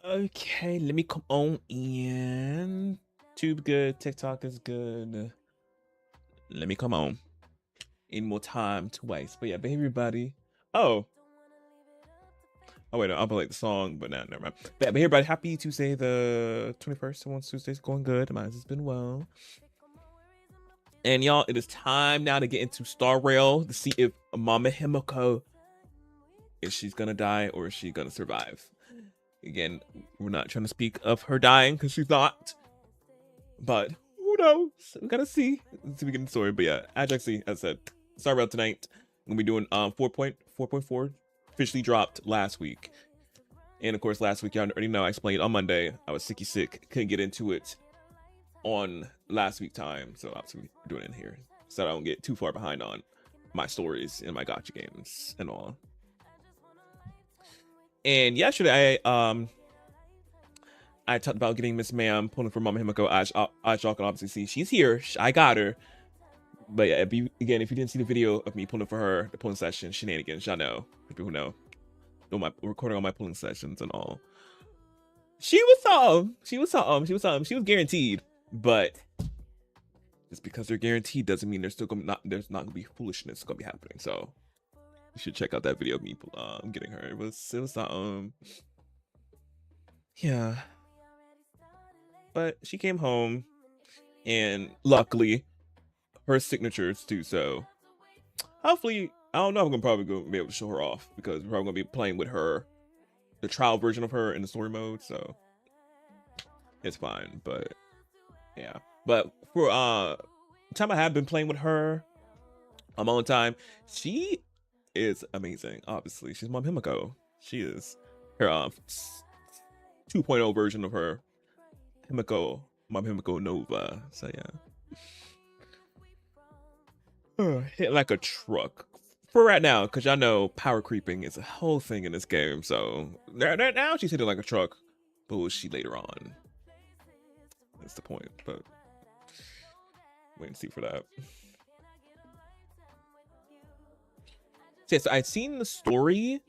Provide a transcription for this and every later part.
Okay, let me come on in. Tube good, TikTok is good. Let me come on. Any more time to waste. But yeah, but hey everybody. Oh wait, no, I'll play the song, but nah, never mind. But hey everybody, happy Tuesday the 21st. Once Tuesday's going good. Mine has been well. And y'all, it is time now to get into Star Rail to see if Mama Himiko, if she's gonna die or is she gonna survive. Again, we're not trying to speak of her dying because she's not. But who knows? We gotta see. Let's see if we get in the story. But yeah, Ajax, as I said, Star Rail tonight. We'll be doing 4.4 officially dropped last week. And of course, last week, y'all already know I explained on Monday. I was sick. Couldn't get into it on last week time. So obviously we're doing it in here. So I don't get too far behind on my stories and my gotcha games and all. And yesterday I talked about getting Miss Ma'am pulling for Mama Himiko. Y'all can obviously see she's here. I got her. But yeah, again, if you didn't see the video of me pulling for her, the pulling session shenanigans, y'all know. People who know my recording all my pulling sessions and all. She was guaranteed. But just because they're guaranteed doesn't mean there's not gonna be foolishness gonna be happening. So you should check out that video of me getting her. It was yeah. But she came home, and luckily, her signatures too. So hopefully, I don't know if I'm probably gonna be able to show her off because we're probably gonna be playing with her, the trial version of her in the story mode. So it's fine. But yeah. But for time I have been playing with her, I'm on time. She is amazing. Obviously, she's Mom Himiko. She is her 2.0 version of her. Mom Himiko Nova. So yeah. Hit like a truck for right now, because y'all know power creeping is a whole thing in this game. So now she's hitting like a truck, but will she later on? That's the point. But wait and see for that. So, yes, I'd seen the story,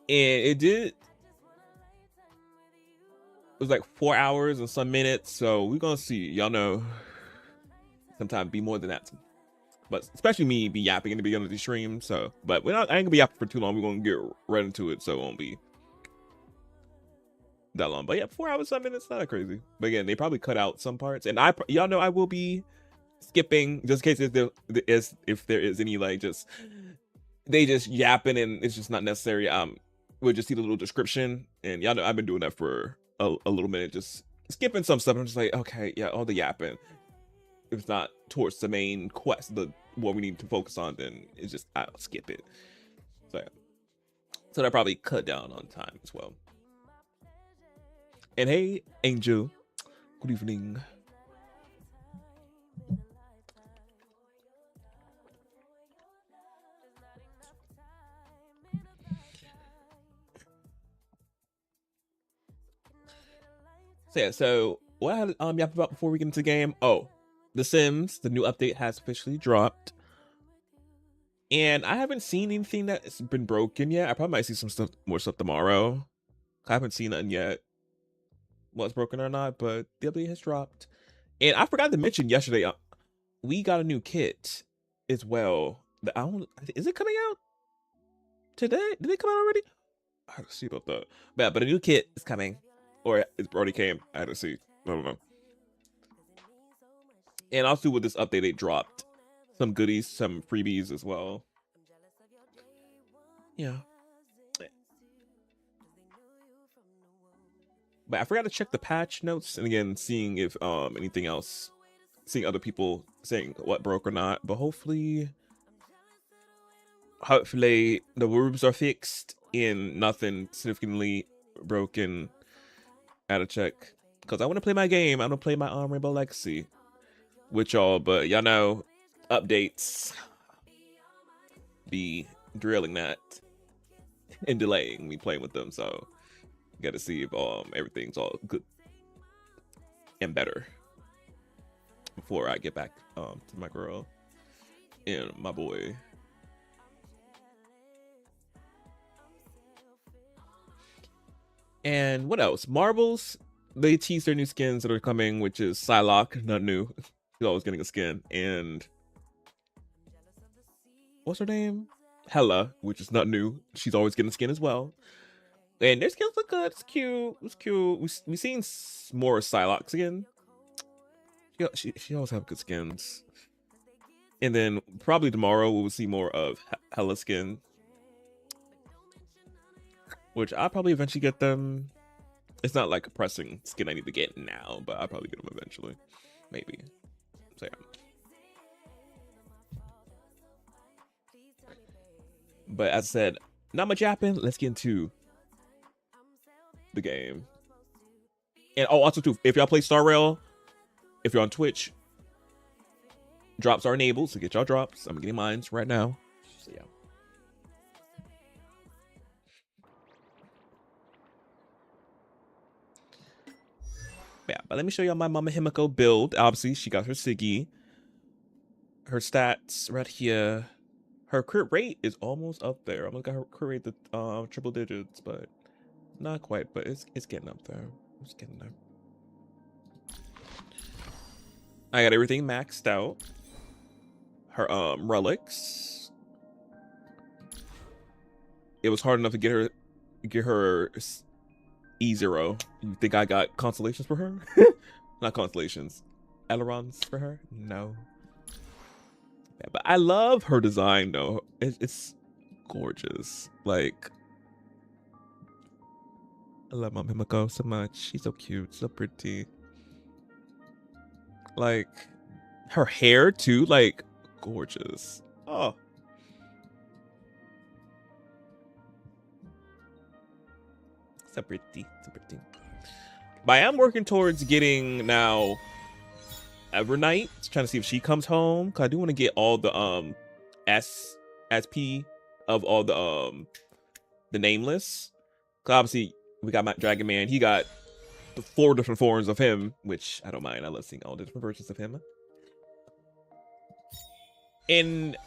and it was like 4 hours and some minutes. So we're gonna see. Y'all know sometimes be more than that. But especially me be yapping in the beginning of the stream. So, but I ain't gonna be yapping for too long. We're gonna get right into it, so it won't be that long. But yeah, 4 hours, 7 minutes, not that crazy. But again, they probably cut out some parts, and y'all know I will be skipping just in case if there is any like they just yapping and it's just not necessary. We'll just see the little description, and y'all know I've been doing that for a little minute, just skipping some stuff. I'm just like, okay, yeah, all the yapping. If it's not towards the main quest, what we need to focus on, then it's just I'll skip it. So yeah. So that probably cut down on time as well. And hey, Angel, good evening. So yeah, so what I had yap about before we get into the game? Oh, The Sims, the new update has officially dropped. And I haven't seen anything that's been broken yet. I probably might see some more stuff tomorrow. I haven't seen nothing yet, what's broken or not, but the update has dropped. And I forgot to mention yesterday, we got a new kit as well. Is it coming out today? Did it come out already? I have to see about that. But a new kit is coming, or it already came. I had to see. I don't know. And also with this update, it dropped some goodies, some freebies as well. Yeah. But I forgot to check the patch notes, and again, seeing if anything else, seeing other people saying what broke or not. But hopefully the rubes are fixed and nothing significantly broken. I gotta check, because I want to play my game. I want to play my Rainbow Legacy with y'all, but y'all know updates be drilling that and delaying me playing with them. So got to see if everything's all good and better before I get back to my girl and my boy. And what else? Marbles, they tease their new skins that are coming, which is Psylocke, not new. He's always getting a skin. And what's her name? Hella, which is not new. She's always getting a skin as well. And their skins look good. It's cute. It's cute. We've seen more Psylocke again. She always have good skins. And then probably tomorrow we'll see more of Hella skin, which I'll probably eventually get them. It's not like a pressing skin I need to get now, but I'll probably get them eventually. Maybe. So yeah. But as I said, not much happened. Let's get into the game. And oh, also too, if y'all play Star Rail, if you're on Twitch, drops are enabled, so get y'all drops. I'm getting mine right now. So yeah. Yeah, but let me show y'all my Mama Himiko build. Obviously, she got her Siggy. Her stats right here. Her crit rate is almost up there. Almost got her crit rate to triple digits, but not quite. But it's getting up there. It's getting there. I got everything maxed out. Her relics. It was hard enough to get her E0. You think I got constellations for her? Not constellations. Ailerons for her? No. Yeah, but I love her design though. It's gorgeous. Like, I love Mom Himiko so much. She's so cute, so pretty. Like, her hair too, like, gorgeous. Oh. So pretty, so pretty. But I am working towards getting now Evernight, trying to see if she comes home, because I do want to get all the SP of all the nameless. Because obviously we got my Dragon Man, he got the 4 different forms of him, which I don't mind. I love seeing all the different versions of him. In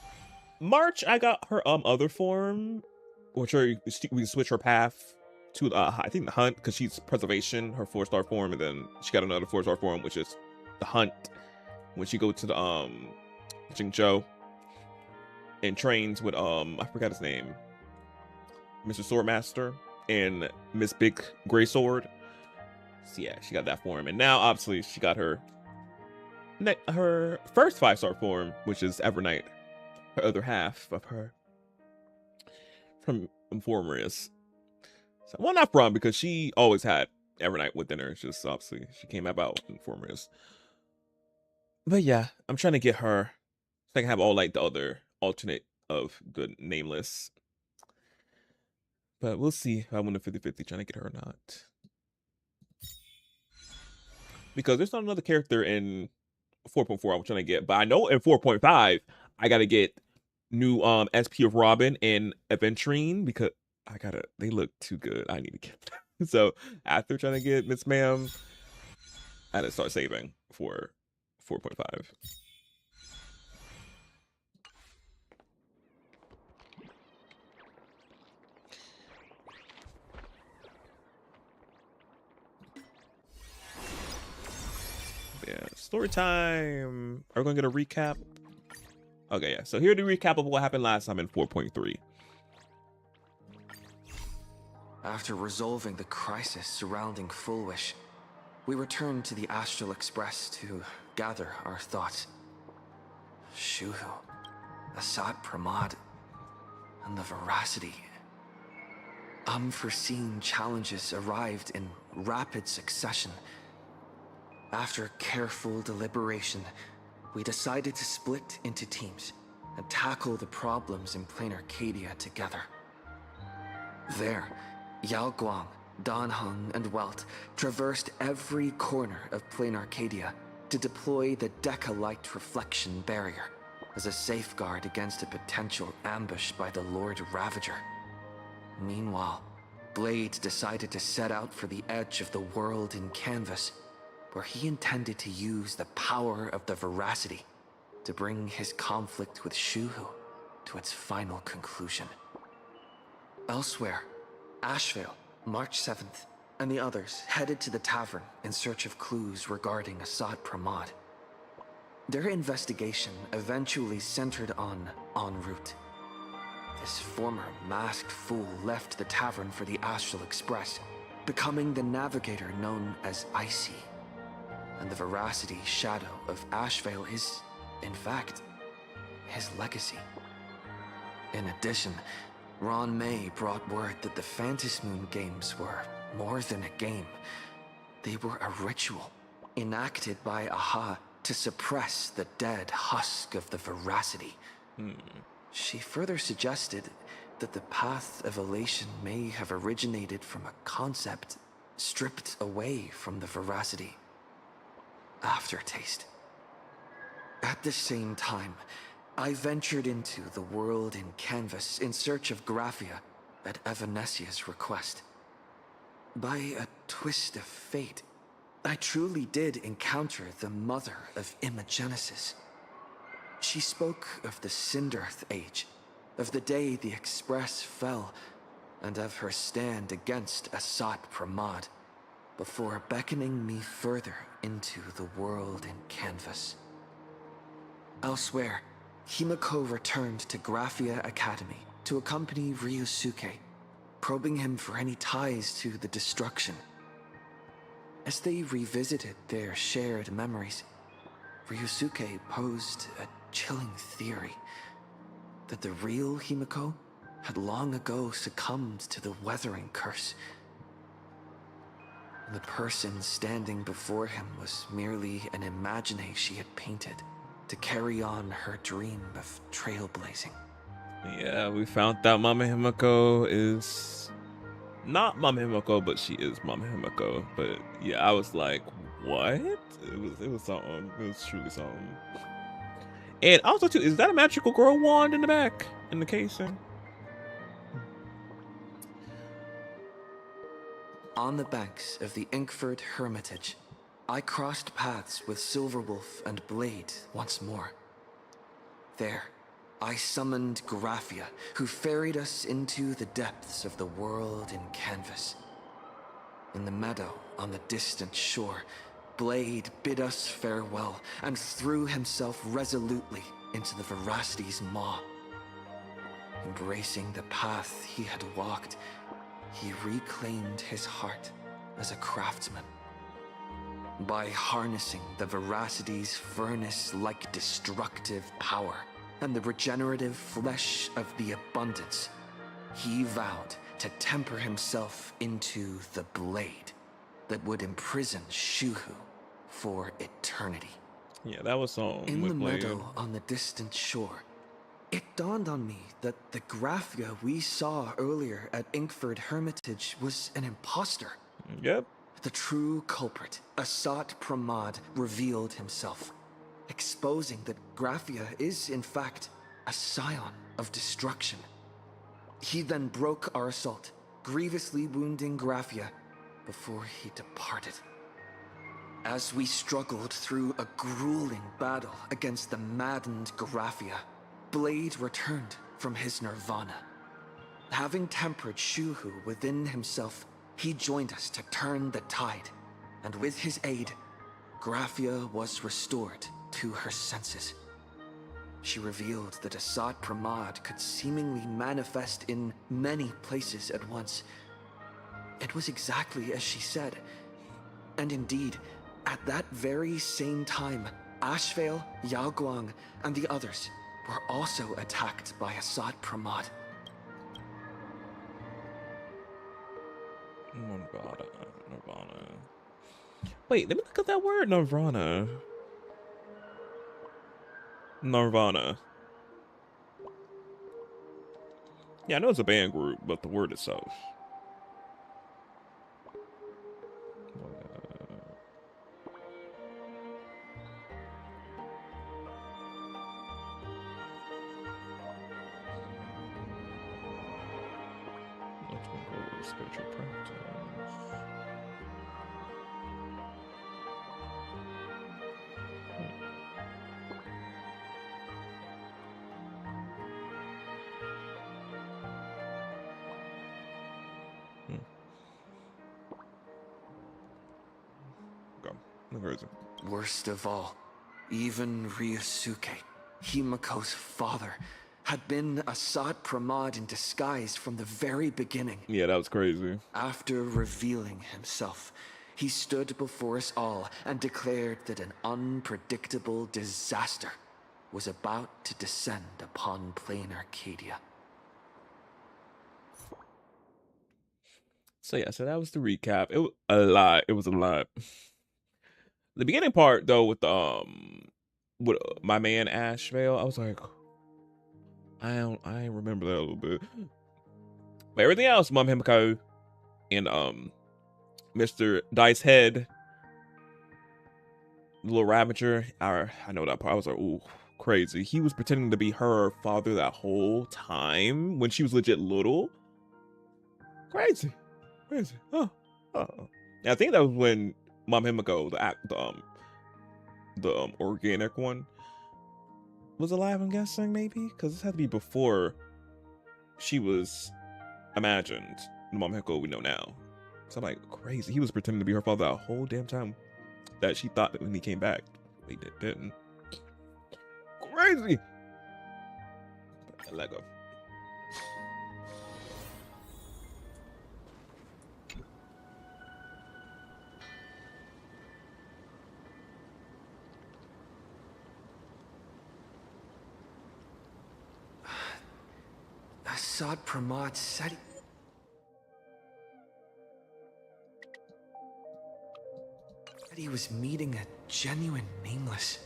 March, I got her other form, which we can switch her path to I think the Hunt, because she's Preservation, her 4-star form, and then she got another 4-star form, which is the Hunt, when she go to the Jingzhou and trains with I forgot his name, Mr. Swordmaster and Miss Big Gray Sword. So yeah, she got that form, and now obviously she got her first 5-star form, which is Evernight, her other half of her from Informers. So, well, not from, because she always had Evernight within her. It's just obviously she came about Informers. But yeah, I'm trying to get her so I can have all like the other alternate of the nameless. But we'll see if I win a 50-50 trying to get her or not. Because there's not another character in 4.4 I'm trying to get. But I know in 4.5 I gotta get new SP of Robin and Aventurine, because they look too good. I need to get them. So after trying to get Miss Ma'am, I had to start saving for 4.5. Yeah, story time. Are we gonna get a recap? Okay, yeah. So here's the recap of what happened last time in 4.3. After resolving the crisis surrounding Fullwish, we returned to the Astral Express to gather our thoughts. Shuhu, Asat Pramad, and the Veracity. Unforeseen challenges arrived in rapid succession. After careful deliberation, we decided to split into teams and tackle the problems in Planarcadia together. There, Yao Guang, Dan Heng, and Welt traversed every corner of Planarcadia to deploy the Deca-Light Reflection Barrier as a safeguard against a potential ambush by the Lord Ravager. Meanwhile, Blade decided to set out for the edge of the world in Canvas, where he intended to use the power of the Veracity to bring his conflict with Shuhu to its final conclusion. Elsewhere, Asheville, March 7th, and the others headed to the tavern in search of clues regarding Assad Pramod. Their investigation eventually centered on en route. This former masked fool left the tavern for the Astral Express, becoming the navigator known as Icy. And the veracity shadow of Ashvale is, in fact, his legacy. In addition, Ron May brought word that the Phantasmoon games were more than a game. They were a ritual, enacted by hahah to suppress the dead husk of the veracity. She further suggested that the path of elation may have originated from a concept stripped away from the veracity. Aftertaste. At the same time, I ventured into the world in canvas in search of Graphia at Evanesia's request. By a twist of fate, I truly did encounter the mother of Imogenesis. She spoke of the Cinderth Age, of the day the Express fell, and of her stand against Assad Pramod, before beckoning me further into the world in canvas. Elsewhere, Himiko returned to Graphia Academy to accompany Ryusuke, probing him for any ties to the destruction. As they revisited their shared memories, Ryusuke posed a chilling theory that the real Himiko had long ago succumbed to the weathering curse. The person standing before him was merely an imagination she had painted to carry on her dream of trailblazing. Yeah, we found out Mama Himiko is not Mama Himiko, but she is Mama Himiko. But yeah, I was like, what? It was something. It was truly something. And also too, is that a magical girl wand in the back in the casing? On the banks of the Inkford Hermitage, I crossed paths with Silverwolf and Blade once more. There, I summoned Graphia, who ferried us into the depths of the world in canvas. In the meadow on the distant shore, Blade bid us farewell and threw himself resolutely into the veracity's maw. Embracing the path he had walked, he reclaimed his heart as a craftsman. By harnessing the veracity's furnace-like destructive power and the regenerative flesh of the abundance, he vowed to temper himself into the blade that would imprison Shuhu for eternity. Yeah, that was on in the meadow on the distant shore. It dawned on me that the Graphia we saw earlier at Inkford Hermitage was an imposter. Yep. The true culprit, Assad Pramod, revealed himself, exposing that Graphia is in fact a scion of destruction. He then broke our assault, grievously wounding Graphia before he departed. As we struggled through a grueling battle against the maddened Graphia, Blade returned from his nirvana. Having tempered Shuhu within himself, he joined us to turn the tide, and with his aid, Graphia was restored to her senses. She revealed that Assad Pramod could seemingly manifest in many places at once. It was exactly as she said. And indeed, at that very same time, Ashvale, Yao Guang, and the others were also attacked by Assad Pramod. Nirvana. Wait, let me look at that word, Nirvana. Nirvana. Yeah, I know it's a band group, but the word itself. Spiritual practice. Crazy. Worst of all, even Ryusuke, Himako's father, had been a Sat Pramod in disguise from the very beginning. Yeah, that was crazy. After revealing himself, he stood before us all and declared that an unpredictable disaster was about to descend upon Planarcadia. So yeah, so that was the recap. It was a lot. It was a lot. The beginning part though, with my man Ashvale, I was like, I remember that a little bit. But everything else, Mom Himiko and Mr. Dice Head, little Ravager, I know that part. I was like, ooh, crazy. He was pretending to be her father that whole time when she was legit little. Crazy. Oh. And I think that was when Mom Himiko, the organic one, was alive, I'm guessing, maybe? Because this had to be before she was imagined the Mom Himiko we know now. So I'm like, crazy. He was pretending to be her father the whole damn time that she thought that when he came back. He didn't. Crazy. Let go. Sat Pramod said he was meeting a genuine nameless.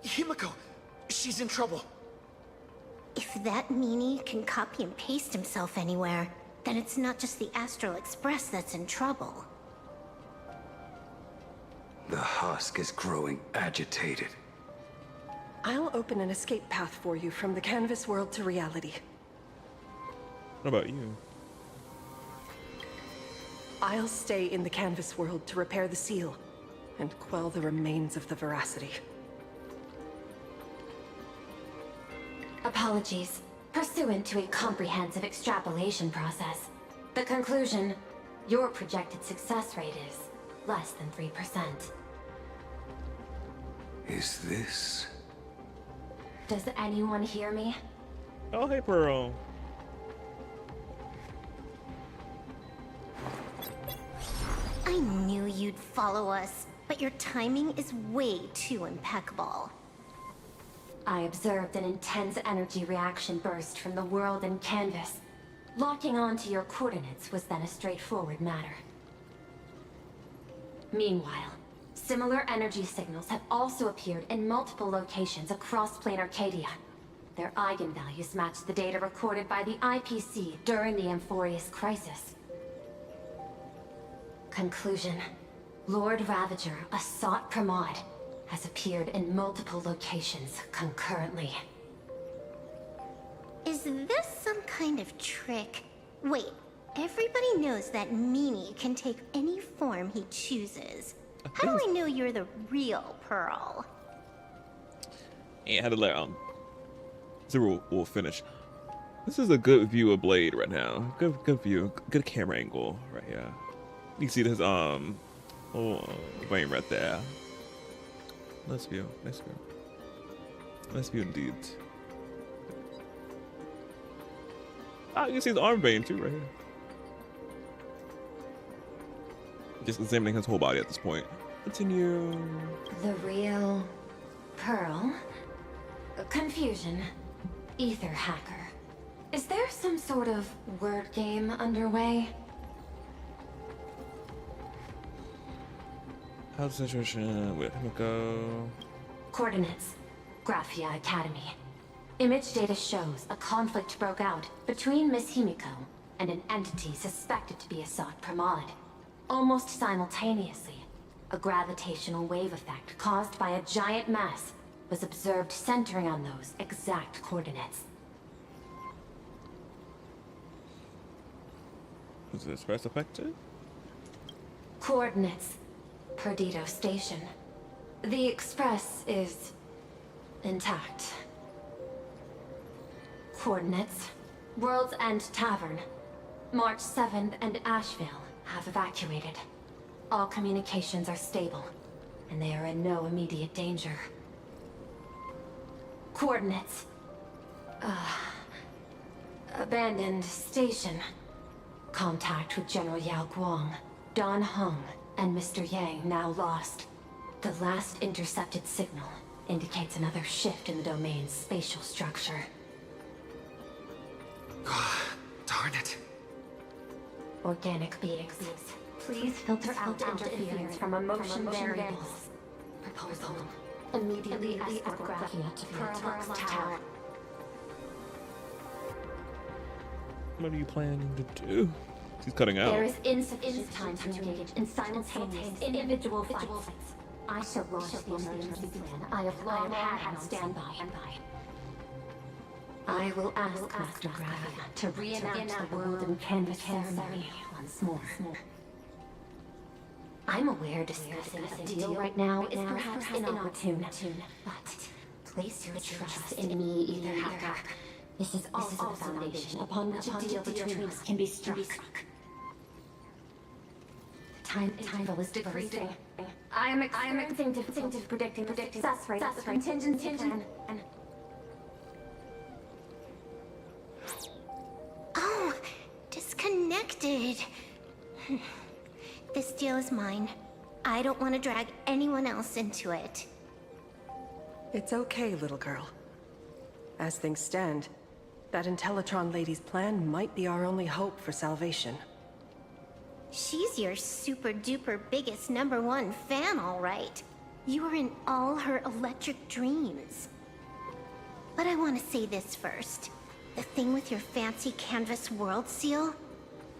Himiko! She's in trouble! If that meanie can copy and paste himself anywhere, then it's not just the Astral Express that's in trouble. The husk is growing agitated. I'll open an escape path for you from the canvas world to reality. What about you? I'll stay in the canvas world to repair the seal and quell the remains of the veracity. Apologies. Pursuant to a comprehensive extrapolation process, the conclusion, your projected success rate is less than 3%. Is this... Does anyone hear me? Oh, hey, Pearl. I knew you'd follow us, but your timing is way too impeccable. I observed an intense energy reaction burst from the world and canvas. Locking onto your coordinates was then a straightforward matter. Meanwhile, similar energy signals have also appeared in multiple locations across Planarcadia. Their eigenvalues match the data recorded by the IPC during the Amphorius crisis. Conclusion. Lord Ravager, a Sat Pramod, has appeared in multiple locations concurrently. Is this some kind of trick? Wait, everybody knows that meanie can take any form he chooses. How do I know you're the real Pearl? And how to let Zero will finish. This is a good view of Blade right now. Good view, good camera angle right here. You can see this vein right there. Nice view, nice view. Nice view indeed. Ah, you can see the arm vein too right here. Just examining his whole body at this point. Continue. The real Pearl? Confusion. Ether hacker. Is there some sort of word game underway? How's the situation with Himiko? Coordinates. Graphia Academy. Image data shows a conflict broke out between Miss Himiko and an entity suspected to be a Sat Pramod. Almost simultaneously, a gravitational wave effect caused by a giant mass was observed centering on those exact coordinates. Is the express affected? Coordinates. Perdido Station. The express is intact. Coordinates. World's End Tavern. March 7th and Asheville have evacuated. All communications are stable, and they are in no immediate danger. Coordinates. Abandoned station. Contact with General Yao Guang, Don Hung, and Mr. Yang now lost. The last intercepted signal indicates another shift in the domain's spatial structure. Darn it. Organic beings. Please filter out interference from emotion variables. Proposal. Immediately escort Graphia to the Overclocked Tower. What are you planning to do? She's cutting out. There is insufficient time to engage in simultaneous individual fights. I shall launch the emergency plan I have long had on standby. I will ask Master Graphia to reenact the world and canvas ceremony once more. I'm aware discussing a deal right now is perhaps inopportune, but place your trust in me, Ether Hacker. This is also the foundation upon which a deal between us can be struck. Time interval is decreasing. I am experiencing difficulty predicting the success rate of the contingency plan. Oh, disconnected. This deal is mine. I don't want to drag anyone else into it. It's okay, little girl. As things stand, that Intellitron lady's plan might be our only hope for salvation. She's your super-duper biggest #1 fan, all right. You were in all her electric dreams. But I want to say this first. The thing with your fancy canvas world seal?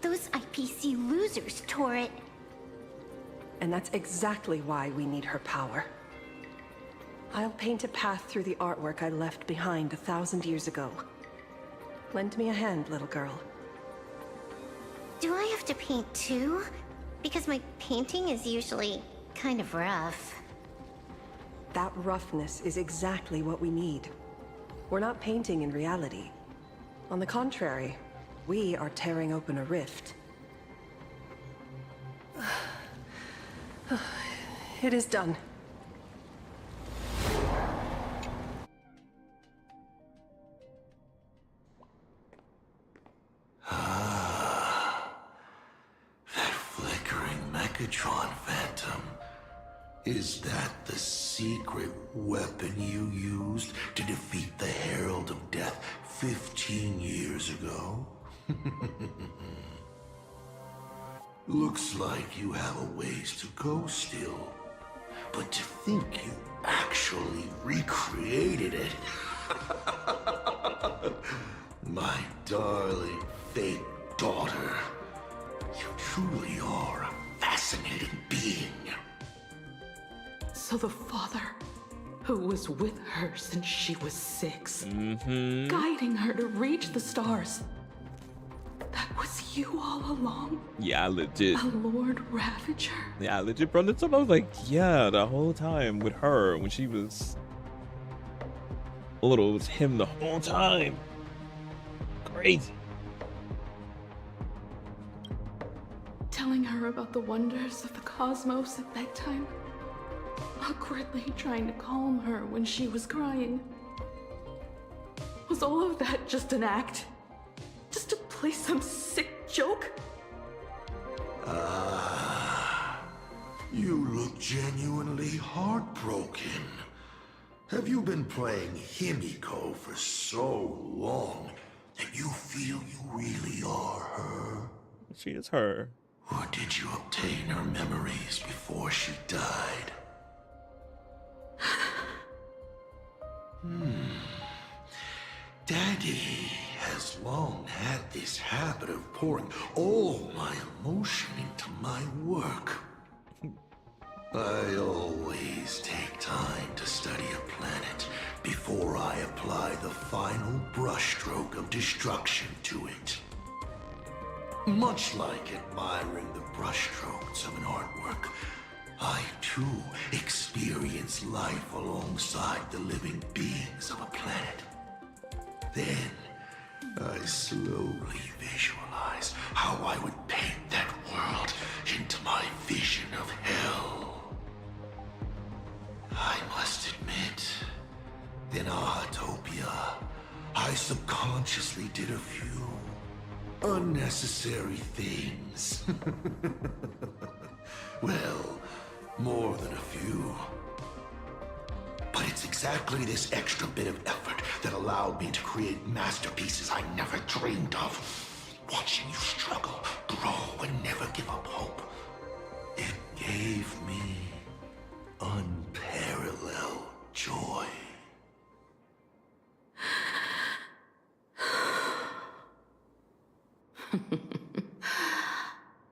Those IPC losers tore it. And that's exactly why we need her power. I'll paint a path through the artwork I left behind 1,000 years ago. Lend me a hand, little girl. Do I have to paint too? Because my painting is usually kind of rough. That roughness is exactly what we need. We're not painting in reality. On the contrary, we are tearing open a rift. It is done. That flickering Megatron Phantom. Is that the secret weapon you used to defeat the Herald of Death 15 years ago? Looks like you have a ways to go still. But to think you actually recreated it. My darling fake daughter. You truly are a fascinating being. So the father, who was with her since she was 6, guiding her to reach the stars, that was you all along? Yeah, legit. A Lord Ravager? Yeah, legit, bro. That's what I was like, yeah, the whole time with her when she was little, it was him the whole time. Crazy. Telling her about the wonders of the cosmos at bedtime. Awkwardly trying to calm her when she was crying. Was all of that just an act? Just to play some sick joke? You look genuinely heartbroken. Have you been playing Himiko for so long that you feel you really are her? She is her. Or did you obtain her memories before she died? Daddy has long had this habit of pouring all my emotion into my work. I always take time to study a planet before I apply the final brushstroke of destruction to it. Much like admiring the brushstrokes of an artwork, I too experience life alongside the living beings of a planet. Then, I slowly visualize how I would paint that world into my vision of hell. I must admit, in Ahatopia, I subconsciously did a few unnecessary things. Well, more than a few. But it's exactly this extra bit of effort that allowed me to create masterpieces I never dreamed of. Watching you struggle, grow, and never give up hope. It gave me unparalleled joy.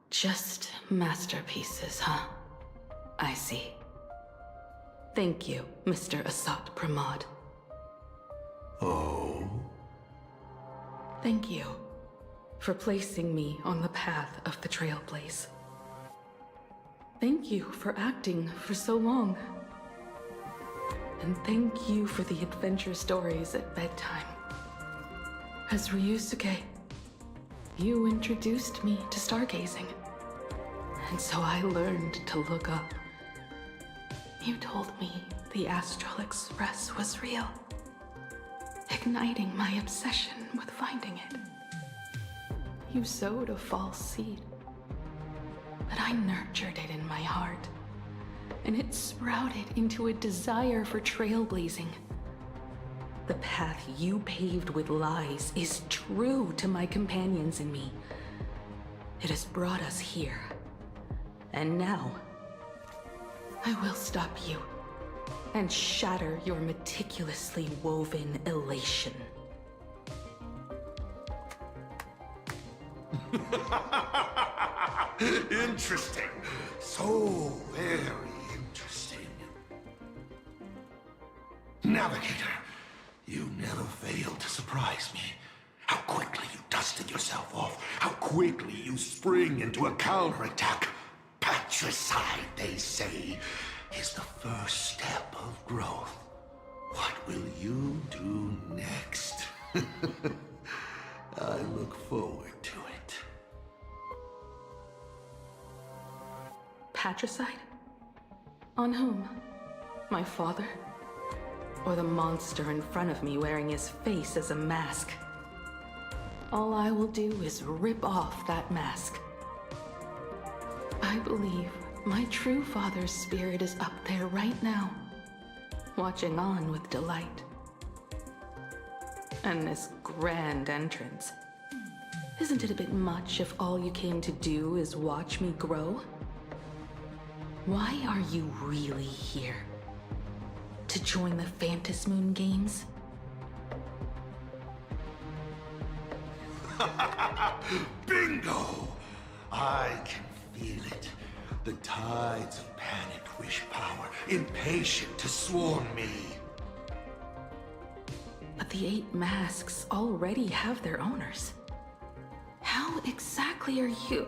Just masterpieces, huh? I see. Thank you, Mr. Asat Pramod. Oh? Thank you for placing me on the path of the Trailblaze. Thank you for acting for so long. And thank you for the adventure stories at bedtime. As Ryusuke, you introduced me to stargazing. And so I learned to look up. You told me the Astral Express was real, igniting my obsession with finding it. You sowed a false seed, but I nurtured it in my heart, and it sprouted into a desire for trailblazing. The path you paved with lies is true to my companions and me. It has brought us here, and now I will stop you and shatter your meticulously woven elation. Interesting. So very interesting. Navigator, you never fail to surprise me. How quickly you dusted yourself off. How quickly you spring into a counterattack. Patricide, they say, is the first step of growth. What will you do next? I look forward to it. Patricide? On whom? My father? Or the monster in front of me wearing his face as a mask? All I will do is rip off that mask. I believe my true father's spirit is up there right now, watching on with delight. And this grand entrance. Isn't it a bit much if all you came to do is watch me grow? Why are you really here? To join the Phantasmoon Games? Bingo! I can feel it. The tides of panicked wish power, impatient to swarm me. But the 8 masks already have their owners. How exactly are you?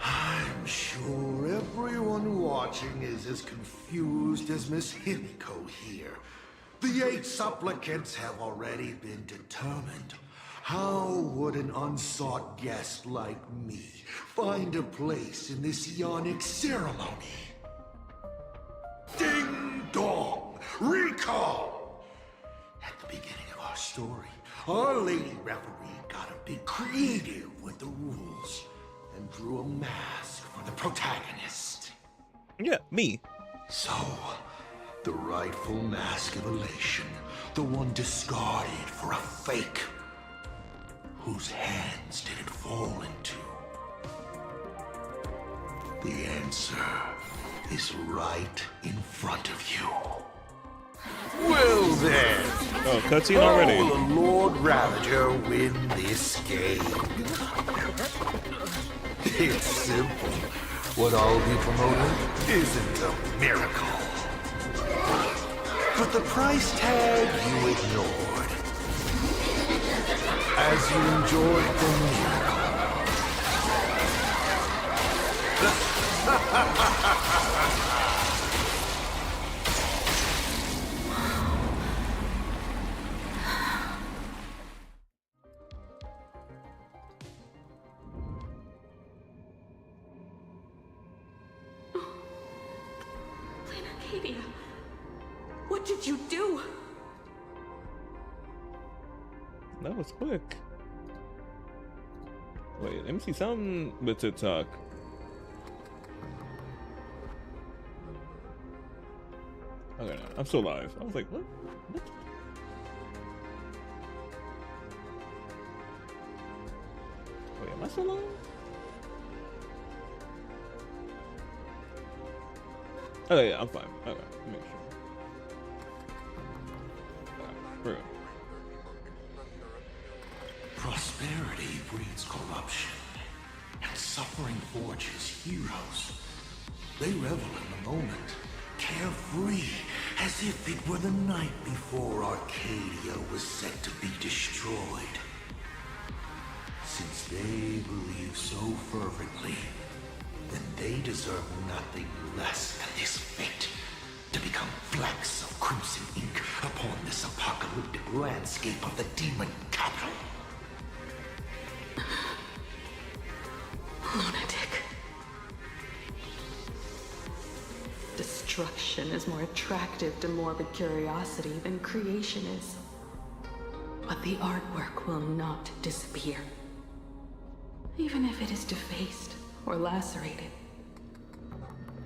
I'm sure everyone watching is as confused as Miss Himiko here. The 8 supplicants have already been determined. How would an unsought guest like me find a place in this yonic ceremony? Ding dong! Recall! At the beginning of our story, our lady referee got a bit creative with the rules and drew a mask for the protagonist. Yeah, me. So, the rightful mask of elation, the one discarded for a fake, whose hands did it fall into? The answer is right in front of you. Well then, Oh, cutscene already. how will the Lord Ravager win this game? It's simple. What I'll be promoting isn't a miracle. But the price tag you ignored. As you enjoyed the miracle. Planarcadia. What did you do? That was quick. Wait, let me see something with TikTok. Okay, no, I'm still live. I was like, what? What? Wait, am I still live? Oh yeah, I'm fine. Okay, make sure. Alright, we're good. Prosperity breeds corruption, and suffering forges heroes. They revel in the moment, carefree, as if it were the night before Arcadia was set to be destroyed. Since they believe so fervently, then they deserve nothing less than this fate, to become flecks of crimson ink upon this apocalyptic landscape of the demon capital. Lunatic. Destruction is more attractive to morbid curiosity than creation is. But the artwork will not disappear. Even if it is defaced or lacerated,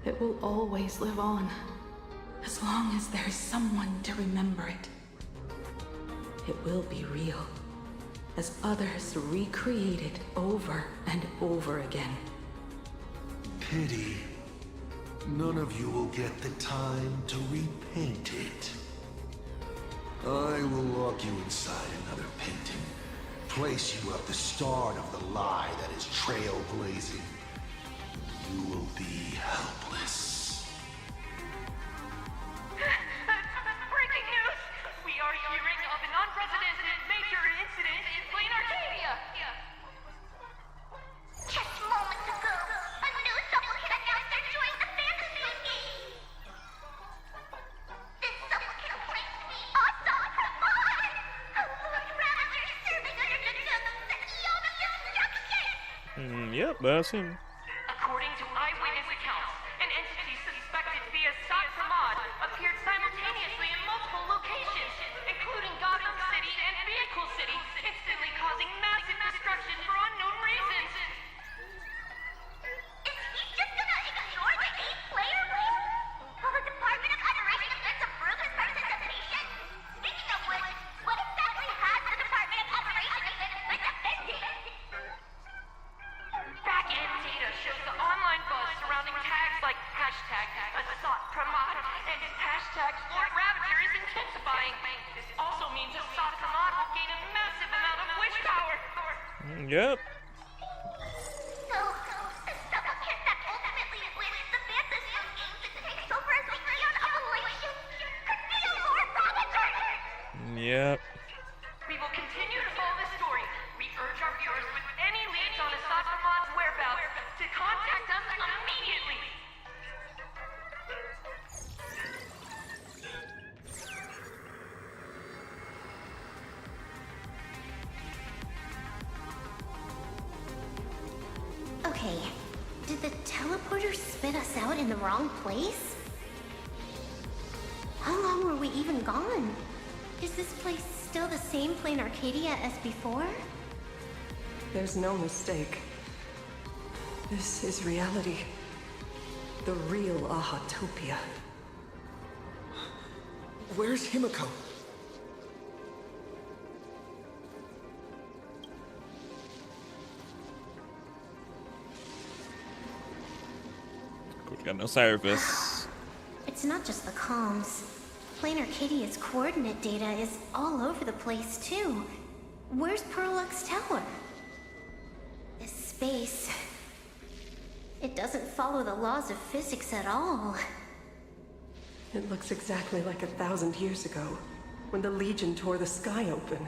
it will always live on, as long as there is someone to remember it. It will be real, as others recreate it over and over again. Pity. None of you will get the time to repaint it. I will lock you inside another painting. Place you at the start of the lie that is trailblazing. You will be helpless. Breaking news! We are hearing of an unprecedented major incident in Planarcadia! Just moments ago, a new supplicant announced they're joining the fantasy game. This supplicant claims to be Assad Rahman, a Lord Ravager serving under the Eon of Destruction. Yep, that's him. According to eyewitness accounts, an entity suspected to be Assad Rahman appeared simultaneously in multiple locations, including Gotham City and Vehicle City, instantly causing massive destruction for unknown reasons. Is he just gonna ignore the 8-player rule? Will the Department of Adoration events approve his participation? Speaking of which, what exactly has the Department of Adoration events been defending? Back-end data shows the online buzz surrounding tags like hashtag Assad Pramod and hashtag Lord Ravager is intensifying. This also means Assad Pramod will gain a massive amount of wish power. Yep. So, the supplicant that ultimately wins the fantasy games and takes over as the Eon of Elation could be a Lord Ravager! Yep. We will continue to follow this story. We urge our viewers with any leads on Assad Pramod's whereabouts to contact us immediately. Okay, did the teleporter spit us out in the wrong place? How long were we even gone? Is this place still the same Planarcadia as before? There's no mistake. This is reality. The real Ahatopia. Where's Himiko? We got no service. It's not just the comms. Planarcadia's coordinate data is all over the place, too. Where's Perlux Tower? This space... It doesn't follow the laws of physics at all. It looks exactly like 1,000 years ago, when the Legion tore the sky open.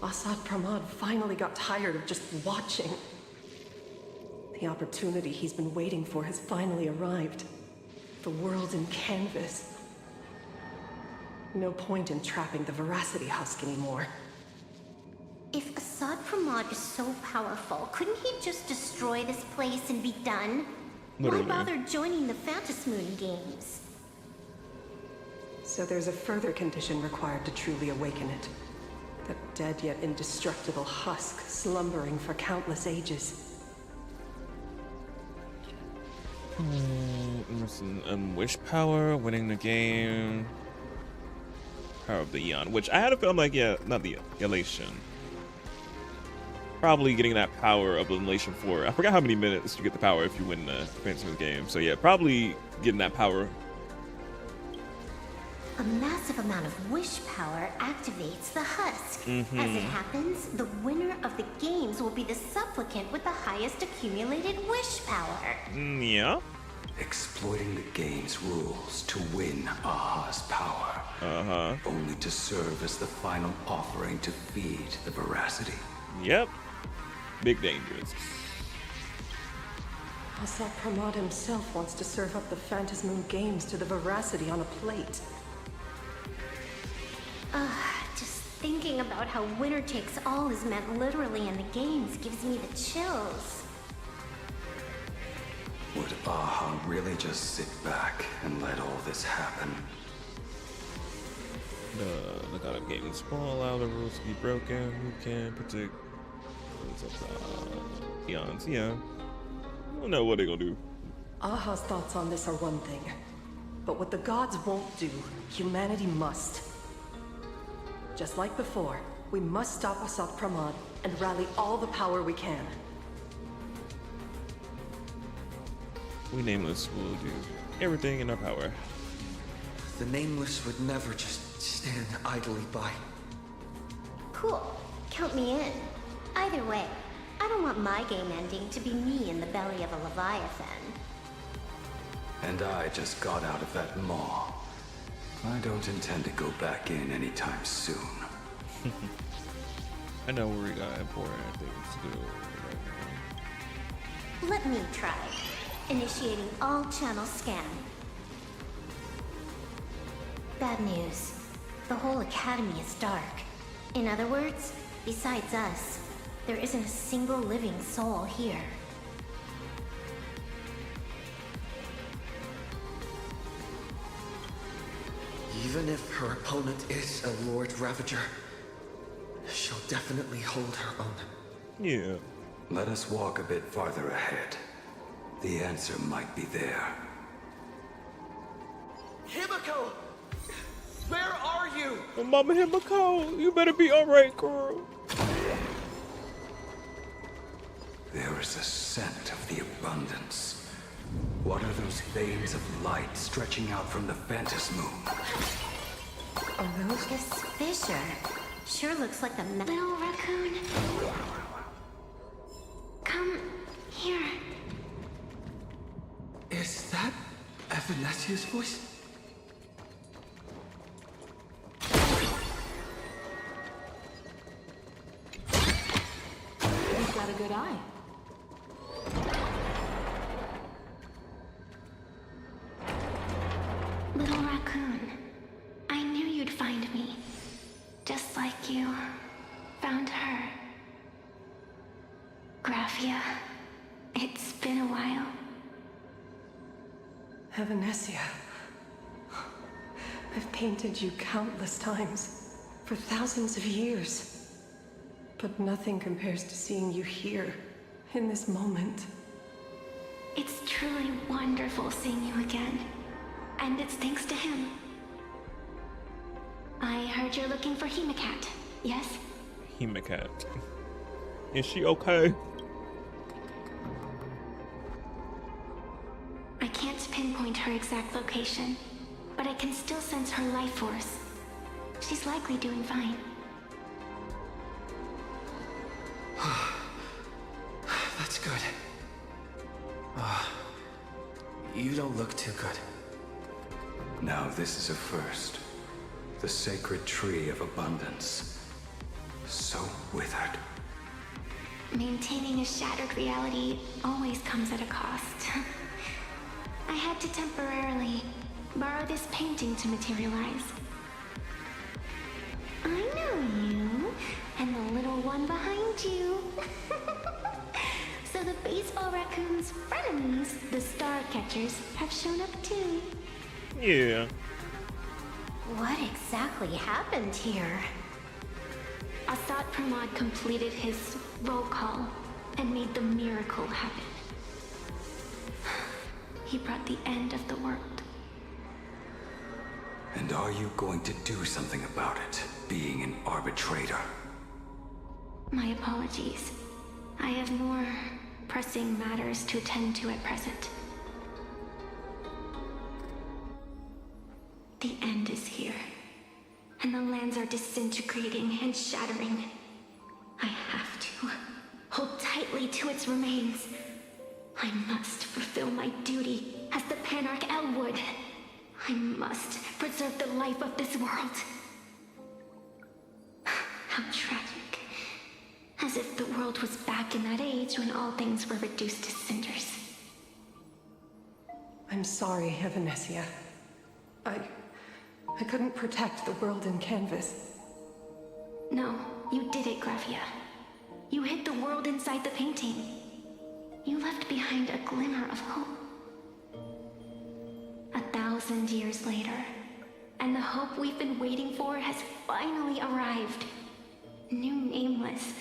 Assad Pramod finally got tired of just watching. The opportunity he's been waiting for has finally arrived. The world in canvas. No point in trapping the Veracity Husk anymore. If Assad Pramod is so powerful, couldn't he just destroy this place and be done? Literally. Why bother joining the Phantasmoon games? So there's a further condition required to truly awaken it. The dead yet indestructible husk slumbering for countless ages. Wish power, winning the game. Power of the Eon, which I had a feeling like, yeah, not the elation. Probably getting that power of the elation for, I forgot how many minutes you get the power if you win the Phantom game. So yeah, probably getting that power. A massive amount of wish power activates the husk. As it happens, the winner of the games will be the supplicant with the highest accumulated wish power. Yeah. Exploiting the game's rules to win Aha's power. Only to serve as the final offering to feed the veracity. Yep. Big dangers. Asad Pramod himself wants to serve up the Phantasmoon games to the veracity on a plate. Just thinking about how winner takes all is meant literally in the games gives me the chills. Would Aha really just sit back and let all this happen? Look out of games. Won't allow the rules to be broken. Who can predict eons? Yeah. I don't know what they're gonna do. Aha's thoughts on this are one thing. But what the gods won't do, humanity must. Just like before, we must stop Asad Pramod and rally all the power we can. We Nameless will do everything in our power. The Nameless would never just stand idly by. Cool. Count me in. Either way, I don't want my game ending to be me in the belly of a Leviathan. And I just got out of that maw. I don't intend to go back in anytime soon. I know we got important things to do. Let me try. Initiating all channel scan. Bad news. The whole academy is dark. In other words, besides us, there isn't a single living soul here. Even if her opponent is a Lord Ravager, she'll definitely hold her own. Yeah. Let us walk a bit farther ahead. The answer might be there. Himiko! Where are you? Oh, Mama Himiko, you better be alright, girl. There is a scent of the abundance. What are those veins of light stretching out from the Phantasmoon? Are those this fissure? Sure looks like the little raccoon. Come here. Is that Evanesia's voice? You've got a good eye. Little raccoon, I knew you'd find me. Just like you found her. Graphia, it's been a while. Evanesia. I've painted you countless times, for thousands of years. But nothing compares to seeing you here, in this moment. It's truly wonderful seeing you again. And it's thanks to him. I heard you're looking for Hemacat, yes? Hemacat. Is she okay? I can't pinpoint her exact location, but I can still sense her life force. She's likely doing fine. That's good. You don't look too good. Now this is a first. The sacred tree of abundance. So withered. Maintaining a shattered reality always comes at a cost. I had to temporarily borrow this painting to materialize. I know you, and the little one behind you. So the baseball raccoon's frenemies, the star catchers, have shown up too. Yeah. What exactly happened here? Assad Pramod completed his roll call and made the miracle happen. He brought the end of the world. And are you going to do something about it, being an arbitrator? My apologies. I have more pressing matters to attend to at present. The end is here, and the lands are disintegrating and shattering. I have to hold tightly to its remains. I must fulfill my duty as the Panarch Elwood. I must preserve the life of this world. How tragic. As if the world was back in that age when all things were reduced to cinders. I'm sorry, Evanesia. I couldn't protect the world in canvas. No, you did it, Graphia. You hid the world inside the painting. You left behind a glimmer of hope. 1,000 years later, and the hope we've been waiting for has finally arrived. New Nameless,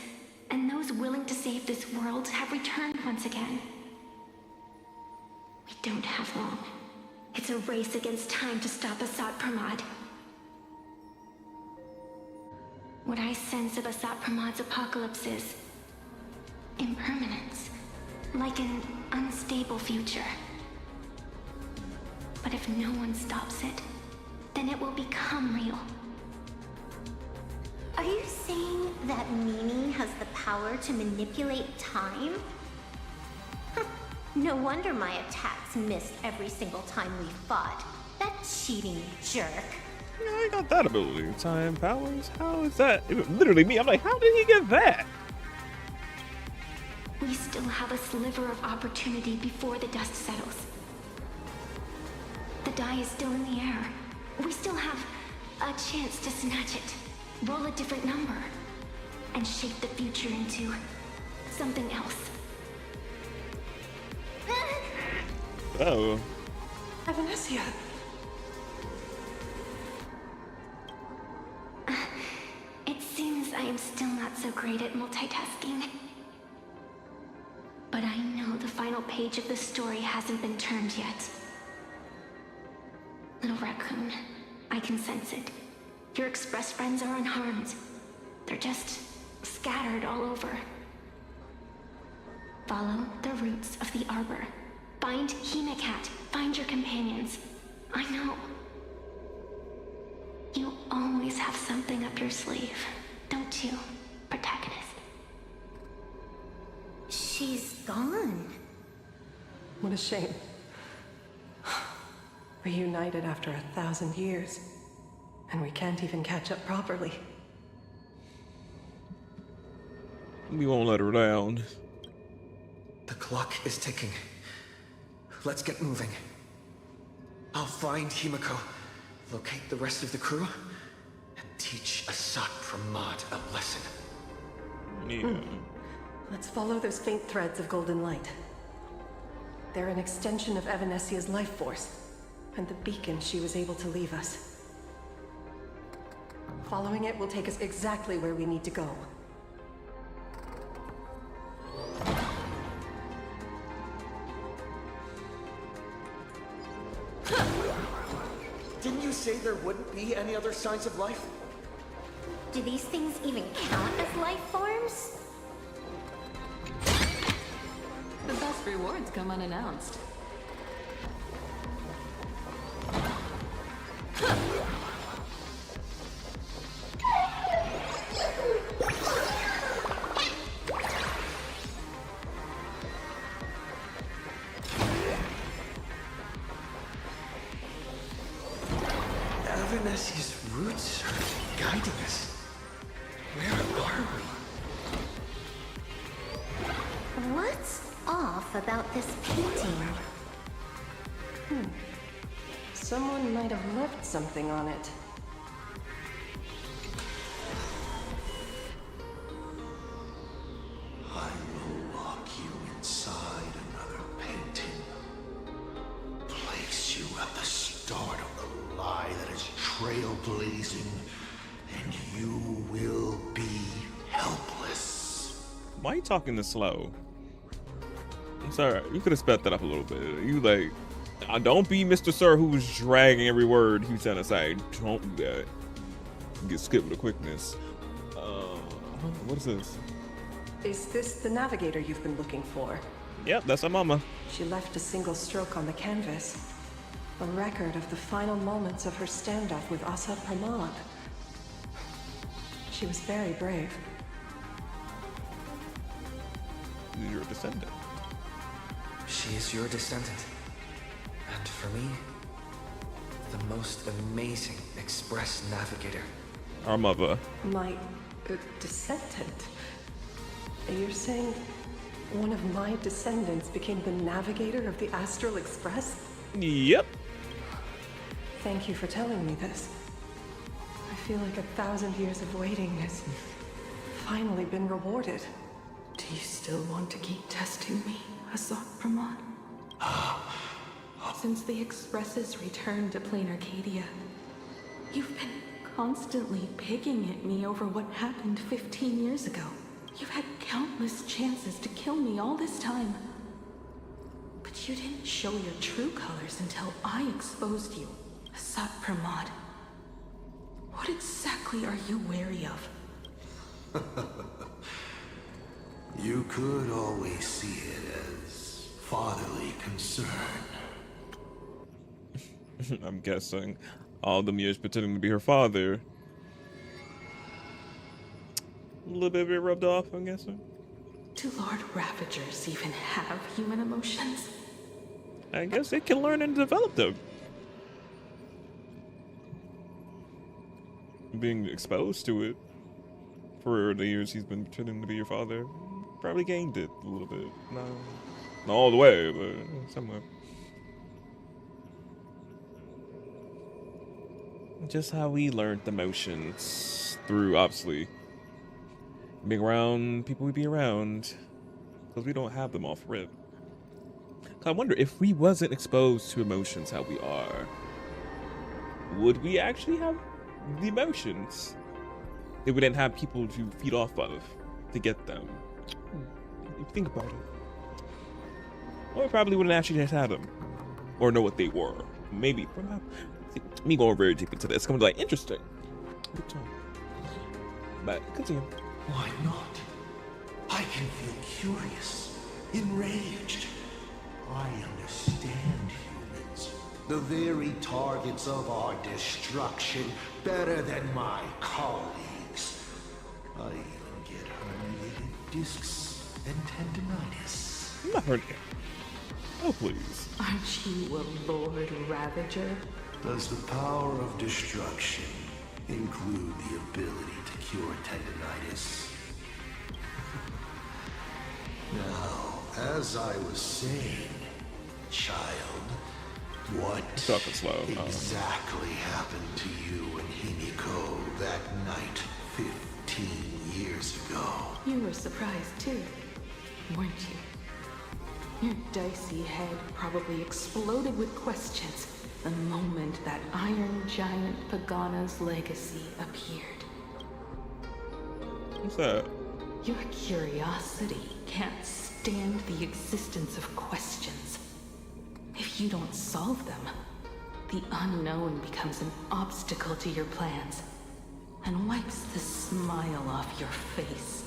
and those willing to save this world have returned once again. We don't have long. It's a race against time to stop Assad Pramod. What I sense of Assad Pramod's apocalypse is impermanence, like an unstable future. But if no one stops it, then it will become real. Are you saying that Mimi has the power to manipulate time? No wonder my attacks missed every single time we fought. That cheating jerk. Yeah, I got that ability. Time powers? How is that? It was literally me. I'm like, how did he get that? We still have a sliver of opportunity before the dust settles. The die is still in the air. We still have a chance to snatch it, roll a different number, and shape the future into something else. Oh. Evanesia. It seems I am still not so great at multitasking. But I know the final page of the story hasn't been turned yet. Little raccoon, I can sense it. Your express friends are unharmed. They're just scattered all over. Follow the roots of the arbor. Find Hemacat. Find your companions. I know. You always have something up your sleeve, don't you, protagonist? She's gone. What a shame. Reunited after 1,000 years. And we can't even catch up properly. We won't let her down. The clock is ticking. Let's get moving. I'll find Himiko, locate the rest of the crew, and teach Assad Pramod a lesson. Yeah. Let's follow those faint threads of golden light. They're an extension of Evanesia's life force, and the beacon she was able to leave us. Following it will take us exactly where we need to go. Didn't you say there wouldn't be any other signs of life? Do these things even count as life forms? The best rewards come unannounced. Evanesia's roots are guiding us. Where are we? What's off about this painting? Someone might have left something on it. I will lock you inside another painting. Place you at the start of the lie that is true. trailblazing, and you will be helpless. Why are you talking this slow? I'm sorry, you could have sped that up a little bit. You like, don't be Mr. Sir who was dragging every word he was trying to say. Don't do that. Get skipped with a quickness. What is this? Is this the navigator you've been looking for? Yep, that's our mama. She left a single stroke on the canvas. A record of the final moments of her standoff with Asa Pramod. She was very brave. You're a descendant. She is your descendant. And for me, the most amazing Express navigator. Our mother. My descendant? You're saying one of my descendants became the navigator of the Astral Express? Yep. Thank you for telling me this. I feel like 1,000 years of waiting has finally been rewarded. Do you still want to keep testing me, Asok Pramod? Since the Expresses returned to Planarcadia, you've been constantly picking at me over what happened 15 years ago. You've had countless chances to kill me all this time. But you didn't show your true colors until I exposed you, Asok Pramod. What exactly are you wary of? You could always see it as fatherly concern. I'm guessing all them years pretending to be her father. A little bit of it rubbed off, I'm guessing. Do Lord Ravagers even have human emotions? I guess they can learn and develop them. Being exposed to it for the years he's been pretending to be your father, probably gained it a little bit. No, not all the way, but somewhere. Just how we learned the motions through, obviously, being around people we be around, because we don't have them off rip. I wonder if we wasn't exposed to emotions how we are, would we actually have the emotions if we didn't have people to feed off of to get them? If you think about it. Or we probably wouldn't actually have had them or know what they were. Maybe. Me going very deep into this. Coming to like, interesting. Good time. But continue. Why not? I can feel curious, enraged. I understand humans, the very targets of our destruction, better than my colleagues. I even get herniated discs and tendinitis. I'm not hurting. Oh, please. Aren't you a Lord Ravager? Does the power of destruction include the ability to cure tendinitis? Now, as I was saying, child, what Talking slow. exactly happened to you and Himiko that night 15 years ago? You were surprised too, weren't you? Your dicey head probably exploded with questions the moment that Iron Giant Pagana's legacy appeared. What's that? Your curiosity can't stand the existence of questions. If you don't solve them, the unknown becomes an obstacle to your plans and wipes the smile off your face.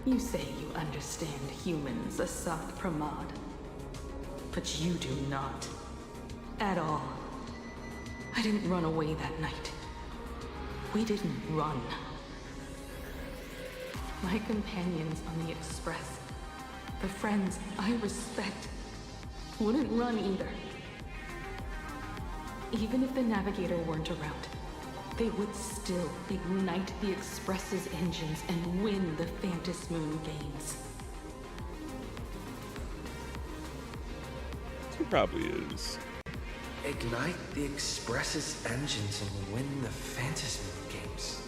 You say you understand humans, Asok Pramod, but you do not. At all. I didn't run away that night. We didn't run. My companions on the Express, the friends I respect, wouldn't run either. Even if the Navigator weren't around, they would still ignite the Express's engines and win the Phantom Moon games. He probably is. Ignite the Express's engines and win the Phantom Moon games.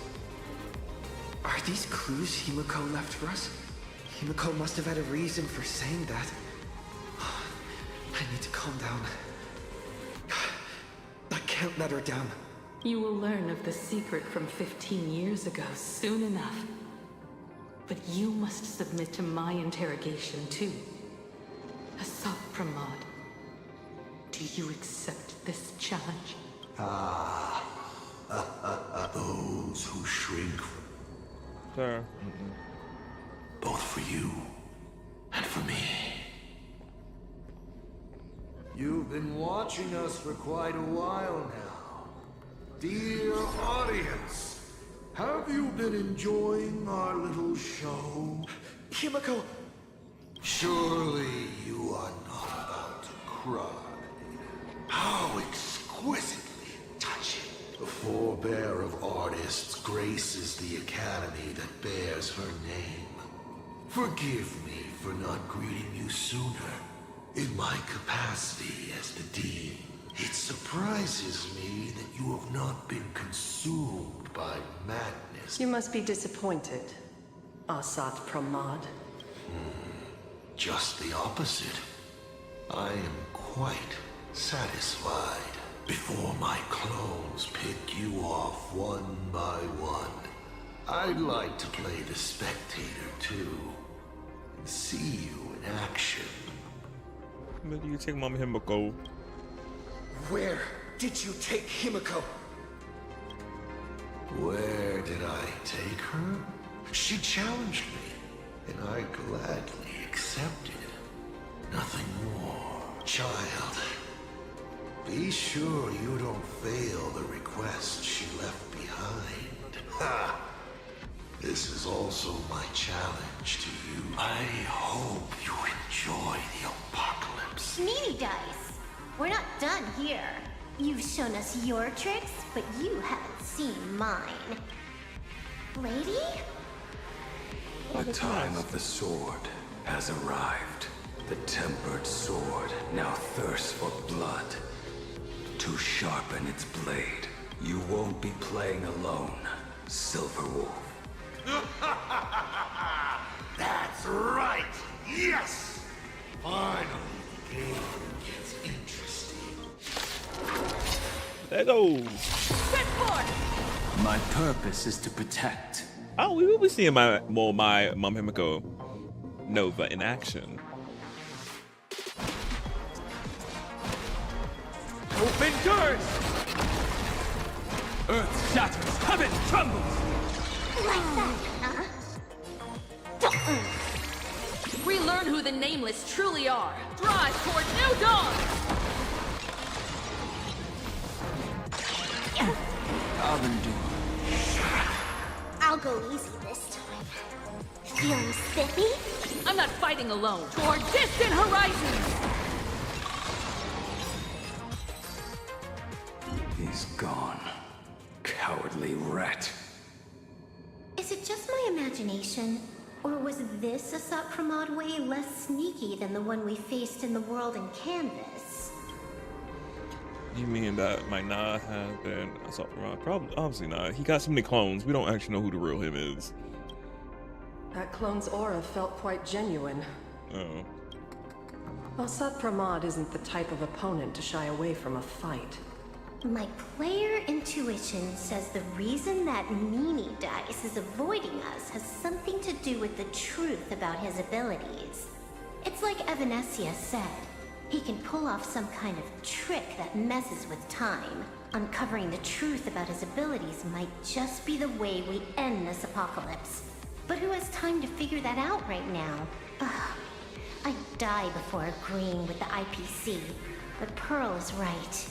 Are these clues Himiko left for us? Himiko must have had a reason for saying that. I need to calm down. I can't let her down. You will learn of the secret from 15 years ago soon enough. But you must submit to my interrogation too. Asat Pramod, do you accept this challenge? Those who shrink, Sir. both for you and for me. You've been watching us for quite a while now. Dear audience, have you been enjoying our little show? Himiko! Surely you are not about to cry. How exquisitely touching. The forebear of artists graces the academy that bears her name. Forgive me for not greeting you sooner. In my capacity as the Dean, it surprises me that you have not been consumed by madness. You must be disappointed, Asat Pramod. Just the opposite. I am quite satisfied. Before my clones pick you off one by one, I'd like to play the spectator too, and see you in action. Maybe you take Mama Himiko. Where did you take Himiko? Where did I take her? She challenged me, and I gladly accepted. Nothing more. Child, be sure you don't fail the request she left behind. Ha! This is also my challenge to you. I hope you enjoy the apocalypse. Meanie Dice! We're not done here. You've shown us your tricks, but you haven't seen mine. Lady? The time of the sword has arrived. The tempered sword now thirsts for blood. To sharpen its blade, you won't be playing alone, Silverwolf. That's right! Yes! Finally, the game gets interesting. There goes. My purpose is to protect. Oh, we will be seeing my Mom Himiko Nova in action. Open doors! Earth shatters, heaven trembles! Like that, huh? We learn who the Nameless truly are. Drive toward new dawn! I'll go easy this time. Feeling spiffy? I'm not fighting alone. Toward distant horizons! He's gone. Cowardly rat. Is it just my imagination? Or was this Asat Pramod way less sneaky than the one we faced in the world in Canvas? You mean that might not have been Assault Pramod? Probably, obviously not. He got so many clones. We don't actually know who the real him is. That clone's aura felt quite genuine. Oh. Asat Pramod isn't the type of opponent to shy away from a fight. My player intuition says the reason that Meanie Dice is avoiding us has something to do with the truth about his abilities. It's like Evanescia said. He can pull off some kind of trick that messes with time. Uncovering the truth about his abilities might just be the way we end this apocalypse. But who has time to figure that out right now? Ugh. I'd die before agreeing with the IPC. But Pearl is right.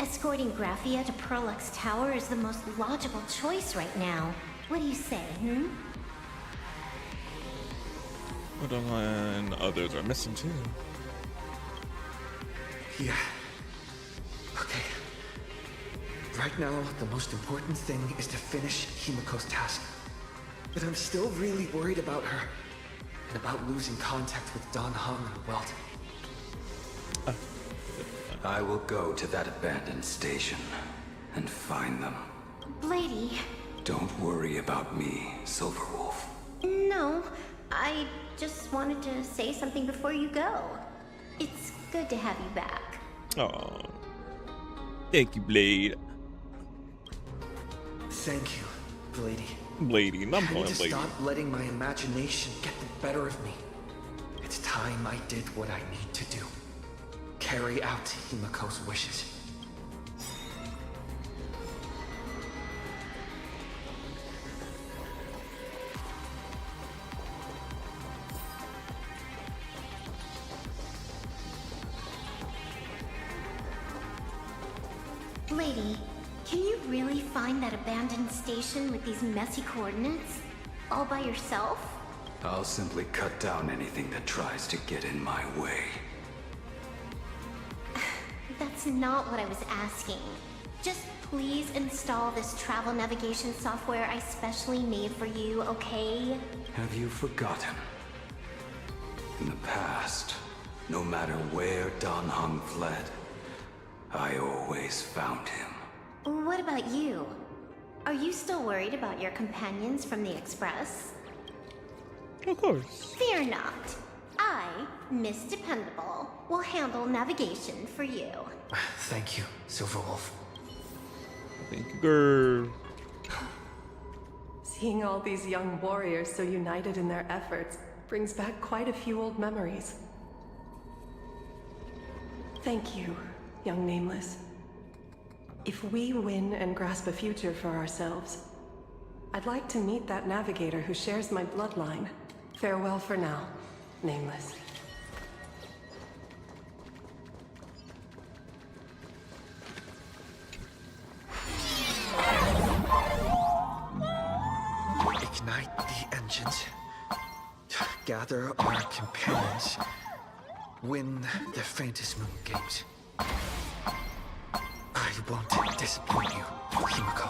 Escorting Graphia to Perlux Tower is the most logical choice right now. What do you say, Hold on, others are missing too. Yeah. Okay. Right now, the most important thing is to finish Himiko's task. But I'm still really worried about her. And about losing contact with Don Hung and Welt. I will go to that abandoned station and find them. Blady? Don't worry about me, Silverwolf. No, I just wanted to say something before you go. It's good to have you back. Oh. Thank you, Blade. Thank you, Blady. Bladey. I'm I need calling to Bladey. stop letting my imagination get the better of me. It's time I did what I need to do. Carry out Himiko's wishes. Lady, can you really find that abandoned station with these messy coordinates? All by yourself? I'll simply cut down anything that tries to get in my way. That's not what I was asking. Just please install this travel navigation software I specially made for you, okay? Have you forgotten? In the past, no matter where Dan Heng fled, I always found him. What about you? Are you still worried about your companions from the Express? Of course. Fear not. I, Miss Dependable, will handle navigation for you. Thank you, Silverwolf. Thank you, girl. Seeing all these young warriors so united in their efforts brings back quite a few old memories. Thank you, young Nameless. If we win and grasp a future for ourselves, I'd like to meet that navigator who shares my bloodline. Farewell for now, Nameless. Ignite the engines. Gather our companions. Win the Phantasmoon games. I won't disappoint you, Himiko.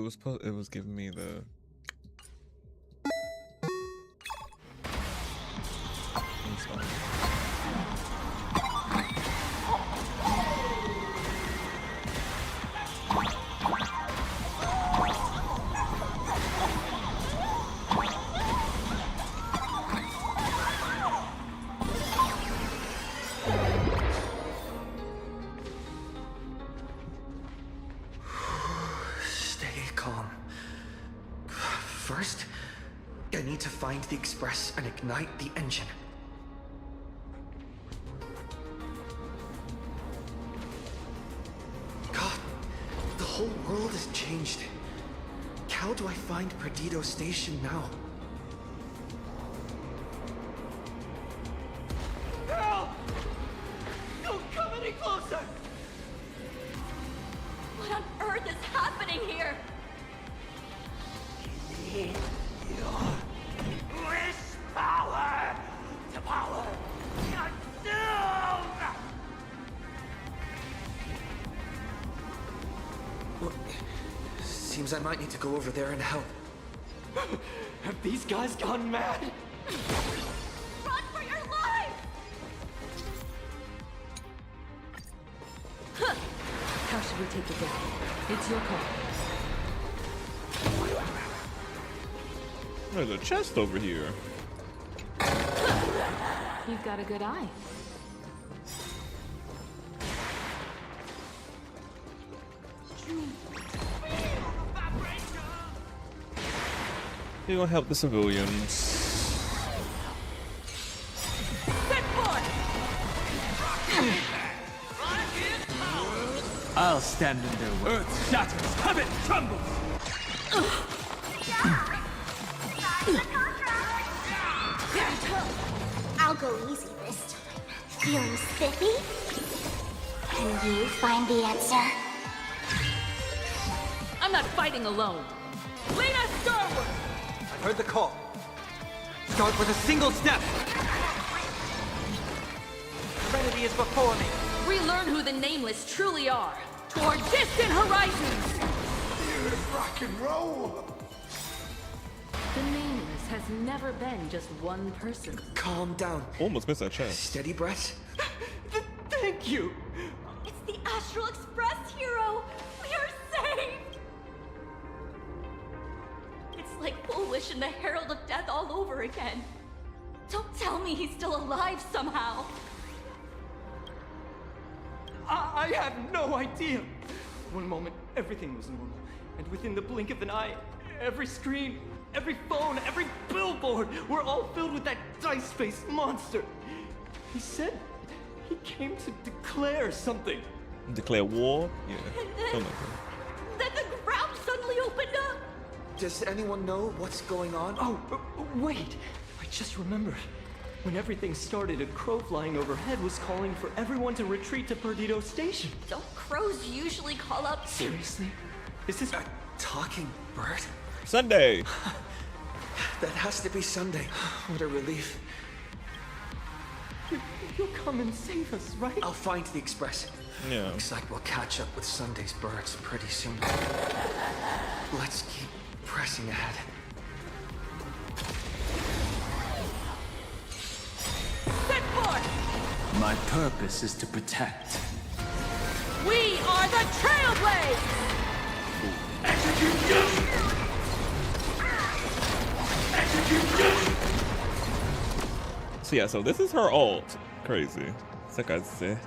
it was giving me the. First, I need to find the express and ignite the engine. God, the whole world has changed. How do I find Perdido Station now? Help! Don't come any closer! What on earth is happening here? Wish power to power consume! Well, seems I might need to go over there and help. Have these guys gone mad? Run for your life! How should we take it down? It's your call. There's a chest over here. You've got a good eye. You're gonna help the civilians. Set forth! I'll stand in their way. Earth shatters, heaven trembles! I'll go easy this time. Feeling spiffy? Can you find the answer? I'm not fighting alone. Lead us skyward! I've heard the call. Start with a single step. Serenity is before me. Relearn who the Nameless truly are. Toward distant horizons! Rock and roll! The Nameless has never been just one person. Calm down. Almost missed that chest. Steady breath. Thank you. It's the Astral Express, hero! We are saved! It's like Foolish and the Herald of Death all over again. Don't tell me he's still alive somehow. I have no idea. One moment, everything was normal. And within the blink of an eye, every screen, every phone, every billboard were all filled with that dice-faced monster. He said he came to declare something. Declare war? Yeah. And then the ground suddenly opened up. Does anyone know what's going on? Oh, wait. I just remembered. When everything started, a crow flying overhead was calling for everyone to retreat to Perdido Station. Don't crows usually call out? Seriously? Is this... A talking bird? Sunday. That has to be Sunday. What a relief. You'll come and save us, right? I'll find the express. Yeah. Looks like we'll catch up with Sunday's birds pretty soon. Let's keep pressing ahead. Set forth! My purpose is to protect. We are the Trailblazers! So yeah, so this is her ult. Crazy. It's like I say.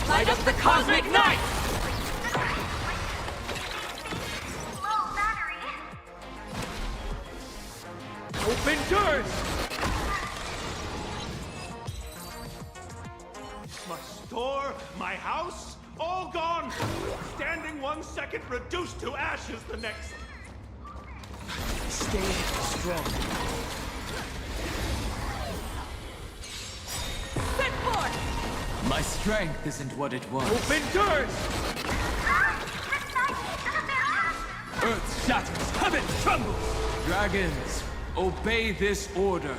Light up the cosmic night! Low battery. Open doors! My store, my house, all gone! Standing 1 second, reduced to ashes the next. Stay strong. Set forth! My strength isn't what it was. Open doors! Earth shatters, heaven trembles! Dragons, obey this order.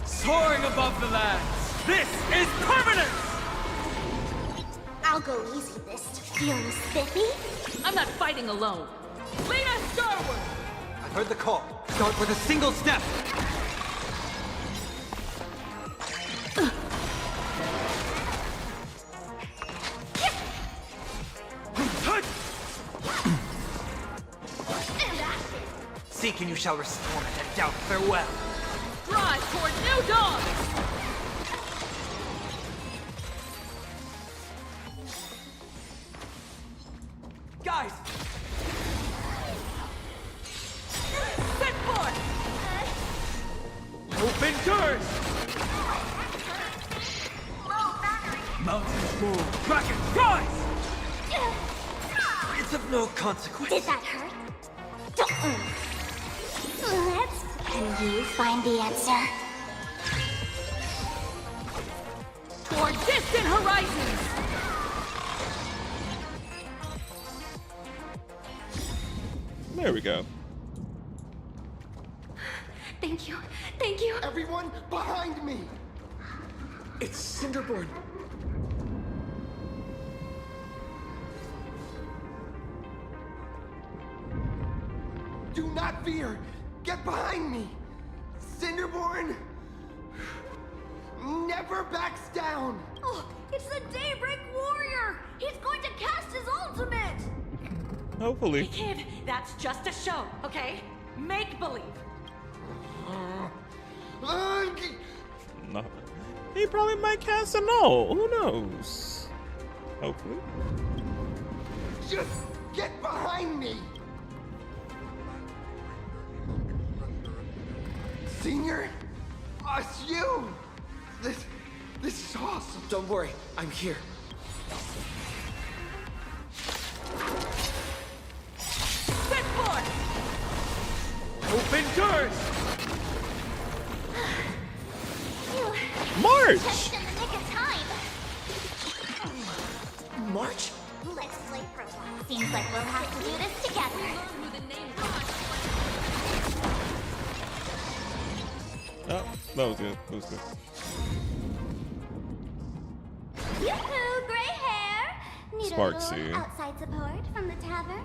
Soaring above the lands, this is permanence! I'll go easy this time. Feeling spiffy? I'm not fighting alone. Lead us starward! I've heard the call. Start with a single step. Seek and you shall restore, and doubt farewell. Drive toward new dawn! Guys! Set forth! Open doors! Mountains move. Kraken, rise! It's of no consequence. Did that hurt? Can you find the answer? Toward distant horizons! There we go. Thank you. Thank you. Everyone behind me! It's Cinderborn. Do not fear! Get behind me! Cinderborn never backs down! Oh, it's the Daybreak Warrior! He's going to cast his ultimate! Hopefully. Kid, that's just a show, okay? Make believe. No. He probably might cast a null. Who knows? Hopefully. Just get behind me! Senior? Us, you! This is awesome. Don't worry, I'm here. Set forth! Open doors! March! Just in the nick of time. March? Let's play for a while. Seems like we'll have to do this together. Oh, that was good. That was good. Yoo-hoo, gray hair! Need a Sparksy. little outside support from the tavern?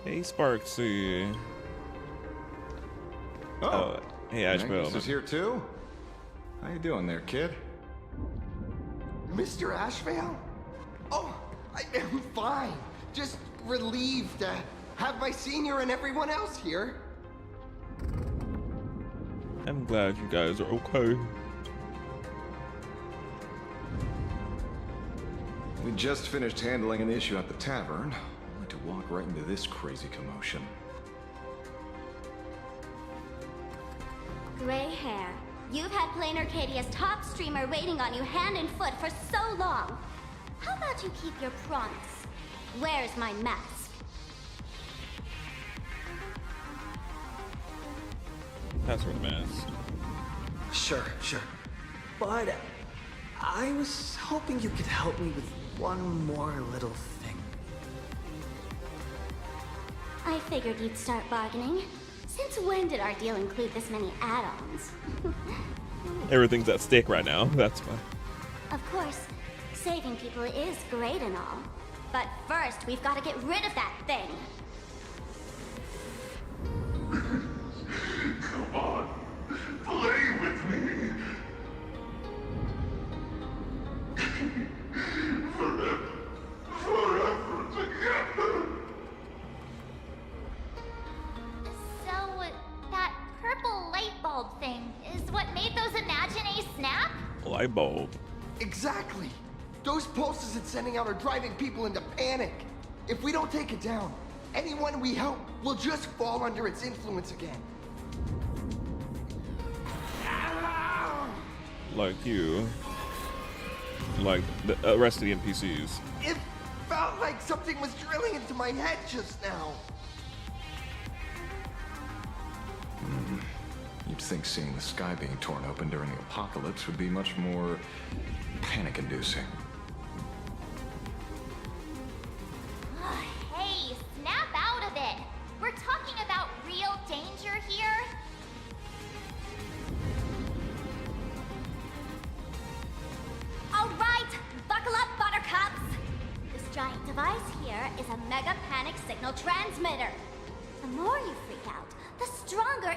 Hey, Sparksy. Oh, hey, Ashbel is here too. How you doing there, kid? Mr. Ashvale? Oh, I am fine. Just relieved to have my senior and everyone else here. I'm glad you guys are okay. We just finished handling an issue at the tavern. Only to walk right into this crazy commotion. Gray hair. You've had Planarcadia's top streamer waiting on you hand and foot for so long. How about you keep your promise? Where's my mask? Password mask. Sure. But I was hoping you could help me with one more little thing. I figured you'd start bargaining. Since when did our deal include this many add-ons? Everything's at stake right now. That's why. Of course, saving people is great and all. But first, we've got to get rid of that thing. Come on, play with me. Forever together. So, that purple light bulb thing is what made those Imagine snap? Light bulb. Exactly. Those pulses it's sending out are driving people into panic. If we don't take it down, anyone we help will just fall under its influence again. Like you. Like the rest of the NPCs. It felt like something was drilling into my head just now. You'd think seeing the sky being torn open during the apocalypse would be much more panic-inducing. Hey, snap out of it! We're talking about real danger here.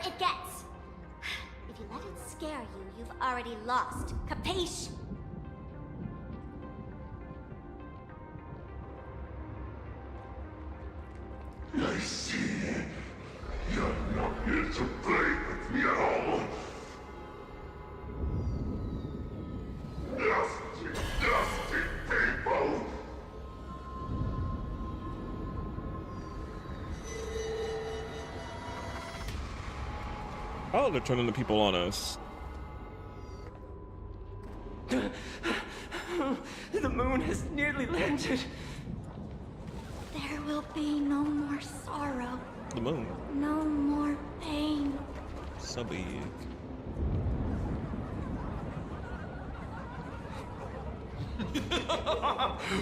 it gets. If you let it scare you, you've already lost. Capiche? I see. You're not here to play with me at all. Dusty, dusty people! Oh, they're turning the people on us. The moon has nearly landed. There will be no more sorrow. The moon. No more pain. So big.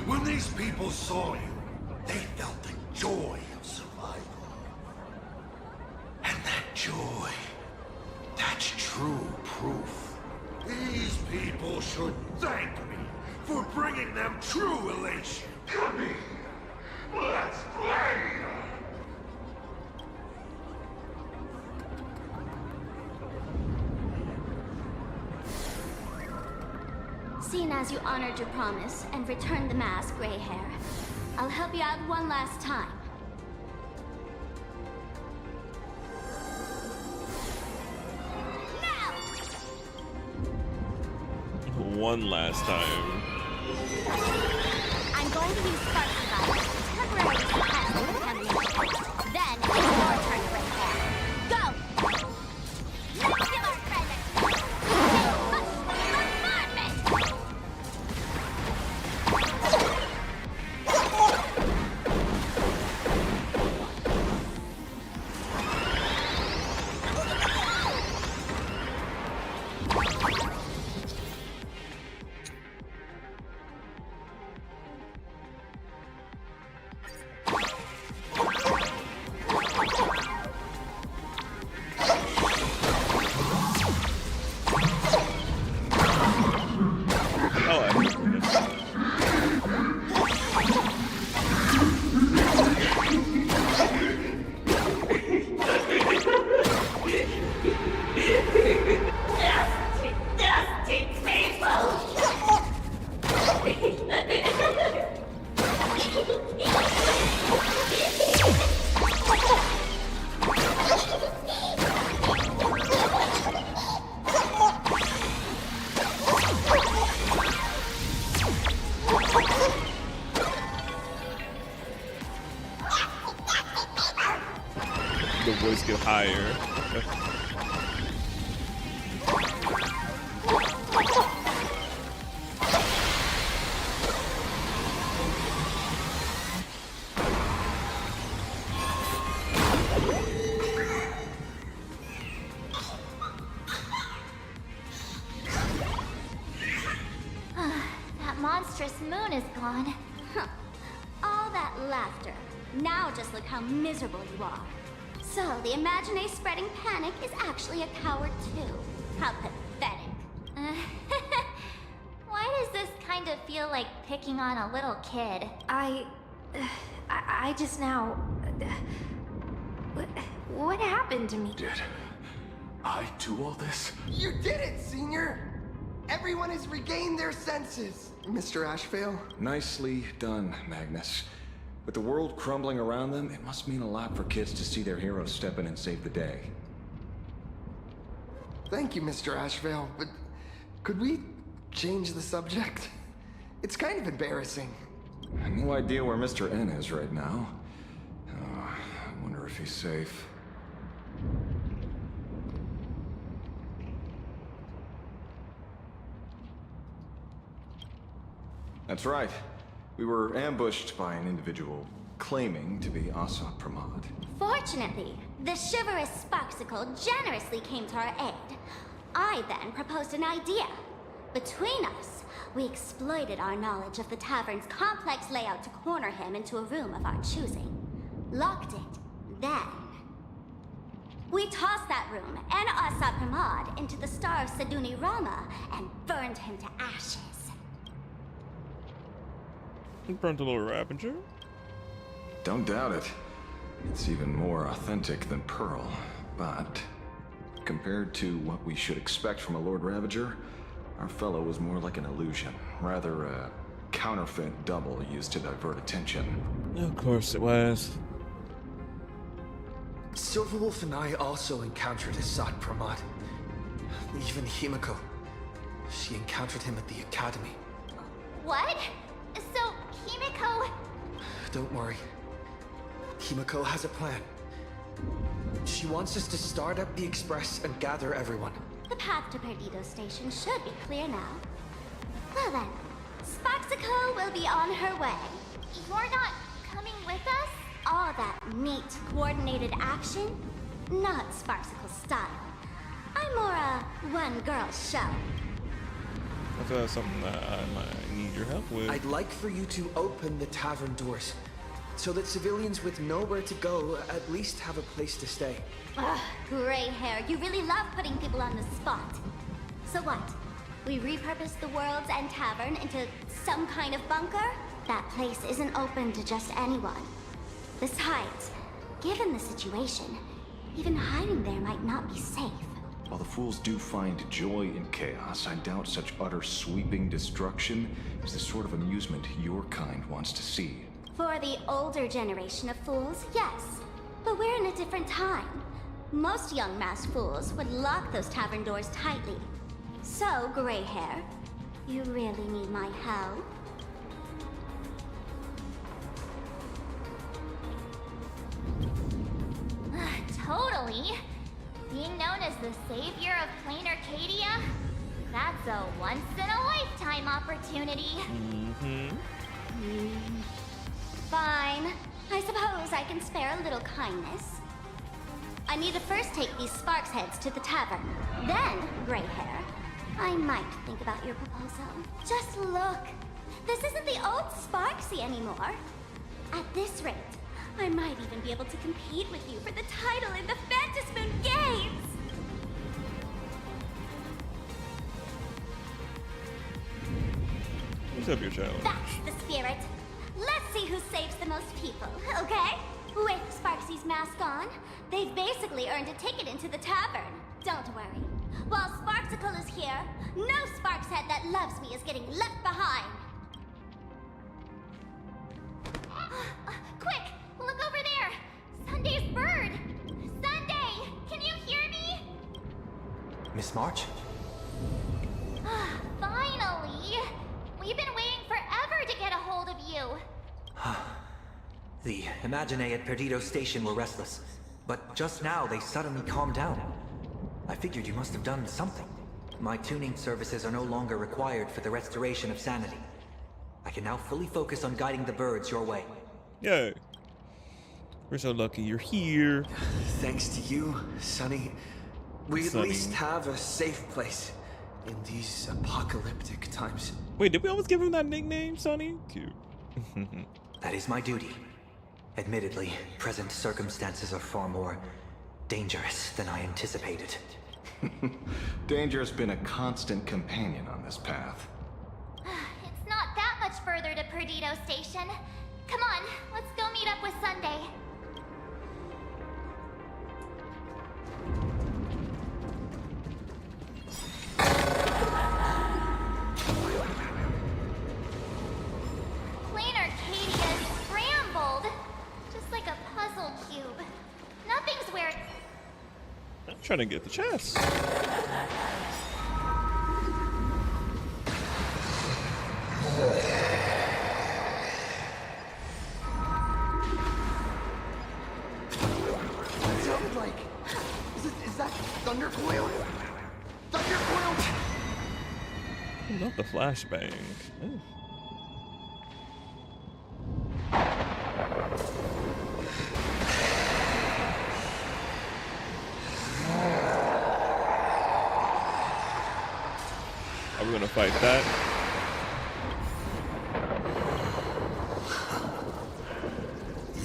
When these people saw you, they felt the joy of survival. And that joy, that's true proof. These people should thank me for bringing them true elation. Come here. Let's play! Seeing as you honored your promise and returned the mask, Gray Hair, I'll help you out one last time. Now! One last time. I'm going to use Spark Survivor to temporarily suppress the contamination. Then it's your turn, Gray Hair. Go! Let's give our present! Bombardment! The voice get higher. That monstrous moon is gone. Huh. All that laughter. Now just look how miserable you are. So, the Imaginé spreading panic is actually a coward too. How pathetic. Why does this kind of feel like picking on a little kid? I just now... What happened to me? Did I do all this? You did it, Senior! Everyone has regained their senses, Mr. Ashvale. Nicely done, Magnus. With the world crumbling around them, it must mean a lot for kids to see their heroes step in and save the day. Thank you, Mr. Ashvale, but could we change the subject? It's kind of embarrassing. No idea where Mr. N is right now. I wonder if he's safe. That's right. We were ambushed by an individual claiming to be Asat Pramod. Fortunately, the chivalrous Sparksicle generously came to our aid. I then proposed an idea. Between us, we exploited our knowledge of the tavern's complex layout to corner him into a room of our choosing. Locked it. Then... we tossed that room and Asat Pramod into the star of Saduni Rama and burned him to ashes. You burnt a little Rapinger? Don't doubt it. It's even more authentic than Pearl, but Compared to what we should expect from a Lord Ravager, our fellow was more like an illusion, rather a counterfeit double used to divert attention. Of course it was. Silverwolf and I also encountered Assad Pramad. Even Himiko. She encountered him at the academy. What? So, Himiko... Don't worry. Himiko has a plan. She wants us to start up the Express and gather everyone. The path to Perdido Station should be clear now. Well then, Sparksicle will be on her way. You're not coming with us? All that neat, coordinated action? Not Sparksicle style. I'm more a one-girl show. I thought that's something that I might need your help with. I'd like for you to open the tavern doors, so that civilians with nowhere to go at least have a place to stay. Ugh, gray hair, you really love putting people on the spot. So what? We repurpose the World's End Tavern into some kind of bunker? That place isn't open to just anyone. Besides, given the situation, even hiding there might not be safe. While the fools do find joy in chaos, I doubt such utter sweeping destruction is the sort of amusement your kind wants to see. For the older generation of fools, yes. But we're in a different time. Most young masked fools would lock those tavern doors tightly. So, gray hair, you really need my help? Totally. Being known as the savior of Planarcadia, that's a once-in-a-lifetime opportunity. Fine. I suppose I can spare a little kindness. I need to first take these Sparks heads to the tavern. Then, gray hair, I might think about your proposal. Just look. This isn't the old Sparksy anymore. At this rate, I might even be able to compete with you for the title in the Phantasmoon Games! What's up your challenge? That's the spirit. Let's see who saves the most people, okay? With Sparksy's mask on, they've basically earned a ticket into the tavern. Don't worry. While Sparksicle is here, no Sparks head that loves me is getting left behind. Quick! Look over there! Sunday's bird! Sunday! Can you hear me? Miss March? Finally! We've been waiting forever to get a hold of you! The Imaginae at Perdido Station were restless, but just now they suddenly calmed down. I figured you must have done something. My tuning services are no longer required for the restoration of sanity. I can now fully focus on guiding the birds your way. Yay. We're so lucky you're here. Thanks to you, Sonny. We at least have a safe place in these apocalyptic times. Wait, did we always give him that nickname, Sonny? Cute. That is my duty. Admittedly, present circumstances are far more dangerous than I anticipated. Danger has been a constant companion on this path. It's not that much further to Perdido Station. Come on, let's go meet up with Sunday. Planarcadia is scrambled, just like a puzzle cube. Nothing's where it's... I'm trying to get the chest. What sounded like? Is that Thundercoil? Thundercoil! Oh, not the flashbang. Ooh. Are we gonna fight that?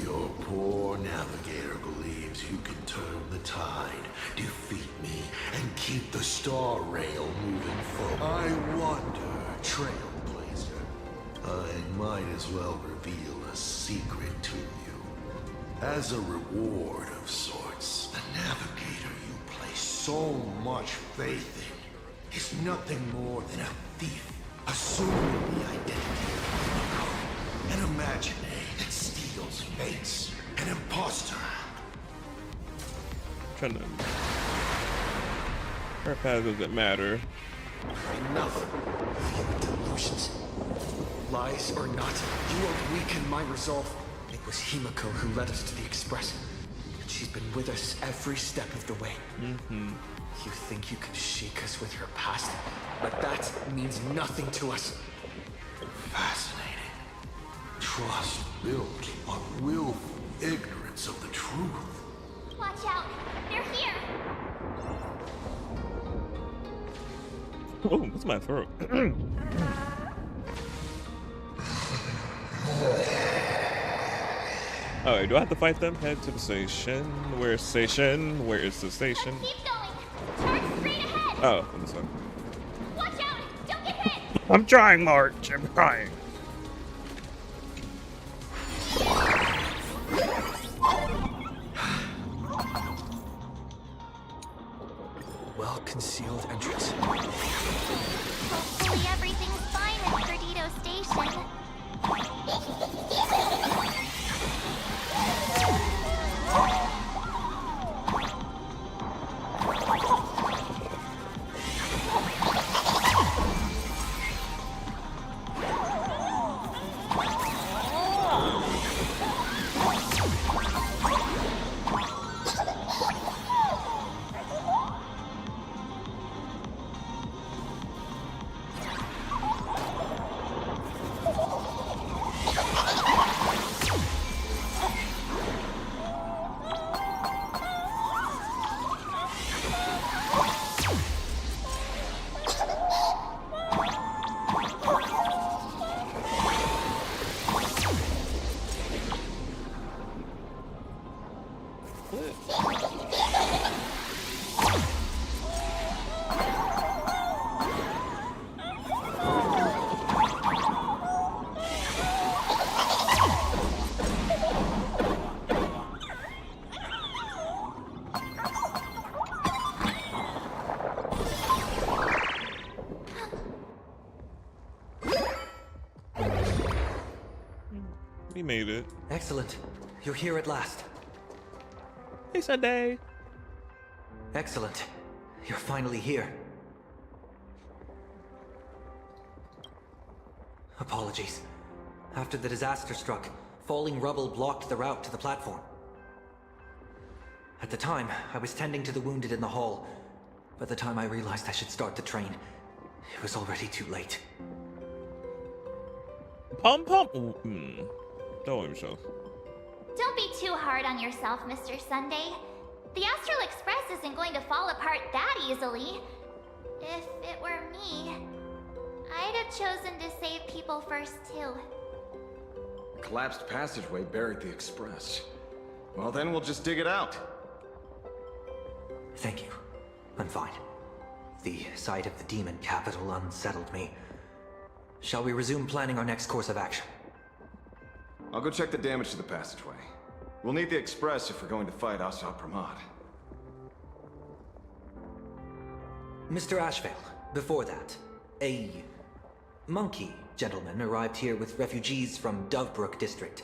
Your poor navigator believes you can turn the tide, defeat me, and keep the star rail moving forward. I wonder, Trailblazer. I might as well reveal a secret to you. As a reward of sorts, the navigator you place so much faith in is nothing more than a thief assuming the identity of an imaginary that steals fates, an imposter. Trying to. Her path doesn't matter. Enough of your delusions. Lies or not, you won't weaken my resolve. It was Himiko who led us to the Express. And she's been with us every step of the way. You think you can shake us with her past, but that means nothing to us. Fascinating. Trust built on willful ignorance of the truth. Watch out! They're here! Oh, that's my throat. Alright, do I have to fight them? Head to the station. Where's station? Where is the station? Keep going! Turn straight ahead! Oh, this one. Watch out! Don't get hit! I'm trying, March. I'm trying. Well-concealed entrance. Hopefully everything's fine at Perdido Station. We made it. Excellent. You're here at last. Hey, Sunday. Excellent. You're finally here. Apologies. After the disaster struck, falling rubble blocked the route to the platform. At the time, I was tending to the wounded in the hall. By the time I realized I should start the train, it was already too late. Pom pom. Don't worry, Michelle. Don't be too hard on yourself, Mr. Sunday. The Astral Express isn't going to fall apart that easily. If it were me, I'd have chosen to save people first, too. A collapsed passageway buried the express. Well, then we'll just dig it out. Thank you. I'm fine. The sight of the demon capital unsettled me. Shall we resume planning our next course of action? I'll go check the damage to the passageway. We'll need the express if we're going to fight Asad Pramad. Mr. Ashvale, before that, a monkey gentleman arrived here with refugees from Dovebrook district.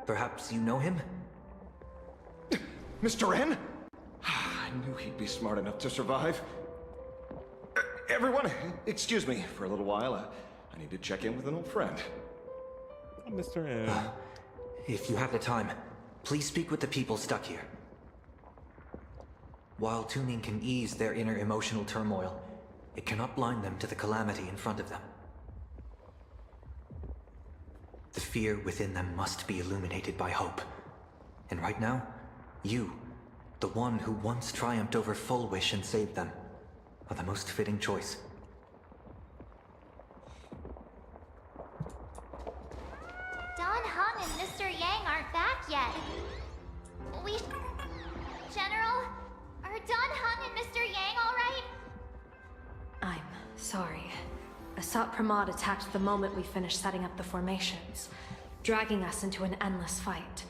Perhaps you know him? Mr. N? I knew he'd be smart enough to survive. Everyone, excuse me for a little while. I need to check in with an old friend. Oh, Mr. N. If you have the time, please speak with the people stuck here. While tuning can ease their inner emotional turmoil, it cannot blind them to the calamity in front of them. The fear within them must be illuminated by hope. And right now, you, the one who once triumphed over Full Wish and saved them, are the most fitting choice. Don Hung and Mr. Yang aren't back yet. General, are Don Hung and Mr. Yang all right? I'm sorry. Asat Pramad attacked the moment we finished setting up the formations, dragging us into an endless fight.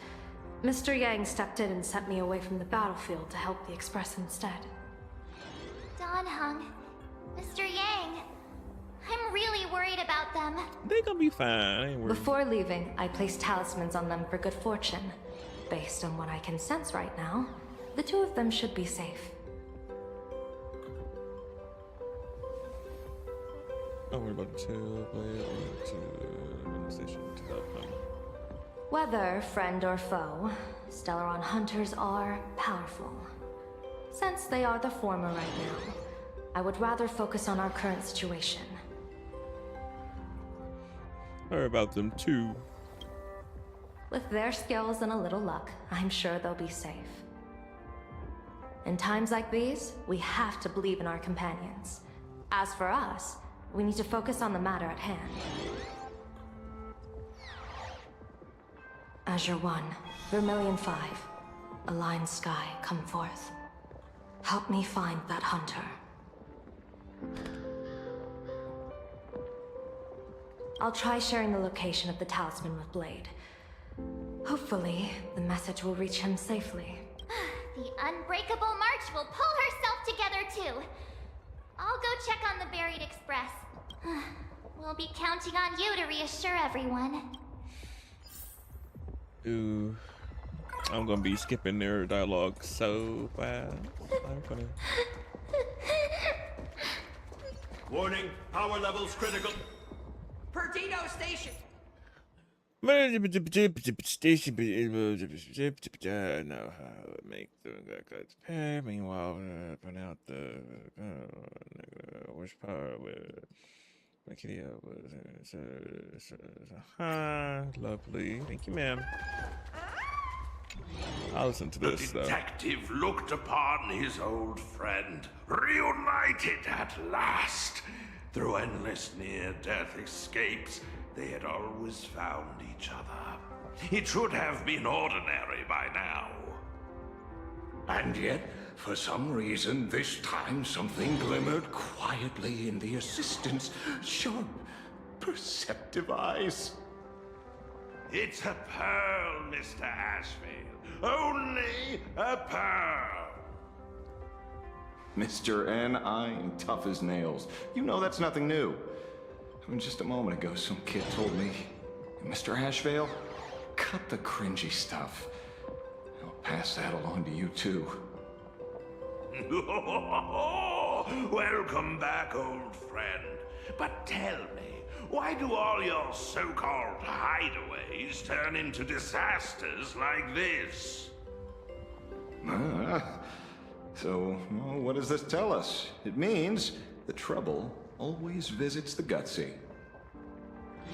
Mr. Yang stepped in and sent me away from the battlefield to help the Express instead. Don Hung, Mr. Yang. I'm really worried about them. They gonna be fine. Ain't worried. Before leaving, I placed talismans on them for good fortune. Based on what I can sense right now, the two of them should be safe. Don't worry about the two. Whether friend or foe, Stellaron hunters are powerful. Since they are the former right now, I would rather focus on our current situation. Worry about them too. With their skills and a little luck, I'm sure they'll be safe. In times like these, we have to believe in our companions. As for us, we need to focus on the matter at hand. Azure 1, Vermilion 5, Aligned Sky, come forth. Help me find that hunter. I'll try sharing the location of the talisman with Blade. Hopefully, the message will reach him safely. The Unbreakable March will pull herself together too. I'll go check on the Buried Express. We'll be counting on you to reassure everyone. Ooh, I'm gonna be skipping their dialogue so fast. I'm gonna. Warning, power levels critical. Perdido Station. Station know how to make the guys pair. Meanwhile, put out the horsepower with lovely. Thank you, ma'am. I'll listen to this. The detective looked upon his old friend, reunited at last. Through endless near-death escapes, they had always found each other. It should have been ordinary by now. And yet, for some reason, this time something glimmered quietly in the assistant's sharp, perceptive eyes. It's a pearl, Mr. Ashfield. Only a pearl. Mr. N, I'm tough as nails. You know that's nothing new. I mean, just a moment ago, some kid told me, Mr. Ashvale, cut the cringy stuff. I'll pass that along to you, too. Welcome back, old friend. But tell me, why do all your so-called hideaways turn into disasters like this? So, well, what does this tell us? It means the trouble always visits the gutsy.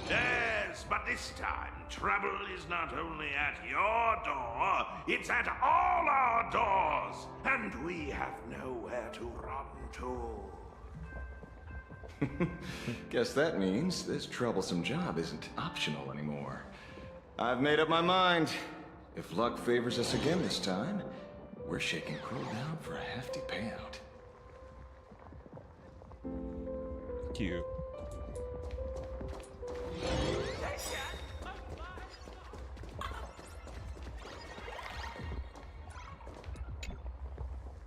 Yes, but this time, trouble is not only at your door, it's at all our doors, and we have nowhere to run to. Guess that means this troublesome job isn't optional anymore. I've made up my mind. If luck favors us again this time, we're shaking Crow down for a hefty payout. Cute.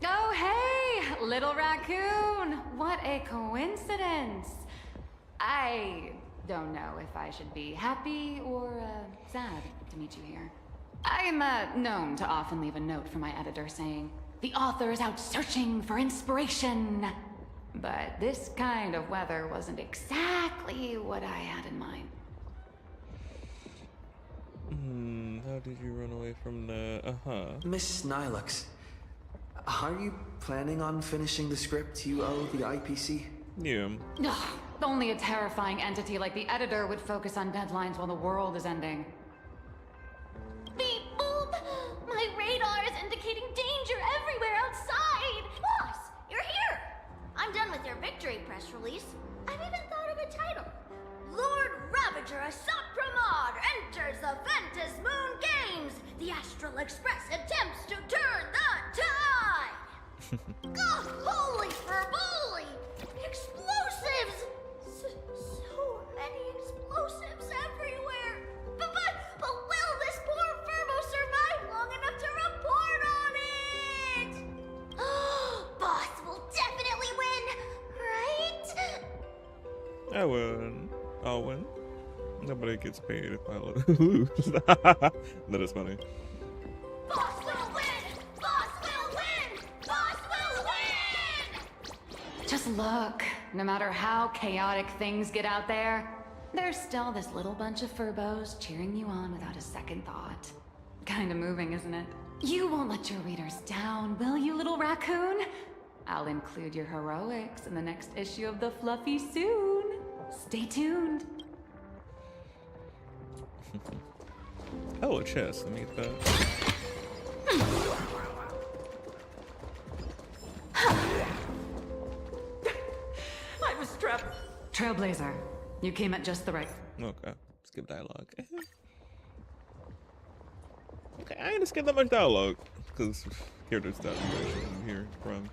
Oh, hey, little raccoon. What a coincidence. I don't know if I should be happy or sad to meet you here. I'm known to often leave a note for my editor saying, "The author is out searching for inspiration." But this kind of weather wasn't exactly what I had in mind. How did you run away from the... Miss Nilux, are you planning on finishing the script you owe the IPC? Yeah. Ugh, only a terrifying entity like the editor would focus on deadlines while the world is ending. Beep boop! My radar is indicating danger everywhere outside! Boss, you're here! I'm done with your victory press release. I've even thought of a title. Lord Ravager Assault Pramod enters the Ventus Moon Games! The Astral Express attempts to turn the tide! God, holy fervoli! Explosives! So many explosives everywhere! But will this poor Fervo survive long enough to report on it? Boss will definitely I win. I'll win. Nobody gets paid if I lose. That is funny. Boss will win! Boss will win! Boss will win! Just look. No matter how chaotic things get out there, there's still this little bunch of furbos cheering you on without a second thought. Kinda moving, isn't it? You won't let your readers down, will you, little raccoon? I'll include your heroics in the next issue of The Fluffy soon. Stay tuned. Oh, a chest. Let me get that. I was trapped. Trailblazer, you came at just the right. Okay, skip dialogue. Okay, I ain't gonna skip that much dialogue because character stuff you shouldn't hear from.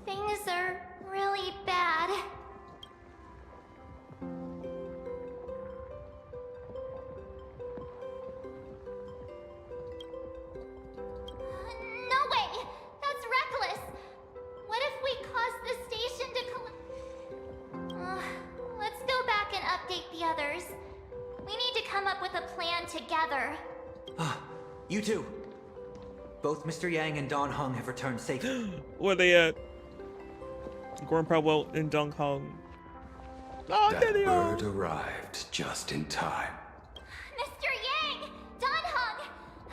Things are really bad. No way! That's reckless! What if we cause the station to let's go back and update the others. We need to come up with a plan together. You two. Both Mr. Yang and Don Hung have returned safely. Where they at? Gorn Powell and Dong Hong. Oh, that bird arrived just in time. Mr. Yang! Don Hung!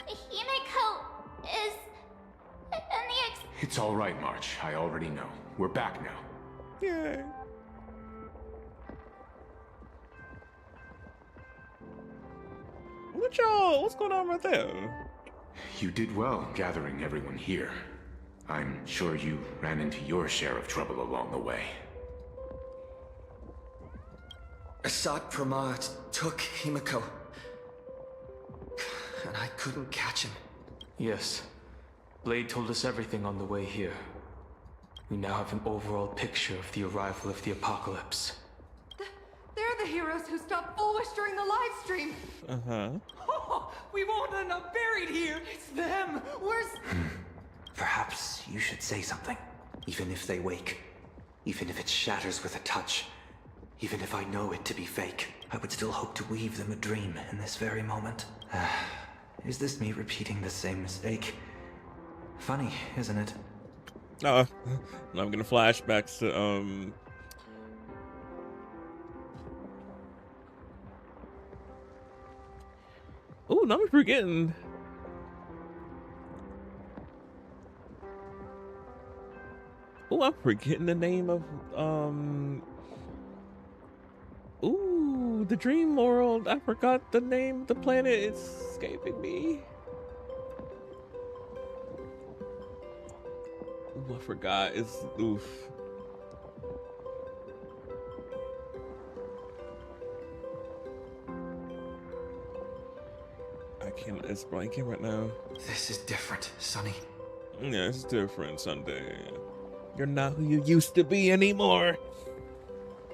Himeko is... and the It's all right, March. I already know. We're back now. Yay. What's going on right there? You did well gathering everyone here. I'm sure you ran into your share of trouble along the way. Assad Pramad took Himiko. And I couldn't catch him. Yes. Blade told us everything on the way here. We now have an overall picture of the arrival of the apocalypse. They're the heroes who stopped Foolish during the live stream. Uh-huh. Oh, we won't end up buried here. It's them. Where's... Perhaps you should say something. Even if they wake. Even if it shatters with a touch. Even if I know it to be fake. I would still hope to weave them a dream in this very moment. Is this me repeating the same mistake? Funny, isn't it? I'm gonna flashbacks to oh, now I'm forgetting. Oh, I'm forgetting the name of ooh, the dream world. I forgot the name of the planet. It's escaping me. Ooh, I forgot. It's oof. I can't. It's blanking right now. This is different, Sonny. Yeah, it's different, Sunday. You're not who you used to be anymore.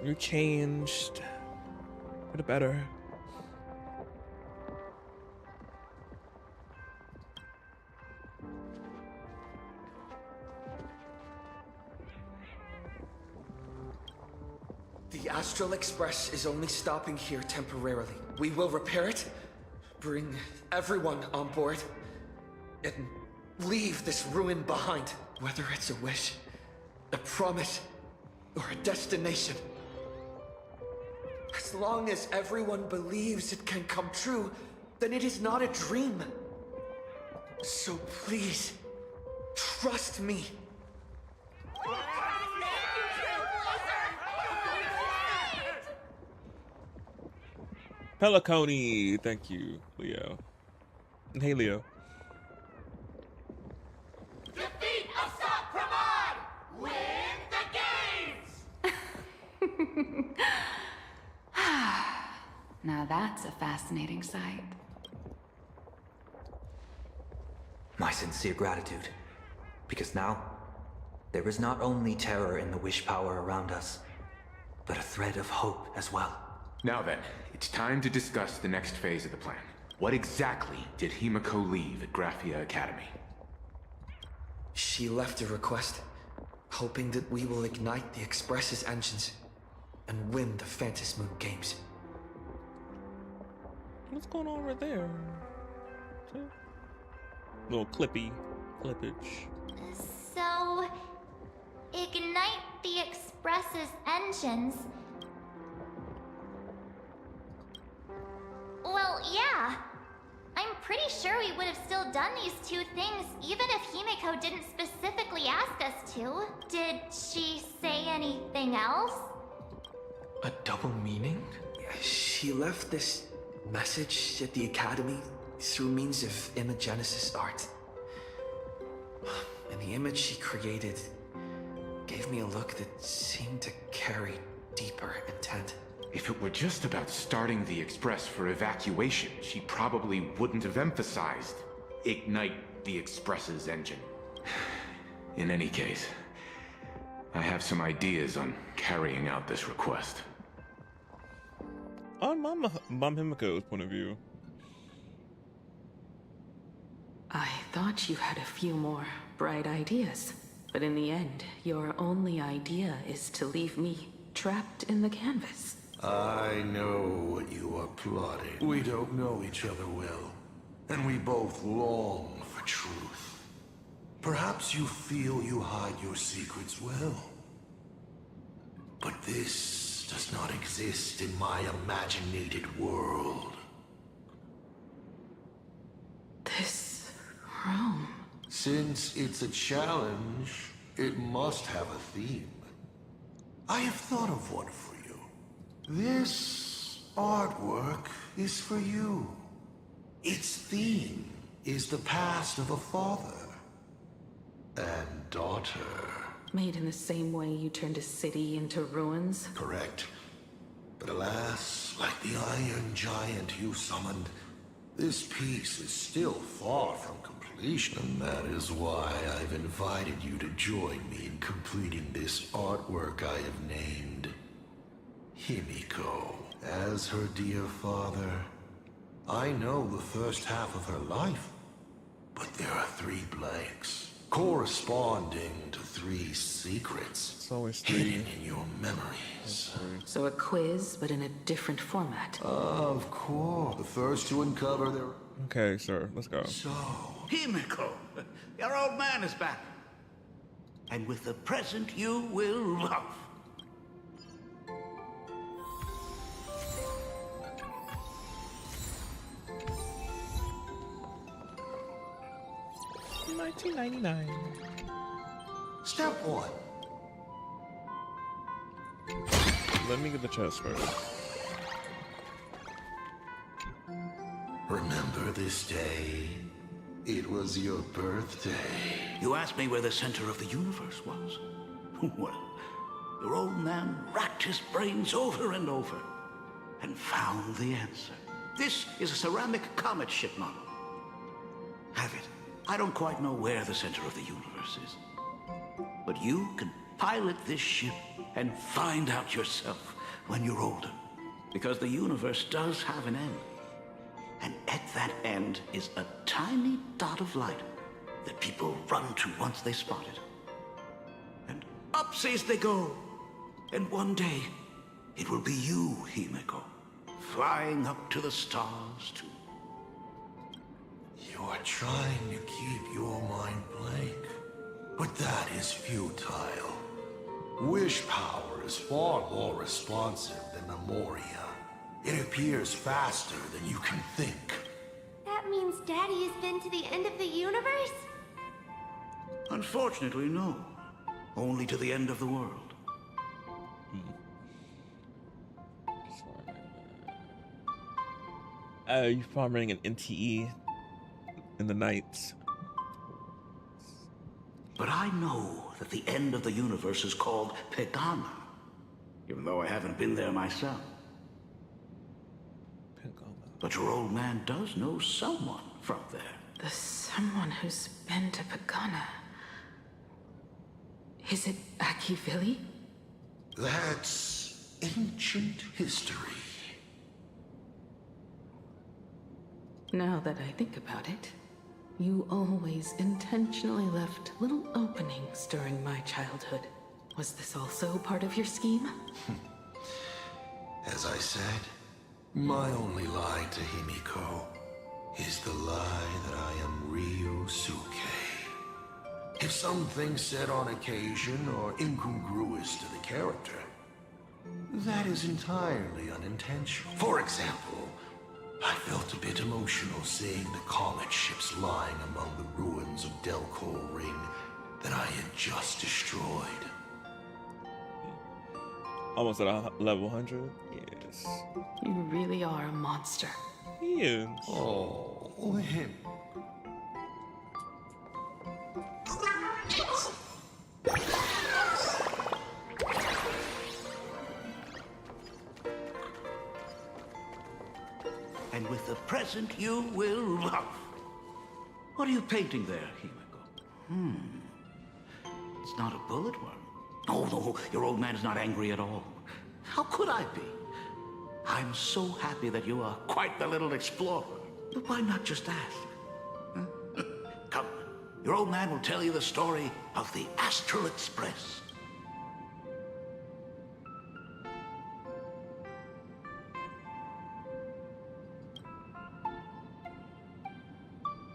You changed for the better. The Astral Express is only stopping here temporarily. We will repair it, bring everyone on board, and leave this ruin behind. Whether it's a wish, a promise, or a destination. As long as everyone believes it can come true, then it is not a dream. So please, trust me. Peliconi, thank you, Leo. And hey, Leo. Defeat Assad Pramad! Win the games! Now that's a fascinating sight. My sincere gratitude. Because now, there is not only terror in the wish power around us, but a thread of hope as well. Now then, it's time to discuss the next phase of the plan. What exactly did Himiko leave at Graphia Academy? She left a request, hoping that we will ignite the Express's engines and win the Phantasmoon games. What's going on over there? Little clippage. So, ignite the Express's engines. Well, yeah. I'm pretty sure we would have still done these two things even if Himiko didn't specifically ask us to. Did she say anything else? A double meaning? She left this message at the Academy through means of imagenesis art. And the image she created gave me a look that seemed to carry deeper intent. If it were just about starting the Express for evacuation, she probably wouldn't have emphasized ignite the Express's engine. In any case, I have some ideas on carrying out this request. On Mom Himiko's point of view. I thought you had a few more bright ideas, but in the end, your only idea is to leave me trapped in the canvas. I know what you are plotting. We don't know each other well, and we both long for truth. Perhaps you feel you hide your secrets well. But this does not exist in my imaginated world. This room... Since it's a challenge, it must have a theme. I have thought of one for you. This artwork is for you. Its theme is the past of a father and daughter. Made in the same way you turned a city into ruins? Correct. But alas, like the iron giant you summoned, this piece is still far from completion. And that is why I've invited you to join me in completing this artwork I have named Himiko. As her dear father, I know the first half of her life, but there are 3 blanks, corresponding to 3 secrets. It's always hidden in your memories. So a quiz, but in a different format. Of course. The first to uncover their... Okay, sir, let's go. So... Himiko, your old man is back. And with the present you will love. $19.99. Step 1. Let me get the chest first. Remember this day? It was your birthday. You asked me where the center of the universe was. Well, your old man racked his brains over and over and found the answer. This is a ceramic comet ship model. Have it. I don't quite know where the center of the universe is. But you can pilot this ship and find out yourself when you're older. Because the universe does have an end. And at that end is a tiny dot of light that people run to once they spot it. And upsies they go. And one day, it will be you, Himiko, flying up to the stars too. You are trying to keep your mind blank, but that is futile. Wish power is far more responsive than memoria. It appears faster than you can think. That means Daddy has been to the end of the universe? Unfortunately, no. Only to the end of the world. You're probably running an NTE in the nights. But I know that the end of the universe is called Pegana, even though I haven't been there myself. But your old man does know someone from there. The someone who's been to Pagana. Is it Akivili? That's ancient history. Now that I think about it, you always intentionally left little openings during my childhood. Was this also part of your scheme? As I said, my only lie to Himiko is the lie that I am Ryusuke. If something said on occasion are incongruous to the character, that is entirely unintentional. For example, I felt a bit emotional seeing the comet ships lying among the ruins of Delco Ring that I had just destroyed. Almost at a level 100? Yes. You really are a monster. He is. Oh, him. And with the present you will love. What are you painting there, Himiko? It's not a bullet worm. No, your old man is not angry at all. How could I be? I'm so happy that you are quite the little explorer. But why not just ask? Come, your old man will tell you the story of the Astral Express.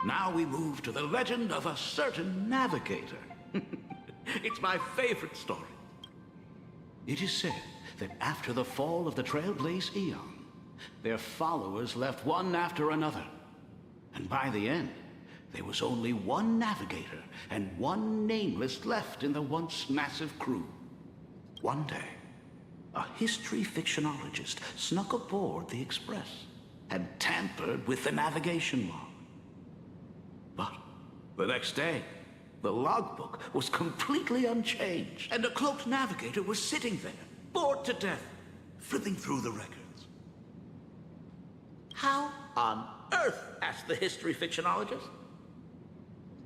Now we move to the legend of a certain navigator. It's my favorite story. It is said that after the fall of the Trailblaze Eon, their followers left one after another. And by the end, there was only one navigator and one nameless left in the once massive crew. One day, a history fictionologist snuck aboard the Express and tampered with the navigation log. But the next day, the logbook was completely unchanged, and a cloaked navigator was sitting there, bored to death, flipping through the records. How on earth? Asked the history fictionologist.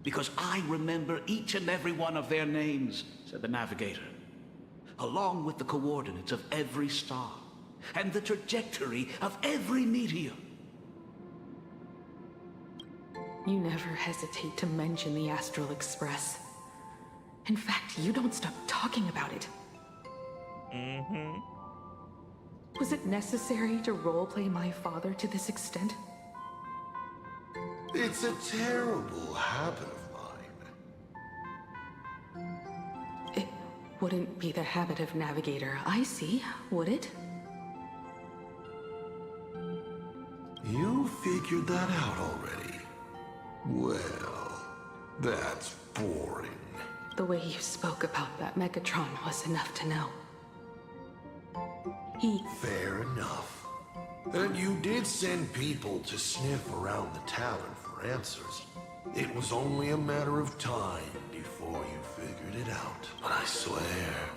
Because I remember each and every one of their names, said the navigator, along with the coordinates of every star, and the trajectory of every meteor. You never hesitate to mention the Astral Express. In fact, you don't stop talking about it. Was it necessary to roleplay my father to this extent? It's a terrible habit of mine. It wouldn't be the habit of Navigator I see, would it? You figured that out already. Well, that's boring. The way you spoke about that Megatron was enough to know. Fair enough. And you did send people to sniff around the tavern for answers. It was only a matter of time before you figured it out. But I swear,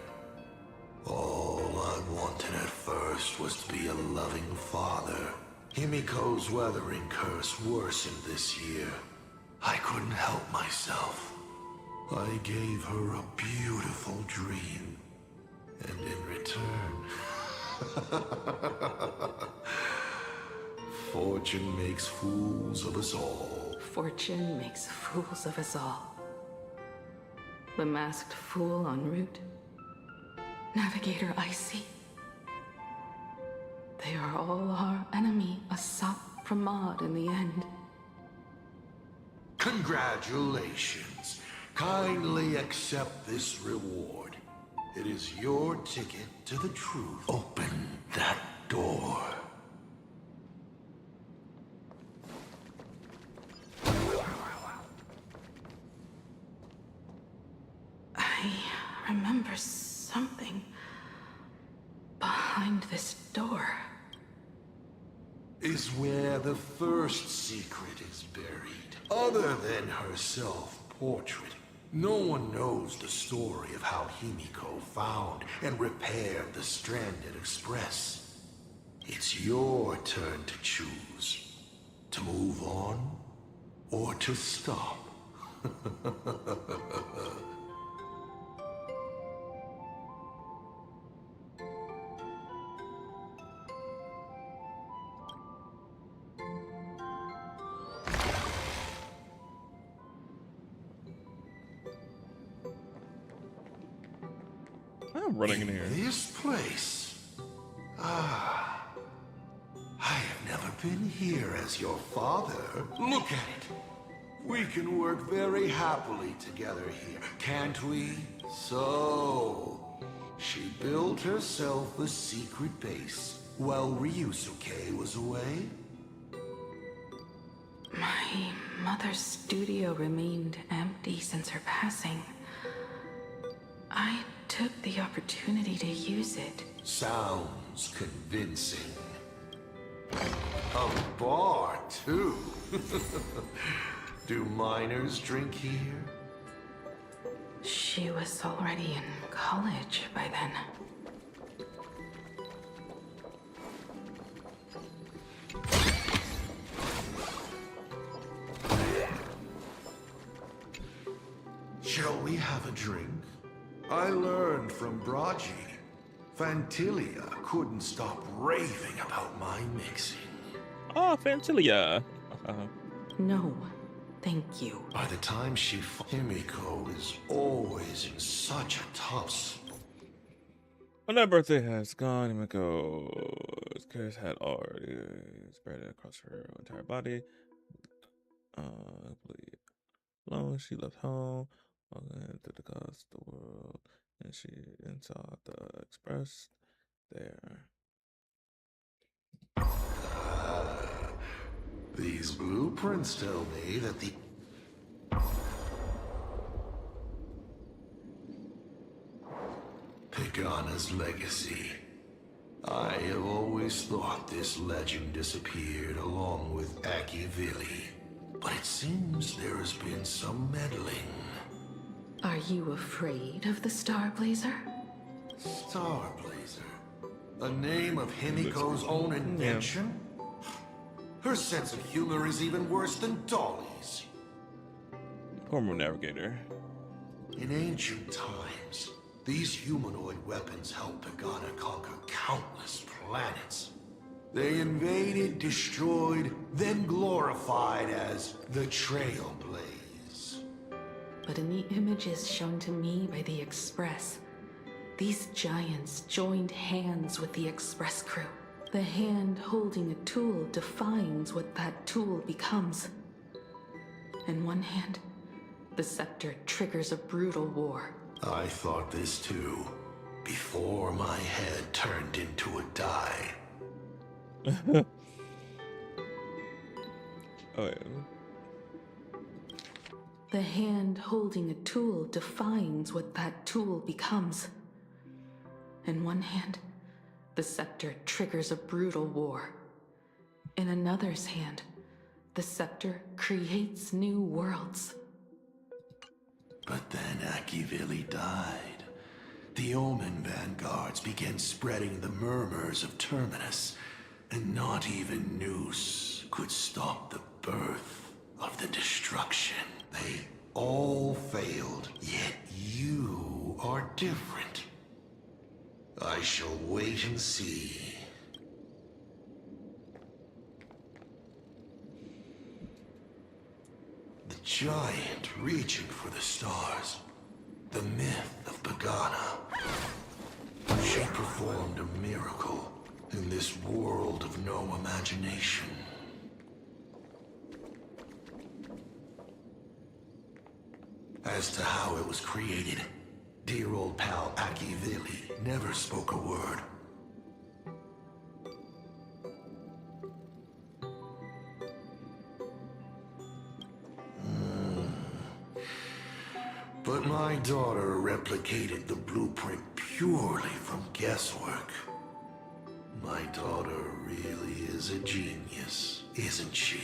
all I wanted at first was to be a loving father. Himiko's weathering curse worsened this year. I couldn't help myself. I gave her a beautiful dream. And in return... Fortune makes fools of us all. Fortune makes fools of us all. The masked fool en route. Navigator Icy. They are all our enemy, a sop Pramod in the end. Congratulations. Kindly accept this reward. It is your ticket to the truth. Open that door. I remember something behind this door. Is where the first secret is buried. Other than her self-portrait, no one knows the story of how Himiko found and repaired the stranded Express. It's your turn to choose. To move on, or to stop. I'm running in here. This place. Ah. I have never been here as your father. Look at it. We can work very happily together here, can't we? So, she built herself a secret base while Ryusuke was away? My mother's studio remained empty since her passing. I took the opportunity to use it. Sounds convincing. A bar, too. Do minors drink here? She was already in college by then. Shall we have a drink? I learned from Braji. Fantilia couldn't stop raving about my mixing. Oh, Fantilia. No, thank you. By the time Himiko is always in such a tough spot. When that birthday has gone, Himiko's curse had already spread across her entire body. Alone, she left home, walking through the coast of the world, and she saw the express there. These blueprints tell me that the Pagana's legacy. I have always thought this legend disappeared along with Akivili, but it seems there has been some meddling. Are you afraid of the Starblazer? Starblazer? A name of Himiko's own invention? Her sense of humor is even worse than Dolly's. Former navigator. In ancient times, these humanoid weapons helped Pagana conquer countless planets. They invaded, destroyed, then glorified as the Trailblazers. But in the images shown to me by the Express, these giants joined hands with the Express crew. The hand holding a tool defines what that tool becomes. In one hand, the scepter triggers a brutal war. I thought this too, before my head turned into a die. Oh, yeah. The hand holding a tool defines what that tool becomes. In one hand, the scepter triggers a brutal war. In another's hand, the scepter creates new worlds. But then Akivili died. The Omen vanguards began spreading the murmurs of Terminus, and not even Noose could stop the birth of the destruction. They all failed, yet you are different. I shall wait and see. The giant reaching for the stars. The myth of Pagana. She performed a miracle in this world of no imagination. As to how it was created, dear old pal Akivili never spoke a word. But my daughter replicated the blueprint purely from guesswork. My daughter really is a genius, isn't she?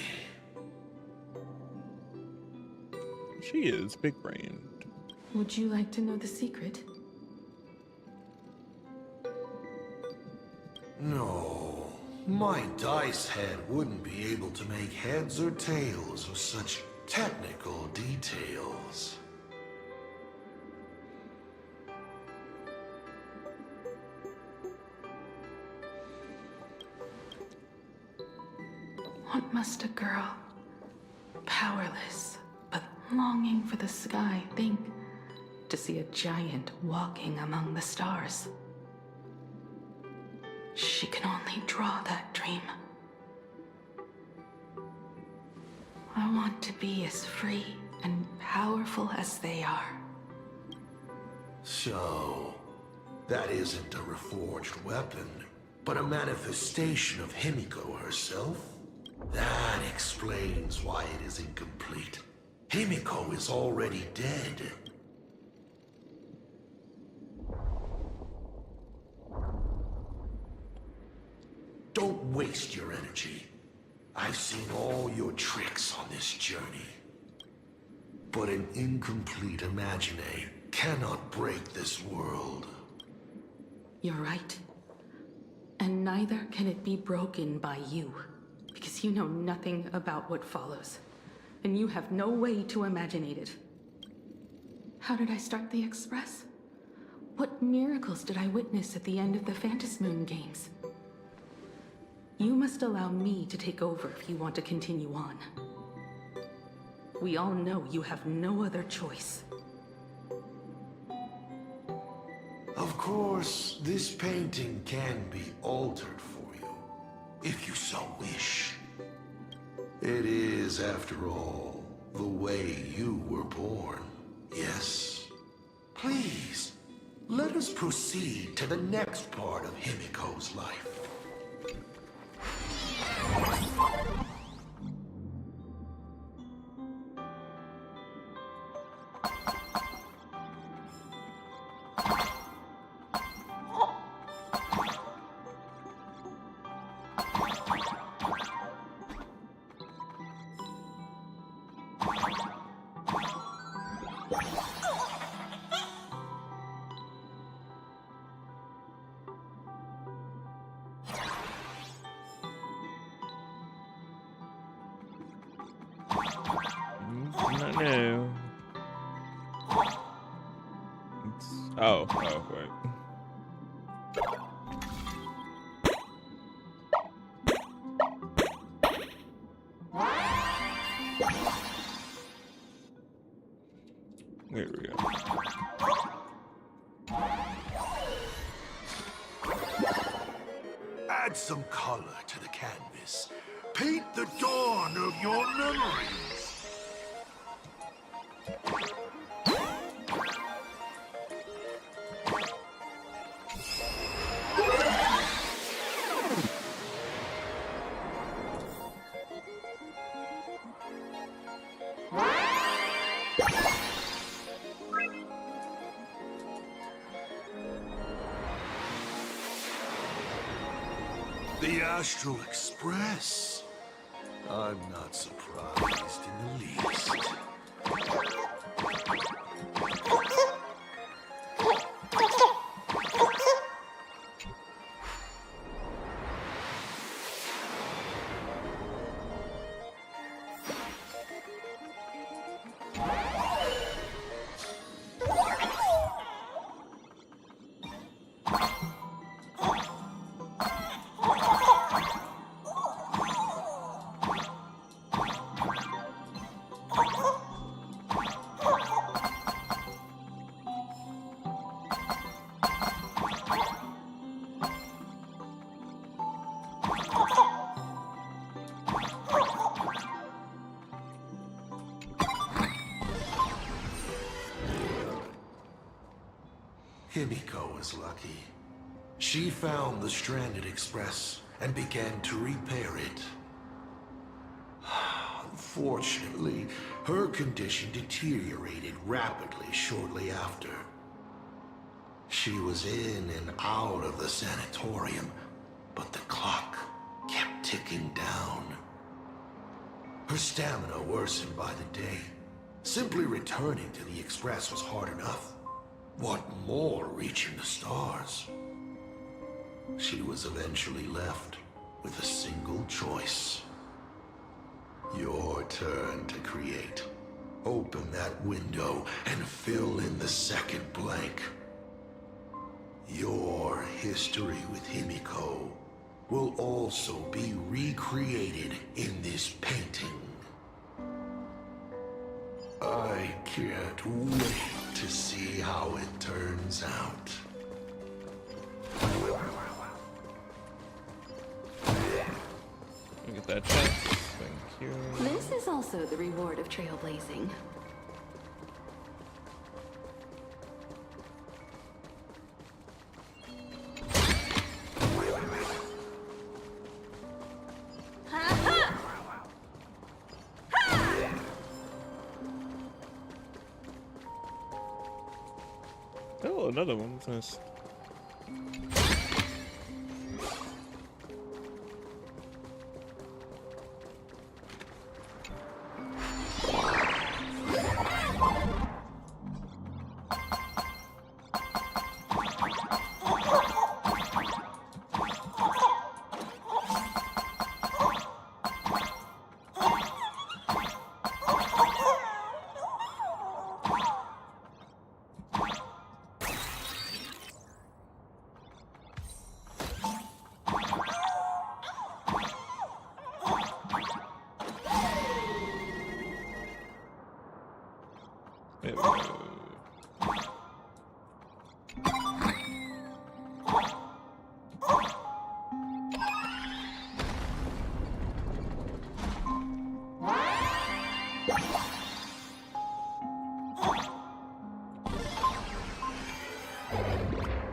She is big-brained. Would you like to know the secret? No, my dice head wouldn't be able to make heads or tails of such technical details. What must a girl, powerless, but longing for the sky, think to see a giant walking among the stars? She can only draw that dream. I want to be as free and powerful as they are. So, that isn't a reforged weapon, but a manifestation of Himiko herself? That explains why it is incomplete. Himiko is already dead. Don't waste your energy. I've seen all your tricks on this journey. But an incomplete Imagine cannot break this world. You're right. And neither can it be broken by you. Because you know nothing about what follows. And you have no way to imaginate it. How did I start the Express? What miracles did I witness at the end of the Phantasmoon games? You must allow me to take over if you want to continue on. We all know you have no other choice. Of course, this painting can be altered for you, if you so wish. It is, after all, the way you were born, yes? Please, let us proceed to the next part of Himiko's life. No. Oh, wait. There we go. Add some color to the canvas. Paint the dawn of your memories. The Astral Express. I'm not surprised in the least. Himiko was lucky. She found the stranded express and began to repair it. Unfortunately, her condition deteriorated rapidly shortly after. She was in and out of the sanatorium, but the clock kept ticking down. Her stamina worsened by the day. Simply returning to the express was hard enough. What more reaching the stars? She was eventually left with a single choice. Your turn to create. Open that window and fill in the second blank. Your history with Himiko will also be recreated in this painting. I can't wait to see how it turns out. Get that chest. Thank you. This is also the reward of trailblazing. Oh, another one. What's this?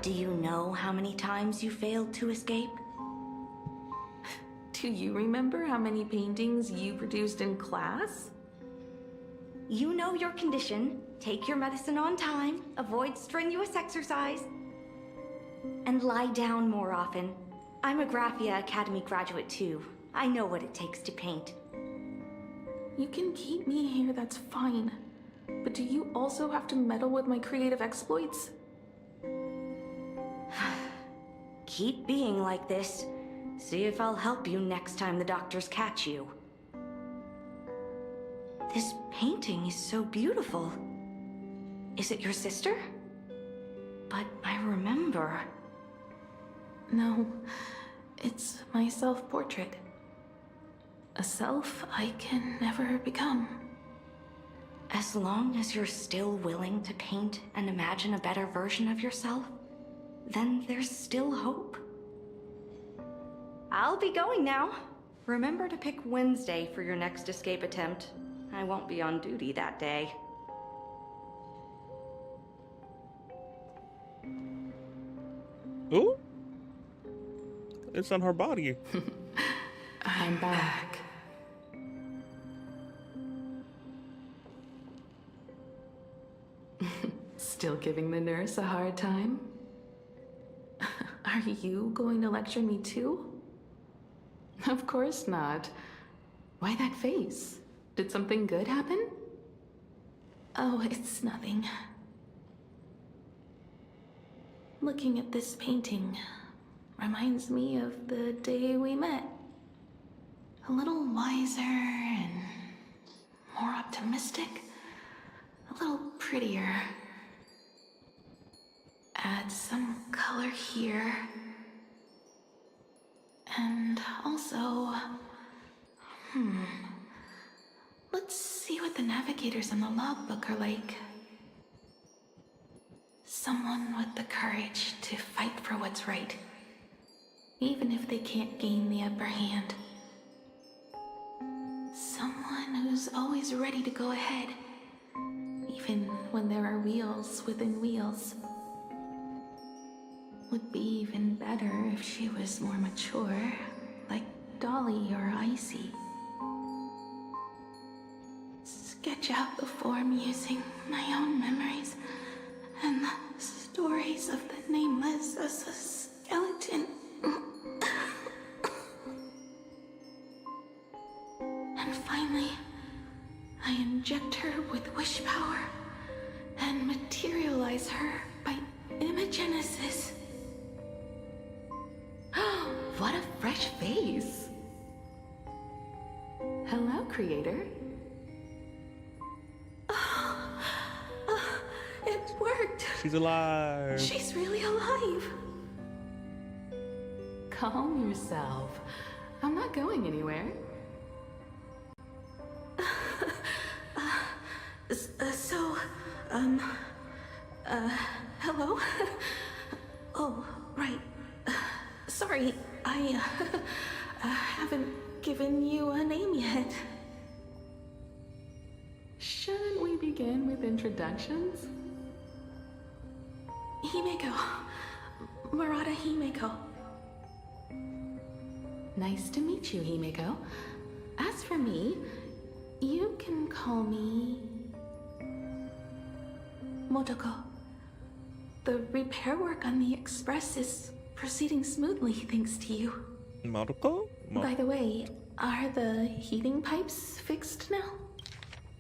Do you know how many times you failed to escape? Do you remember how many paintings you produced in class? You know your condition. Take your medicine on time, avoid strenuous exercise, and lie down more often. I'm a Graphia Academy graduate too. I know what it takes to paint. You can keep me here, that's fine. But do you also have to meddle with my creative exploits? Keep being like this. See if I'll help you next time the doctors catch you. This painting is so beautiful. Is it your sister? But I remember. No, it's my self-portrait. A self I can never become. As long as you're still willing to paint and imagine a better version of yourself, then there's still hope. I'll be going now. Remember to pick Wednesday for your next escape attempt. I won't be on duty that day. Ooh? It's on her body. I'm back. Still giving the nurse a hard time? Are you going to lecture me too? Of course not. Why that face? Did something good happen? Oh, it's nothing. Looking at this painting reminds me of the day we met. A little wiser and more optimistic. A little prettier. Add some color here. And also... Let's see what the navigators in the logbook are like. Someone with the courage to fight for what's right, even if they can't gain the upper hand. Someone who's always ready to go ahead, even when there are wheels within wheels. Would be even better if she was more mature, like Dolly or Icy. Sketch out the form using my own memories and the stories of the nameless as a skeleton. And finally, I inject her with wish power and materialize her by imagenesis. What a fresh face! Hello, creator. It worked. She's alive. She's really alive. Calm yourself. I'm not going anywhere. Hello? Oh, right. Sorry, I haven't given you a name yet. Shouldn't we begin with introductions? Himeko. Murata Himeko. Nice to meet you, Himeko. As for me, you can call me Motoko. The repair work on the Express is proceeding smoothly thanks to you. Motoko? By the way, are the heating pipes fixed now?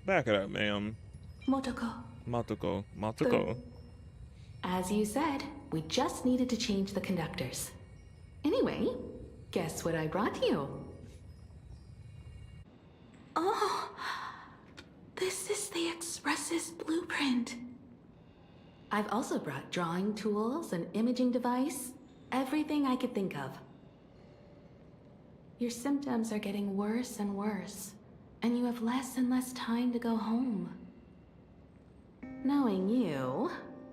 Back it up, ma'am. Motoko. Motoko. Motoko. As you said, we just needed to change the conductors. Anyway, guess what I brought you? Oh, this is the Express's blueprint. I've also brought drawing tools, an imaging device, everything I could think of. Your symptoms are getting worse and worse, and you have less and less time to go home. Knowing you,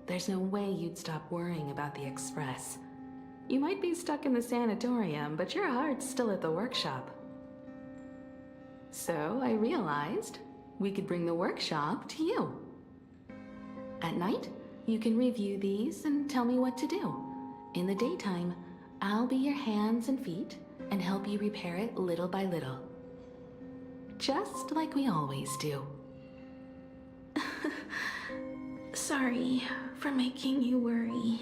there's no way you'd stop worrying about the Express. You might be stuck in the sanatorium, but your heart's still at the workshop. So I realized we could bring the workshop to you. At night, you can review these and tell me what to do. In the daytime, I'll be your hands and feet and help you repair it little by little. Just like we always do. Sorry for making you worry.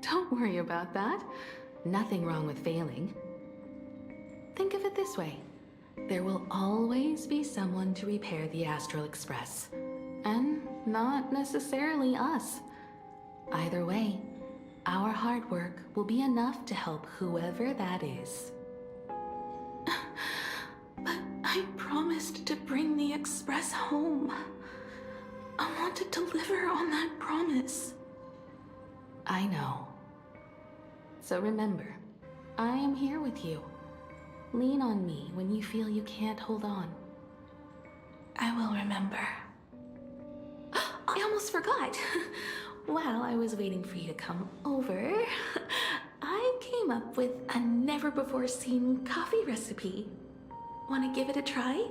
Don't worry about that. Nothing wrong with failing. Think of it this way. There will always be someone to repair the Astral Express. And not necessarily us. Either way, our hard work will be enough to help whoever that is. But I promised to bring the Express home. I want to deliver on that promise. I know. So remember, I am here with you. Lean on me when you feel you can't hold on. I will remember. I almost forgot. While I was waiting for you to come over, I came up with a never-before-seen coffee recipe. Want to give it a try?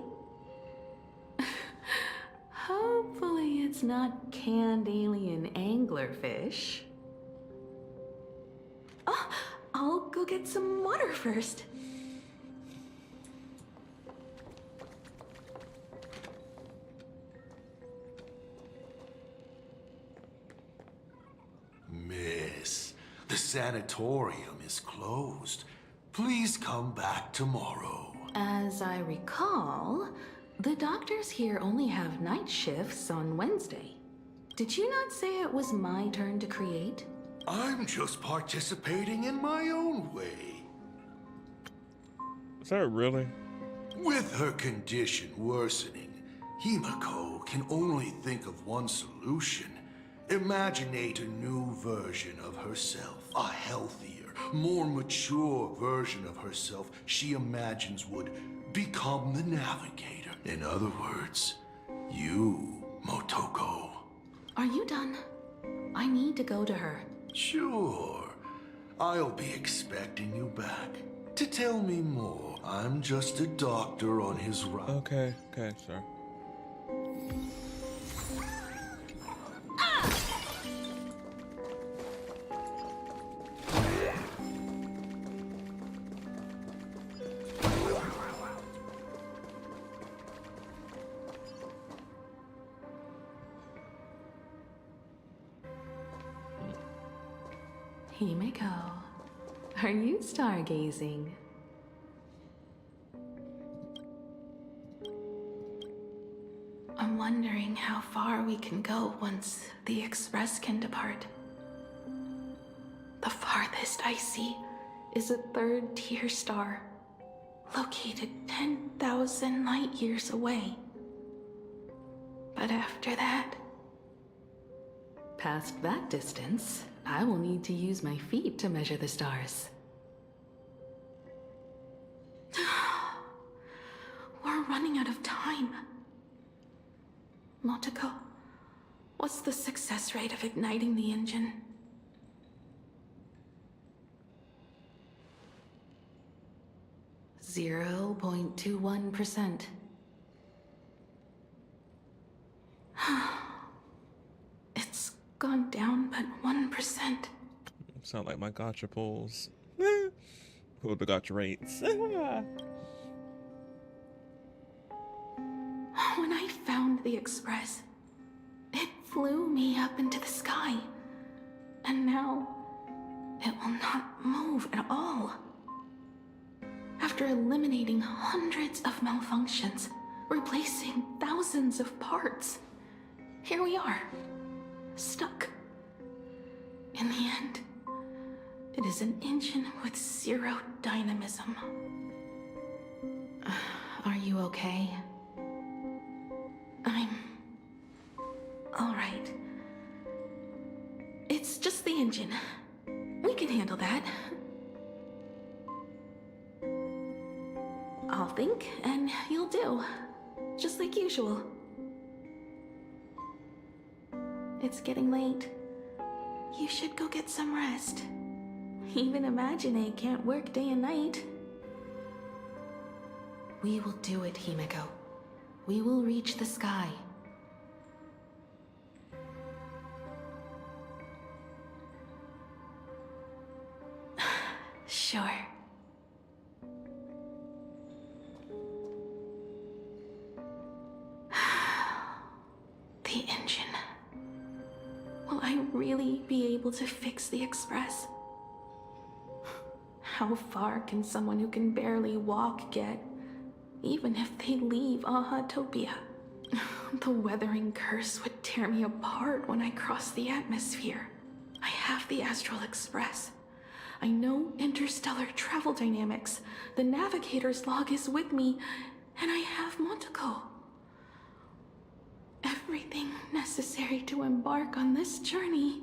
Hopefully it's not canned alien anglerfish. Oh, I'll go get some water first. Miss, the sanatorium is closed. Please come back tomorrow. As I recall, the doctors here only have night shifts on Wednesday. Did you not say it was my turn to create? I'm just participating in my own way. Is that really? With her condition worsening, Himeko can only think of one solution. Imaginate a new version of herself. A healthier, more mature version of herself she imagines would become the navigator. In other words, you, Motoko. Are you done? I need to go to her. Sure. I'll be expecting you back to tell me more. I'm just a doctor on his route. Okay, sure. Himeko, are you stargazing? I'm wondering how far we can go once the Express can depart. The farthest I see is a 3rd-tier star. located 10,000 light years away. But after that... Past that distance, I will need to use my feet to measure the stars. We're running out of time. Motoko, what's the success rate of igniting the engine? .21%. It's gone down but 1%. Sound like my gotcha pulls. Pull the gotcha rates. When I found the Express, it flew me up into the sky. And now, it will not move at all. After eliminating hundreds of malfunctions, replacing thousands of parts, here we are, stuck. In the end, it is an engine with zero dynamism. Are you okay? I'm... alright. It's just the engine. We can handle that. I'll think, and you'll do. Just like usual. It's getting late. You should go get some rest. Even Imagine can't work day and night. We will do it, Himeko. We will reach the sky. Sure. The engine. Will I really be able to fix the Express? How far can someone who can barely walk get, even if they leave Ahatopia? The weathering curse would tear me apart when I cross the atmosphere. I have the Astral Express. I know interstellar travel dynamics. The navigator's log is with me, and I have Motoko. Everything necessary to embark on this journey.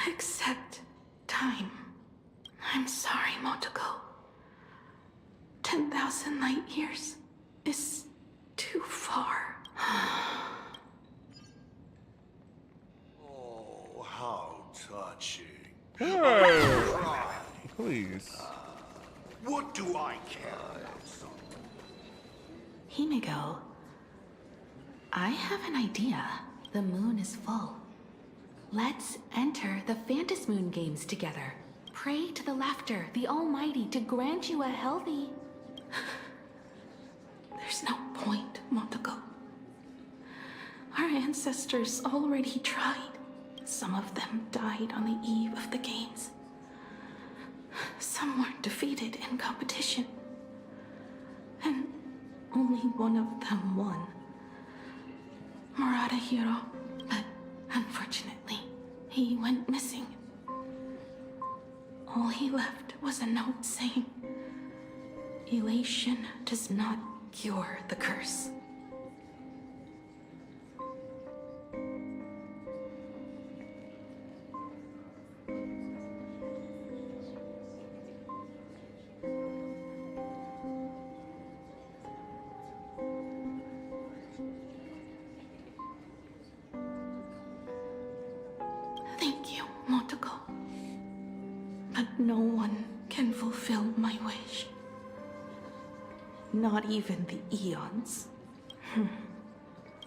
Except time. I'm sorry, Motoko. 10,000 light years is too far. Oh, how touching. Hey, please. What do I care? Himeko, I have an idea. The moon is full. Let's enter the Phantasy Moon games together. Pray to the Laughter, the Almighty, to grant you a healthy... There's no point, Motoko. Our ancestors already tried. Some of them died on the eve of the games. Some were defeated in competition. And only one of them won. Murata Hiro, but unfortunately, he went missing. All he left was a note saying, "Elation does not cure the curse." Thank you, Motoko. But no one can fulfill my wish. Not even the Eons.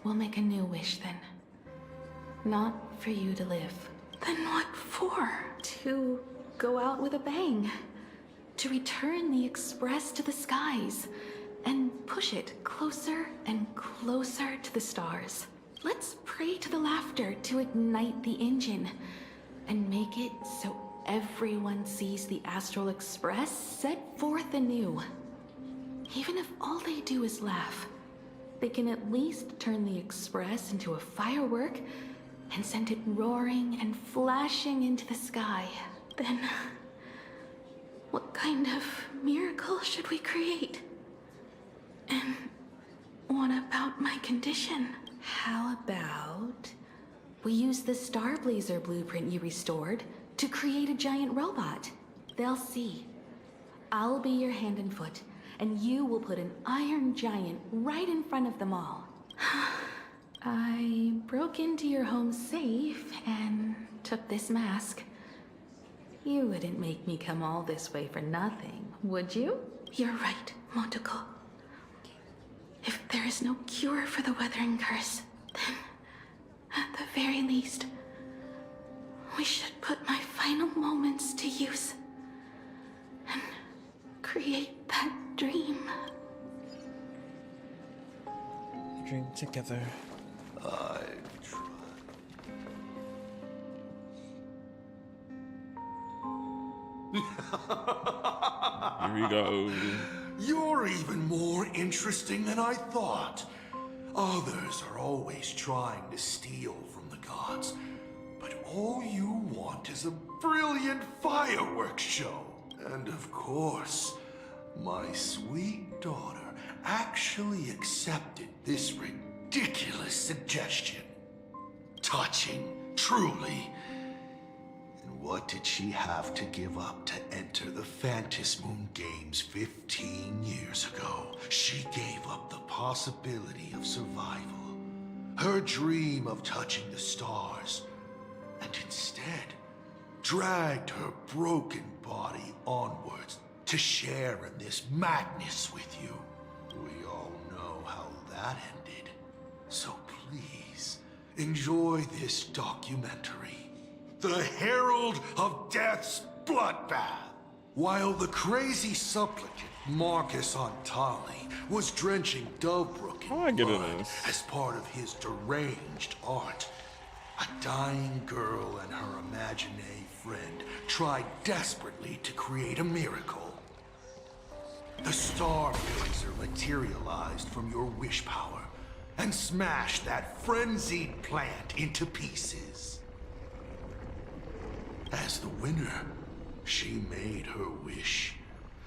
We'll make a new wish then. Not for you to live. Then what for? To go out with a bang. To return the Express to the skies. And push it closer and closer to the stars. Let's pray to the Laughter to ignite the engine. And make it so everyone sees the Astral Express set forth anew. Even if all they do is laugh, they can at least turn the Express into a firework and send it roaring and flashing into the sky. Then, what kind of miracle should we create? And what about my condition? How about we use the Starblazer blueprint you restored to create a giant robot? They'll see. I'll be your hand and foot, and you will put an iron giant right in front of them all. I broke into your home safe and took this mask. You wouldn't make me come all this way for nothing, would you? You're right, Motoko. If there is no cure for the weathering curse, then, at the very least, we should put my final moments to use and create that dream. Dream together. Here we go. You're even more interesting than I thought. Others are always trying to steal from the gods, but all you want is a brilliant fireworks show. And of course, my sweet daughter actually accepted this ridiculous suggestion. Touching, truly. And what did she have to give up to enter the Phantasmoon Games 15 years ago? She gave up the possibility of survival, her dream of touching the stars, and instead dragged her broken body onwards to share in this madness with you. We all know how that ended. So please, enjoy this documentary. The Herald of Death's Bloodbath. While the crazy supplicant Marcus Antali was drenching Dovebrook in blood as part of his deranged art, a dying girl and her imaginary friend tried desperately to create a miracle. The Starblazer materialized from your wish power and smashed that frenzied plant into pieces. As the winner, she made her wish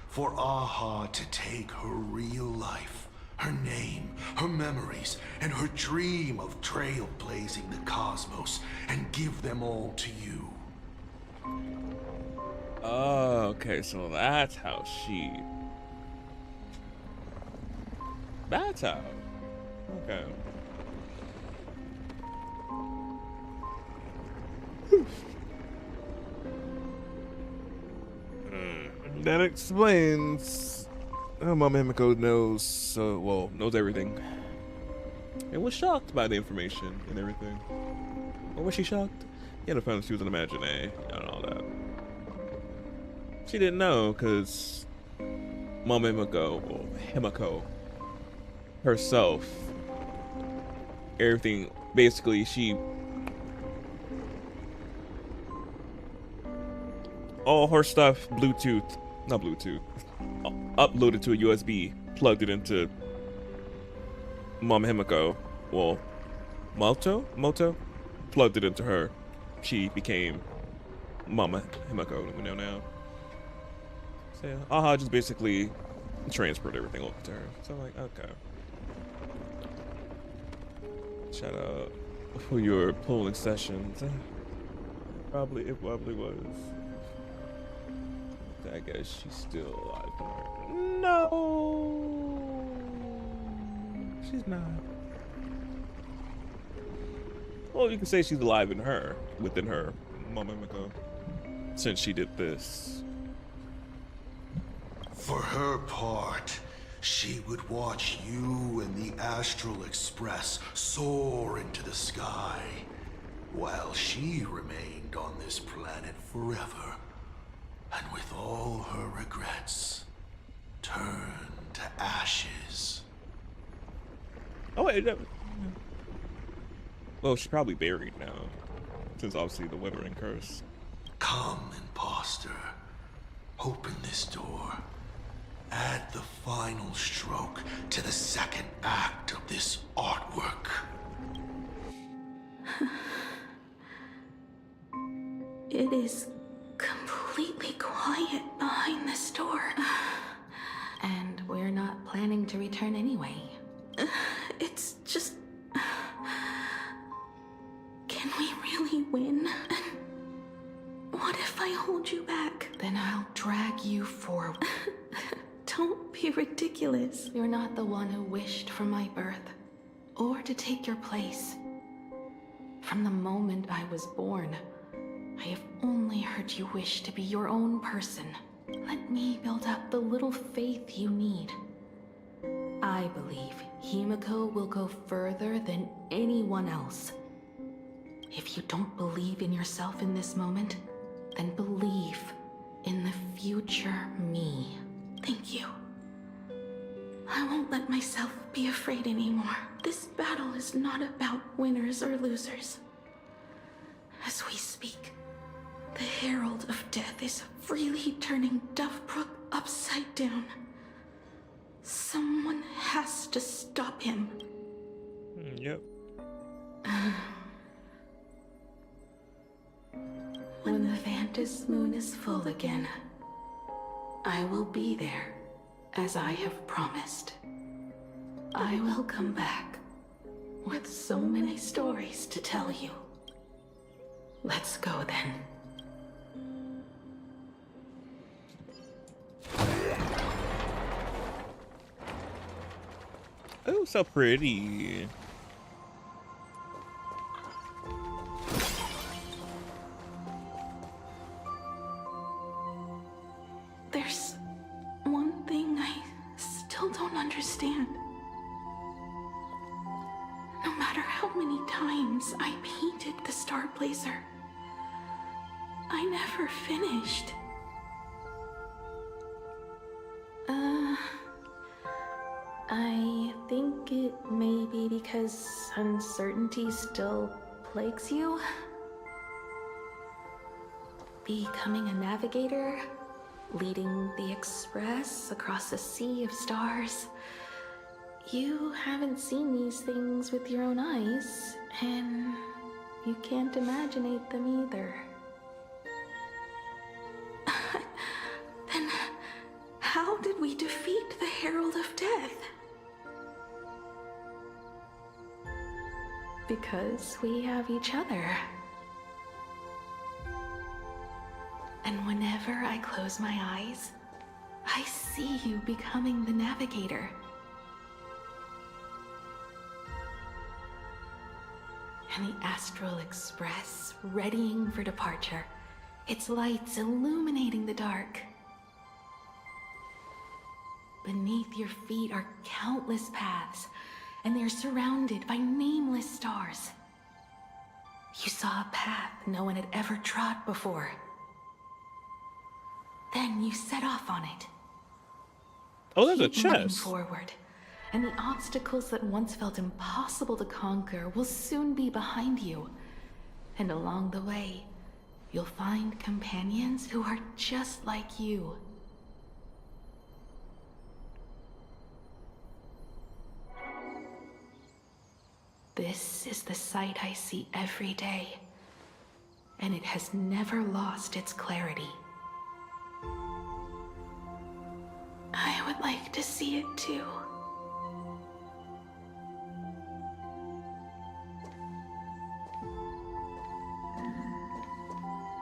for hahah to take her real life, her name, her memories, and her dream of trailblazing the cosmos and give them all to you. Oh, okay, so that's how she... That's how. Okay. That explains how Mama Himiko knows, knows everything. And was shocked by the information and everything. Or was she shocked? Yeah, the found she was an imaginary and all that. She didn't know, because Mama Himiko herself, everything, basically, all her stuff, uploaded to a USB, plugged it into Mama Himiko. Well, Moto, plugged it into her. She became Mama Himiko, we know now. So, hahah just basically transferred everything over to her. So, like, okay. Shout out for your polling sessions. It probably was. I guess she's still alive somewhere. No, she's not. Well, you can say she's alive in her, within her, Mama Himiko, since she did this. For her part, she would watch you and the Astral Express soar into the sky, while she remained on this planet forever, and with all her regrets, turned to ashes. Oh wait, well, she's probably buried now, since obviously the Withering Curse. Come, imposter. Open this door. Add the final stroke to the second act of this artwork. It is completely quiet behind this door. And we're not planning to return anyway. It's just... Can we really win? What if I hold you back? Then I'll drag you forward. Don't be ridiculous. You're not the one who wished for my birth, or to take your place. From the moment I was born, I have only heard you wish to be your own person. Let me build up the little faith you need. I believe Himiko will go further than anyone else. If you don't believe in yourself in this moment, then believe in the future me. Thank you. I won't let myself be afraid anymore. This battle is not about winners or losers. As we speak, the Herald of Death is freely turning Duffbrook upside down. Someone has to stop him. Yep. When the Vantis moon is full again, I will be there, as I have promised. I will come back with so many stories to tell you. Let's go then. Oh, so pretty. There's one thing I still don't understand. No matter how many times I painted the Starblazer, I never finished. I think it may be because uncertainty still plagues you. Becoming a navigator, leading the Express across a sea of stars. You haven't seen these things with your own eyes, and you can't imaginate them either. Then how did we defeat the Herald of Death? Because we have each other. And whenever I close my eyes, I see you becoming the navigator. And the Astral Express readying for departure, its lights illuminating the dark. Beneath your feet are countless paths, and they're surrounded by nameless stars. You saw a path no one had ever trod before. Then you set off on it. Oh, there's a Keep moving chest. forward, and the obstacles that once felt impossible to conquer will soon be behind you. And along the way, you'll find companions who are just like you. This is the sight I see every day, and it has never lost its clarity. I would like to see it too.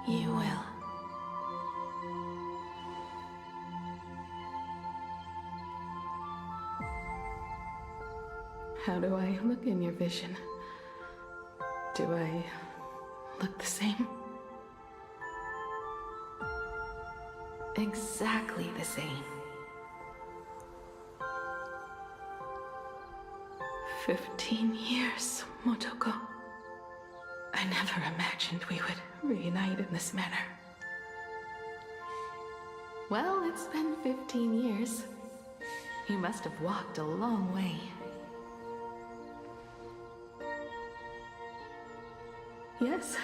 You will. How do I look in your vision? Do I look the same? Exactly the same. 15 years, Motoko. I never imagined we would reunite in this manner. Well, it's been 15 years. You must have walked a long way. Yes.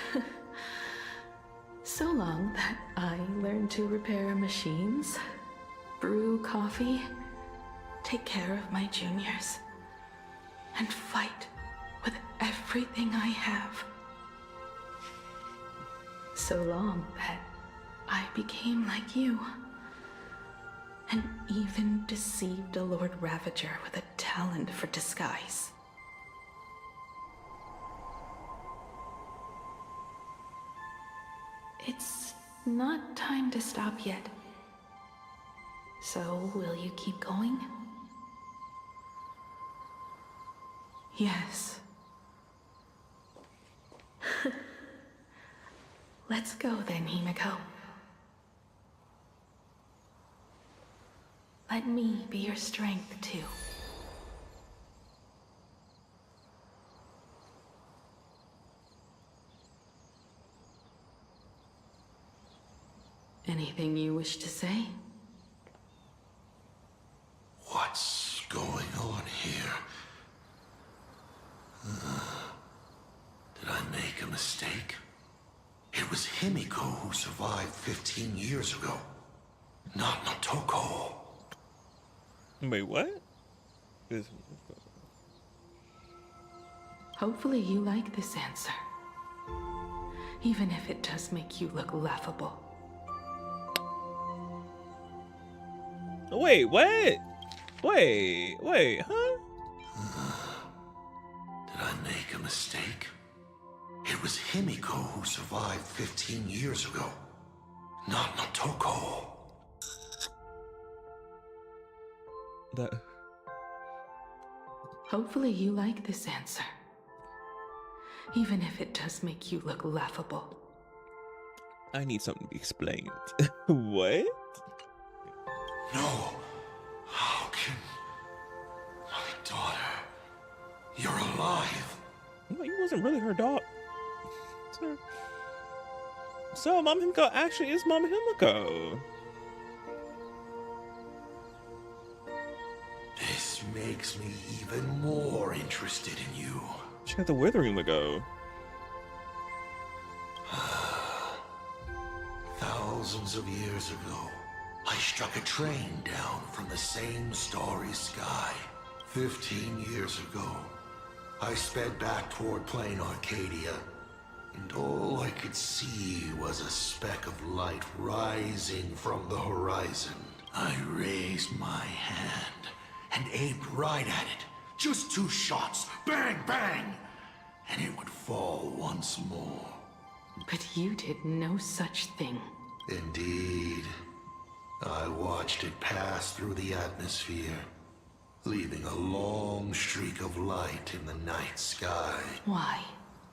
So long that I learned to repair machines, brew coffee, Take care of my juniors, and fight with everything I have. so long that I became like you. And even deceived a Lord Ravager with a talent for disguise. It's not time to stop yet. So, will you keep going? Yes. Let's go then, Himiko. Let me be your strength, too. Anything you wish to say? What's going on here? Did I make a mistake? It was Himiko who survived 15 years ago, not Motoko. Wait, what? Hopefully you like this answer. Even if it does make you look laughable. Wait, what? Wait, huh? Did I make a mistake? It was Himiko who survived 15 years ago, not Motoko. Hopefully you like this answer. Even if it does make you look laughable. I need something to be explained. What? No. How can... My daughter... You're alive. No, you wasn't really her dog. So, Mom Himiko actually is Mom Himiko. This makes me even more interested in you. She got the withering to go. Thousands of years ago, I struck a train down from the same starry sky. 15 years ago, I sped back toward Planarcadia, and all I could see was a speck of light rising from the horizon. I raised my hand and aimed right at it. Just 2 shots, bang, bang, and it would fall once more. But you did no such thing. Indeed. I watched it pass through the atmosphere, leaving a long streak of light in the night sky. Why?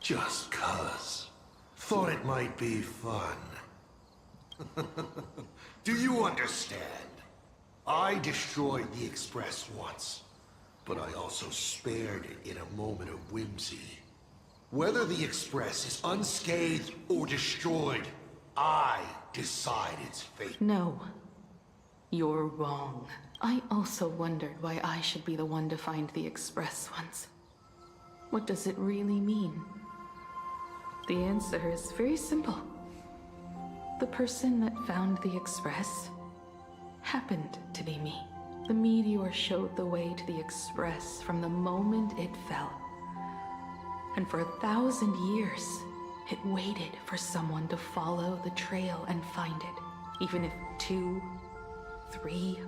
Just 'cause. Thought it might be fun. Do you understand? I destroyed the Express once, but I also spared it in a moment of whimsy. Whether the Express is unscathed or destroyed, I decide its fate. No. You're wrong. I also wondered why I should be the one to find the Express once. What does it really mean? The answer is very simple. The person that found the Express happened to be me. The meteor showed the way to the Express from the moment it fell. And for 1,000 years, it waited for someone to follow the trail and find it. Even if 2, 3,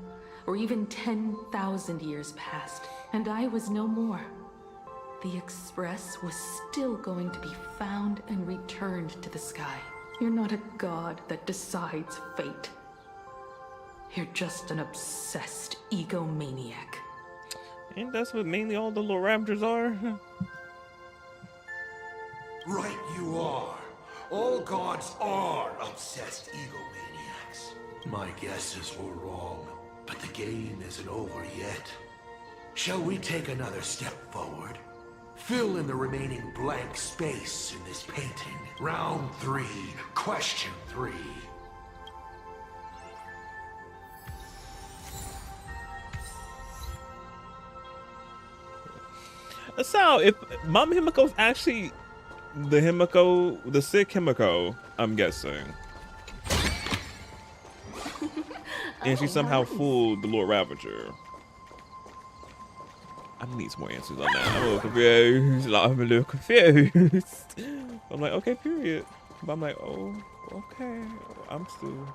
or even 10,000 years passed, and I was no more, the Express was still going to be found and returned to the sky. You're not a god that decides fate. You're just an obsessed egomaniac. And that's what mainly all the little raptors are. Right you are. All gods are obsessed egomaniacs. My guesses were wrong, but the game isn't over yet. Shall we take another step forward? Fill in the remaining blank space in this painting. Round 3, question 3. So, if Mom Himiko's actually the sick Himiko, I'm guessing. And she somehow fooled the Lord Ravager. I need some more answers on that. I'm a little confused. I'm like, okay, period. But I'm like, oh, okay. I'm still.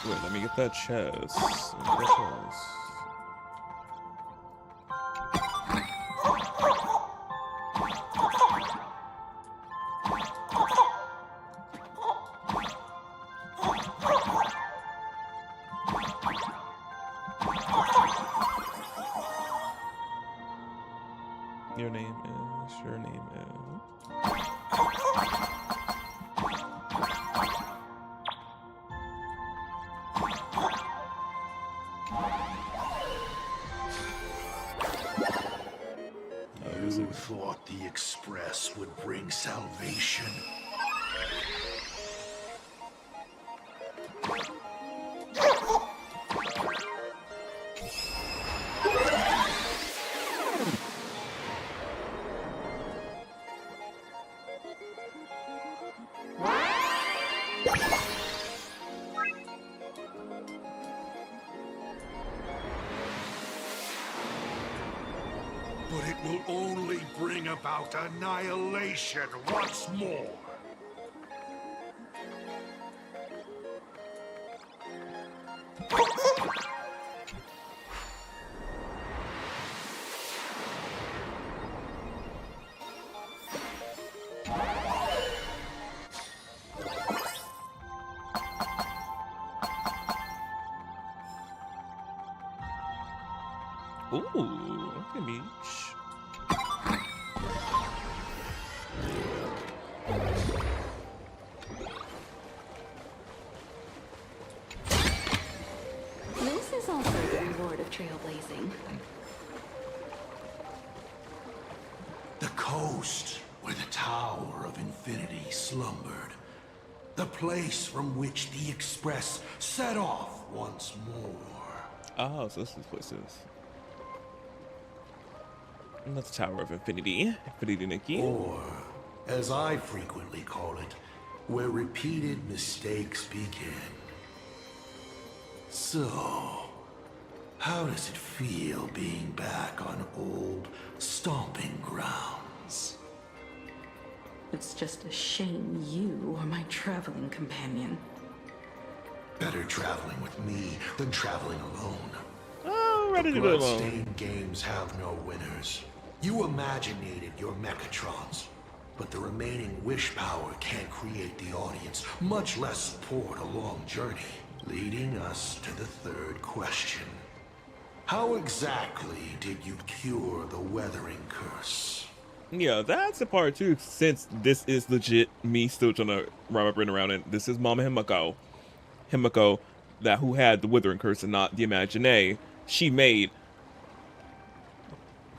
Wait, let me get that chest. Your name is. You thought the Express would bring salvation? But it will only bring about annihilation once more. Ooh, look at me. This is also the reward of trailblazing. The coast where the Tower of Infinity slumbered. The place from which the Express set off once more. Oh, so this is places. And that's Tower of Infinity. Infinity Nikki. Or, as I frequently call it, where repeated mistakes begin. So, how does it feel being back on old stomping grounds? It's just a shame you are my traveling companion. Better traveling with me than traveling alone. Oh, ready to go alone. Bloodstained games have no winners. You imaginated your Mechatrons, but the remaining wish power can't create the audience, much less support a long journey. Leading us to the third question. How exactly did you cure the weathering curse? Yeah, that's a part too, since this is legit me still trying to wrap my brain around it. This is Mama Himiko. Himiko, that who had the withering curse and not the Imagine. She made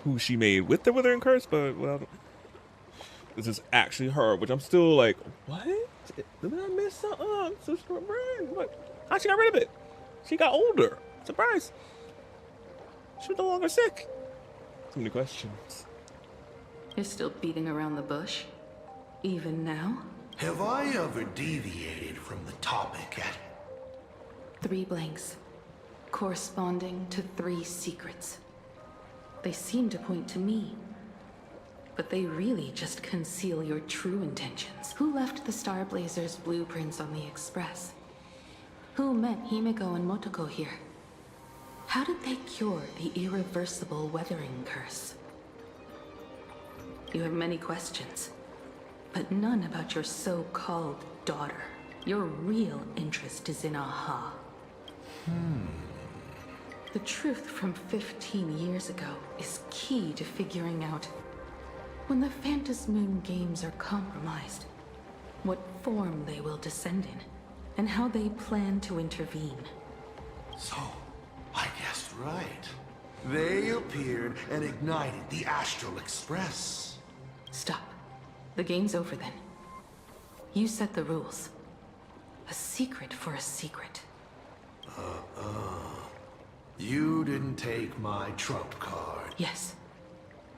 who she made with the withering curse, but well, this is actually her, which I'm still like, what? Did I miss something? I'm so brain. What? How she got rid of it? She got older. Surprise. She was no longer sick. Too many questions. You're still beating around the bush? Even now? Have I ever deviated from the topic yet? 3 blanks, corresponding to 3 secrets. They seem to point to me, but they really just conceal your true intentions. Who left the Starblazers' blueprints on the Express? Who met Himiko and Motoko here? How did they cure the irreversible weathering curse? You have many questions, but none about your so-called daughter. Your real interest is in hahah. The truth from 15 years ago is key to figuring out when the Phantasmoon games are compromised, what form they will descend in. and how they plan to intervene. So, I guessed right. They appeared and ignited the Astral Express. Stop. The game's over then. You set the rules. A secret for a secret. You didn't take my trump card. Yes,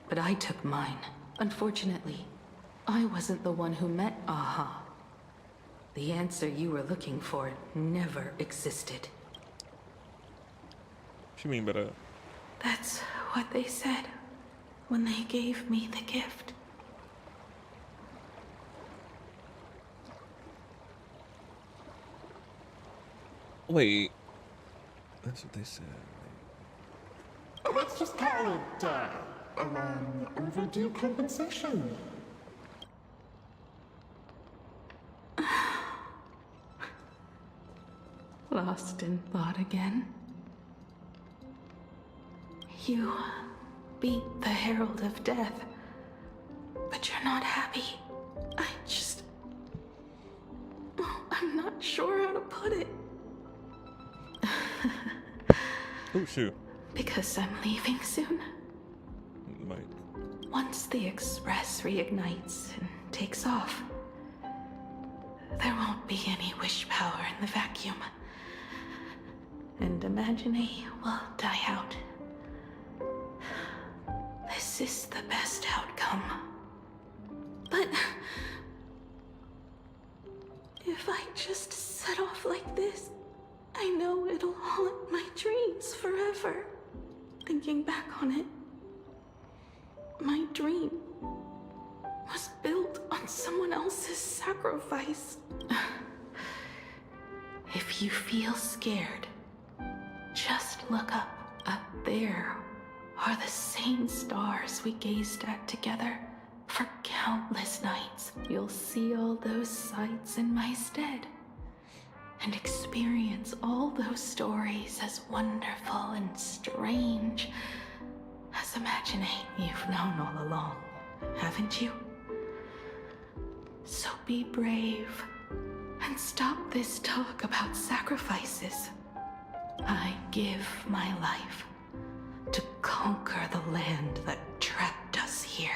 but I took mine. Unfortunately, I wasn't the one who met Hahah. The answer you were looking for never existed. What you mean by that? That's what they said when they gave me the gift. Wait. That's what they said. Let's just call it, a long overdue compensation. Lost in thought again. You beat the Herald of Death, but you're not happy. I'm not sure how to put it. Oh, shoot. Because I'm leaving soon. Might. Once the Express reignites and takes off, there won't be any wish power in the vacuum. And Imagine will die out. This is the best outcome. But if I just set off like this, I know it'll haunt my dreams forever. Thinking back on it, my dream was built on someone else's sacrifice. If you feel scared, just look up. Up there are the same stars we gazed at together for countless nights. You'll see all those sights in my stead and experience all those stories as wonderful and strange as Imagine you've known all along, haven't you? So be brave and stop this talk about sacrifices. I give my life to conquer the land that trapped us here.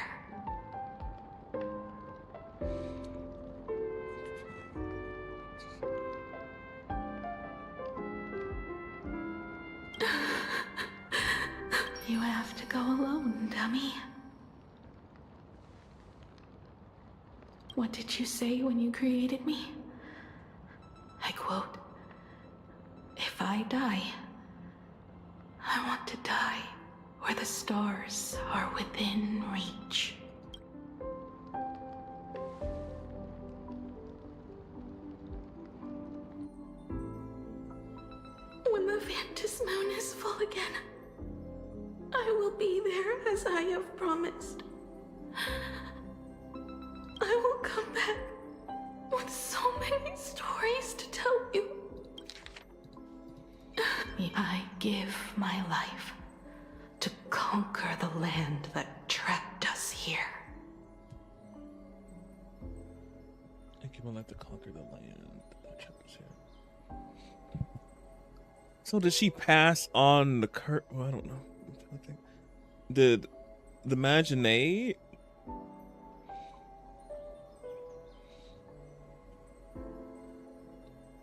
You have to go alone, dummy. What did you say when you created me? I quote, "If I die, I want to die where the stars are within reach." When the Vantis moon is full again, I will be there as I have promised. I will come back with so many stories to tell you. I give my life to conquer the land that trapped us here. I give my life to conquer the land that trapped us here. So did she pass on the well, I don't know. I think did the Imagine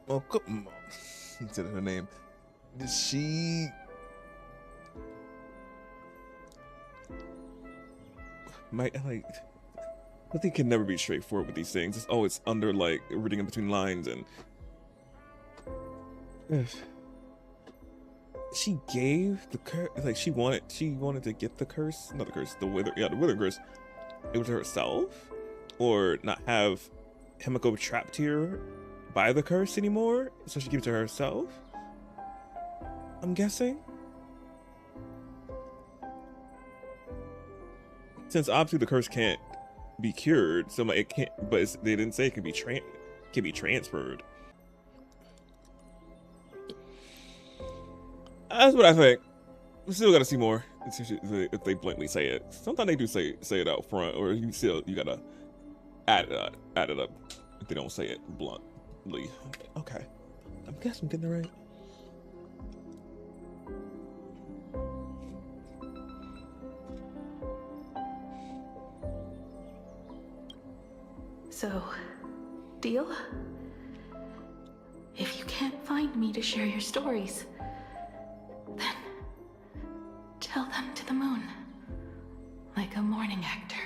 well, come on. Instead of her name, did she I think can never be straightforward with these things. It's always under like reading in between lines and she gave the curse, like she wanted to get the curse, not the curse, the wither curse. It was herself, or not have Himiko trapped here by the curse anymore, so she gives it to herself. I'm guessing, since obviously the curse can't be cured, so it can't. But they didn't say it can be transferred. That's what I think. We still gotta see more if they blatantly say it. Sometimes they do say it out front, or you gotta add it up if they don't say it Lee. Okay. I guess I'm getting it right. So, deal? If you can't find me to share your stories, then tell them to the moon, like a morning actor.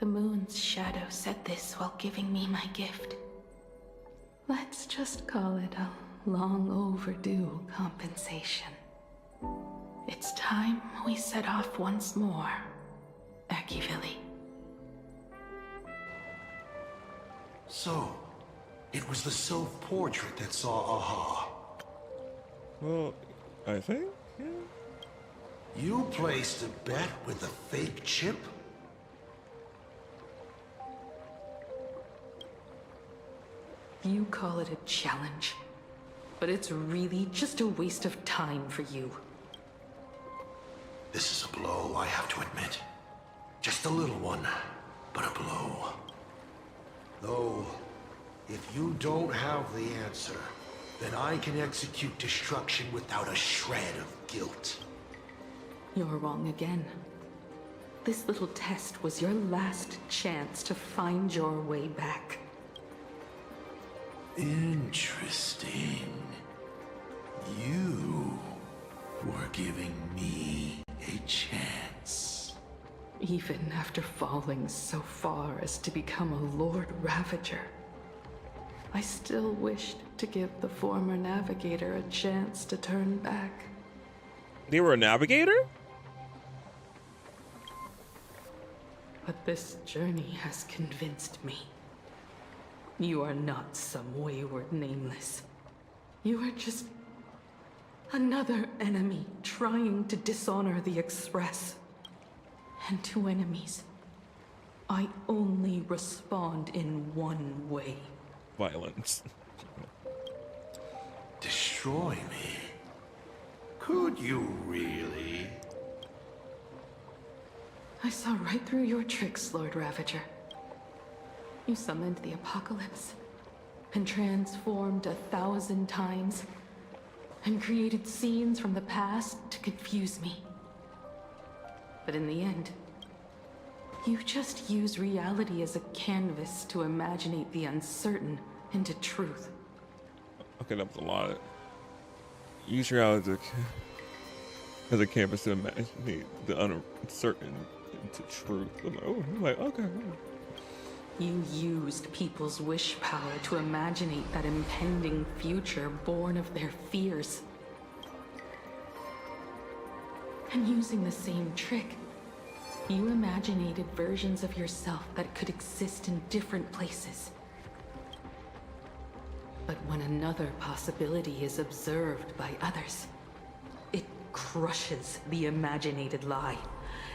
The moon's shadow said this while giving me my gift. Let's just call it a long overdue compensation. It's time we set off once more, Akivili. So, it was the self-portrait that saw hahah. Well, I think, yeah. You placed a bet with a fake chip? You call it a challenge, but it's really just a waste of time for you. This is a blow, I have to admit. Just a little one, but a blow. Though, if you don't have the answer, then I can execute destruction without a shred of guilt. You're wrong again. This little test was your last chance to find your way back. Interesting. You were giving me a chance. Even after falling so far as to become a Lord Ravager, I still wished to give the former navigator a chance to turn back. They were a navigator? But this journey has convinced me. You are not some wayward nameless. You are just another enemy trying to dishonor the Express. And to enemies, I only respond in one way. Violence. Destroy me? Could you really? I saw right through your tricks, Lord Ravager. You summoned the apocalypse, and transformed 1,000 times, and created scenes from the past to confuse me. But in the end, you just use reality as a canvas to imaginate the uncertain into truth. Okay, that was a lot. Use reality as a canvas to imagine the uncertain into truth. I'm like, okay. You used people's wish power to imaginate that impending future born of their fears. And using the same trick, you imaginated versions of yourself that could exist in different places. But when another possibility is observed by others, it crushes the imaginated lie,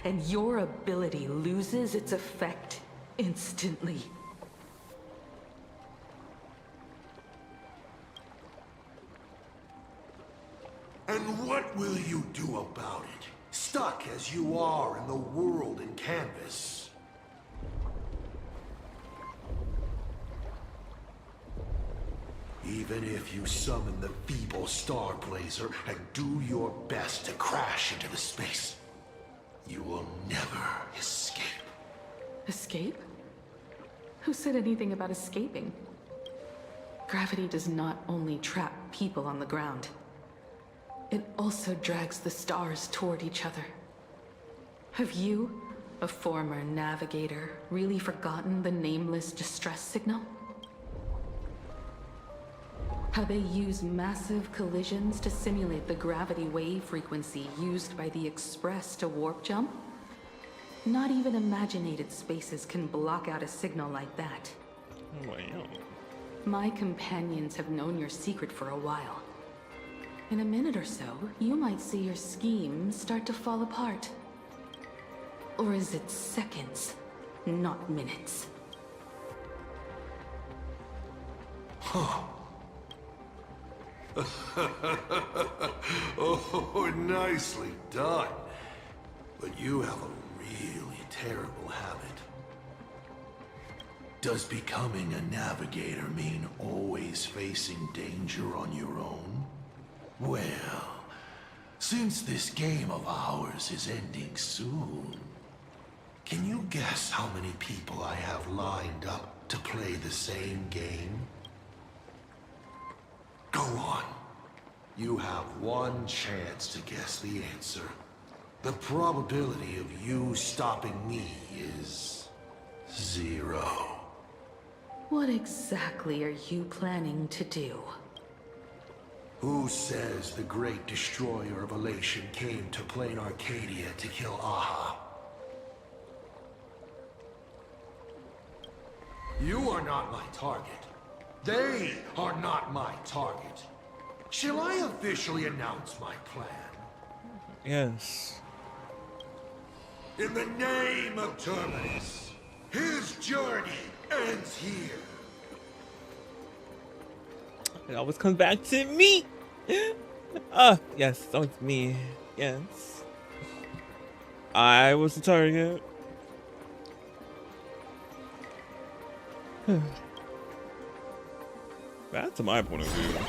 and your ability loses its effect instantly. And what will you do about it? Stuck as you are in the world in canvas. Even if you summon the feeble Starblazer and do your best to crash into the space, you will never escape. Escape? Who said anything about escaping? Gravity does not only trap people on the ground, it also drags the stars toward each other. Have you, a former navigator, really forgotten the nameless distress signal? How they use massive collisions to simulate the gravity wave frequency used by the Express to warp jump? Not even imaginated spaces can block out a signal like that. Wow. My companions have known your secret for a while. In a minute or so, you might see your scheme start to fall apart. Or is it seconds, not minutes? Huh. Oh, nicely done. But you have a really terrible habit. Does becoming a navigator mean always facing danger on your own? Well, since this game of ours is ending soon, can you guess how many people I have lined up to play the same game? Go on. You have one chance to guess the answer. The probability of you stopping me is 0. What exactly are you planning to do? Who says the great destroyer of Elation came to Planarcadia to kill hahah? You are not my target. They are not my target. Shall I officially announce my plan? Yes. In the name of Terminus, his journey ends here. It always comes back to me. Yes, that was me. Yes. I was the target. That's my point of view.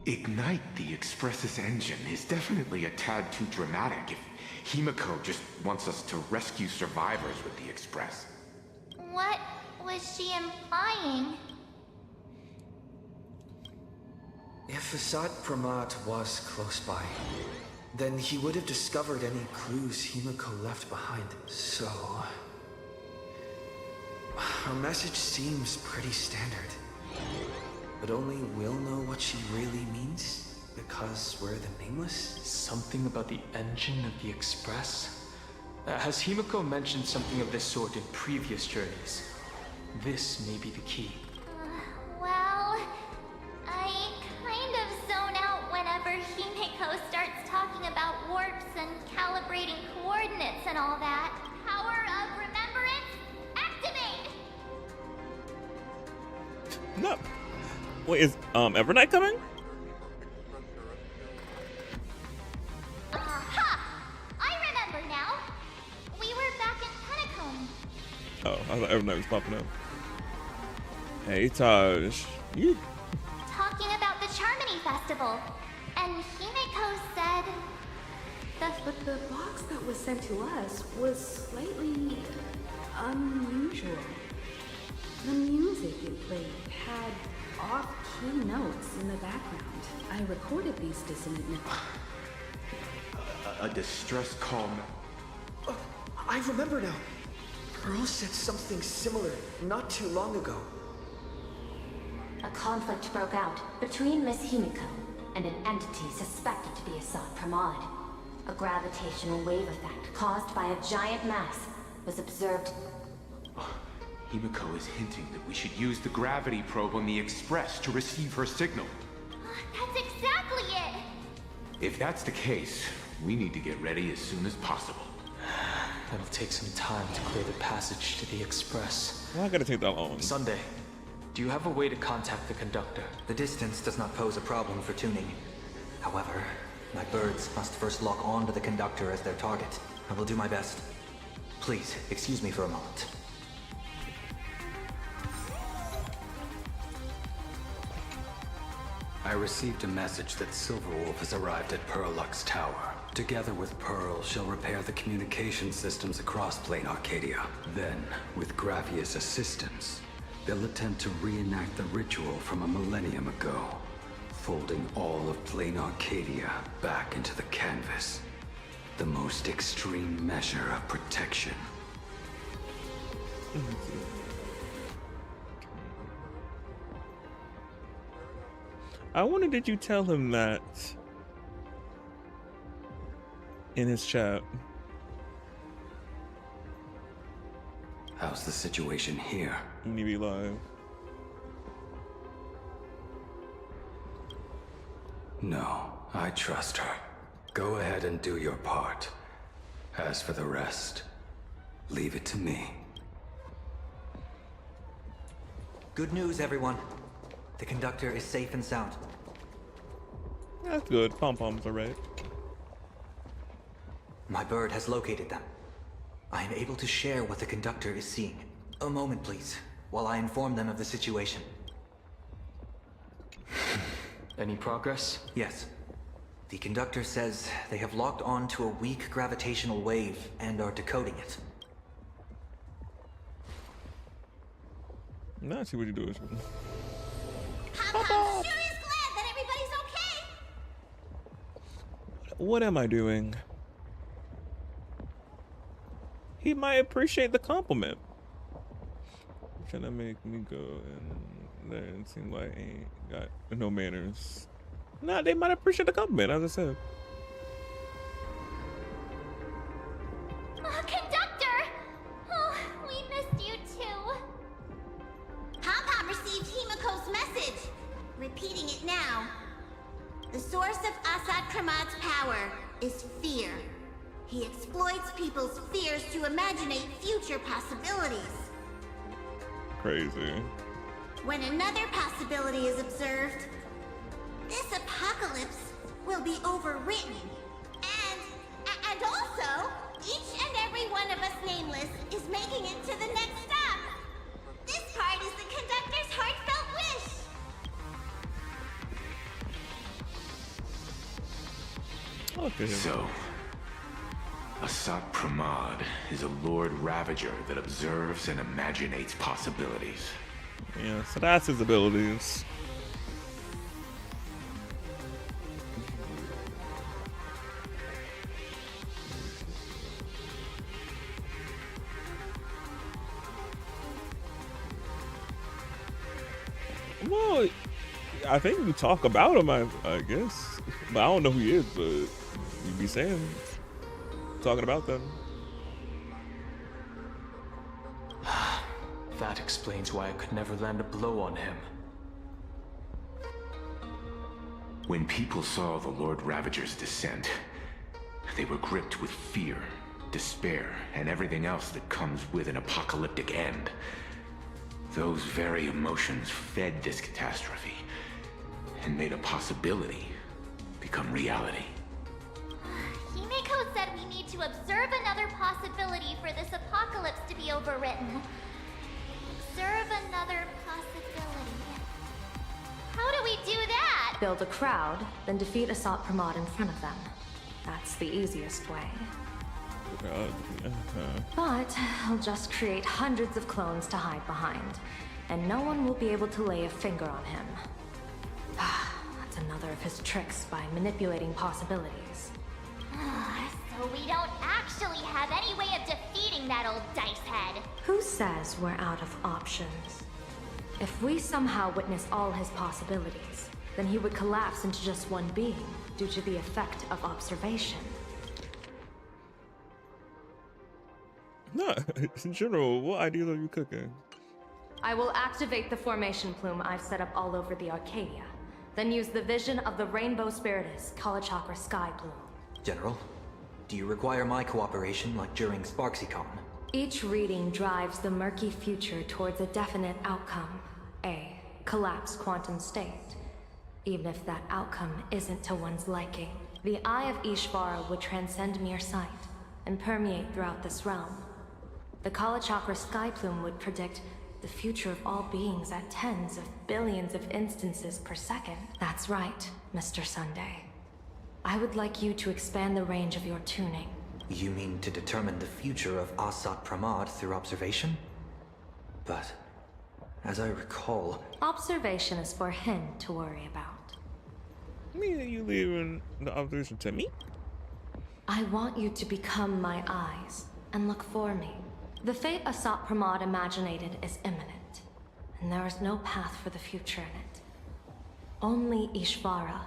Ignite the Express's engine is definitely a tad too dramatic if Himiko just wants us to rescue survivors with the Express. What was she implying? If Assad Pramad was close by, then he would have discovered any clues Himiko left behind. So... her message seems pretty standard. But only we'll know what she really means, because we're the Nameless? Something about the engine of the Express? Has Himiko mentioned something of this sort in previous journeys? This may be the key. Well, I kind of zone out whenever Himiko starts talking about warps and calibrating coordinates and all that. Power of remembrance, activate! No. Wait, is Evernight coming? Aha! I remember now. We were back in Penacomb. Oh, I thought Evernight was popping up. Hey, Taj. You. Talking about the Charmony Festival. And Himiko said... But the box that was sent to us was slightly unusual. The music it played had off-key notes in the background. I recorded these dissonant notes. A distress call. I remember now. Pearl said something similar not too long ago. A conflict broke out between Miss Himiko and an entity suspected to be Assad Pramad. A gravitational wave effect caused by a giant mass was observed. Himiko is hinting that we should use the gravity probe on the Express to receive her signal. That's exactly it! If that's the case, we need to get ready as soon as possible. It'll take some time to clear the passage to the Express. Why gotta take that long? Sunday, do you have a way to contact the conductor? The distance does not pose a problem for tuning. However, my birds must first lock on to the conductor as their target. I will do my best. Please, excuse me for a moment. I received a message that Silverwolf has arrived at Pearlux Tower. Together with Pearl, she'll repair the communication systems across Planarcadia. Then, with Graphia's assistance, they'll attempt to reenact the ritual from a millennium ago, folding all of Planarcadia back into the canvas. The most extreme measure of protection. I wonder, did you tell him that in his chat? How's the situation here? You need to be live. No, I trust her. Go ahead and do your part. As for the rest, leave it to me. Good news, everyone. The conductor is safe and sound. That's good. Pom-poms are right. My bird has located them. I am able to share what the conductor is seeing. A moment, please, while I inform them of the situation. Any progress? Yes. The conductor says they have locked on to a weak gravitational wave and are decoding it. Now I see what you do. I'm sure is glad that everybody's okay. What am I doing? He might appreciate the compliment. Trying to make me go and then seem like I ain't got no manners. Nah, they might appreciate the compliment, as I said. Conductor! Oh, we missed you too. Pom-Pom received Himiko's message. Repeating it now. The source of Assad Kramad's power is fear. He exploits people's fears to imaginate future possibilities. Crazy. When another possibility is observed, this apocalypse will be overwritten. And also, each and every one of us nameless is making it to the next stop. This part is the conductor's heartfelt wish. Okay. So, Assad Pramad is a Lord Ravager that observes and imaginates possibilities. Yeah, so that's his abilities. Well, I think we talk about him, I guess. But I don't know who he is, but you be saying, talking about them. That explains why I could never land a blow on him. When people saw the Lord Ravager's descent, they were gripped with fear, despair, and everything else that comes with an apocalyptic end. Those very emotions fed this catastrophe and made a possibility become reality. Himiko said we need to observe another possibility for this apocalypse to be overwritten. Observe another possibility. How do we do that? Build a crowd, then defeat Assad Pramad in front of them. That's the easiest way. But I'll just create hundreds of clones to hide behind, and no one will be able to lay a finger on him. That's another of his tricks by manipulating possibilities. So we don't actually have any way of defeating that old dice head. Who says we're out of options? If we somehow witness all his possibilities, then he would collapse into just one being due to the effect of observation. No, in general, what ideas are you cooking? I will activate the formation plume I've set up all over the Arcadia, then use the vision of the Rainbow Spiritus Kalachakra Sky Plume. General, do you require my cooperation like during SparksyCon? Each reading drives the murky future towards a definite outcome, a collapsed quantum state. Even if that outcome isn't to one's liking, the Eye of Ishvara would transcend mere sight and permeate throughout this realm. The Kalachakra Sky Plume would predict the future of all beings at tens of billions of instances per second. That's right, Mr. Sunday. I would like you to expand the range of your tuning. You mean to determine the future of Assad Pramad through observation? But, as I recall... Observation is for him to worry about. Me, you leaving the observation to me? I want you to become my eyes and look for me. The fate Assad Pramad imaginated is imminent, and there is no path for the future in it. Only Ishvara,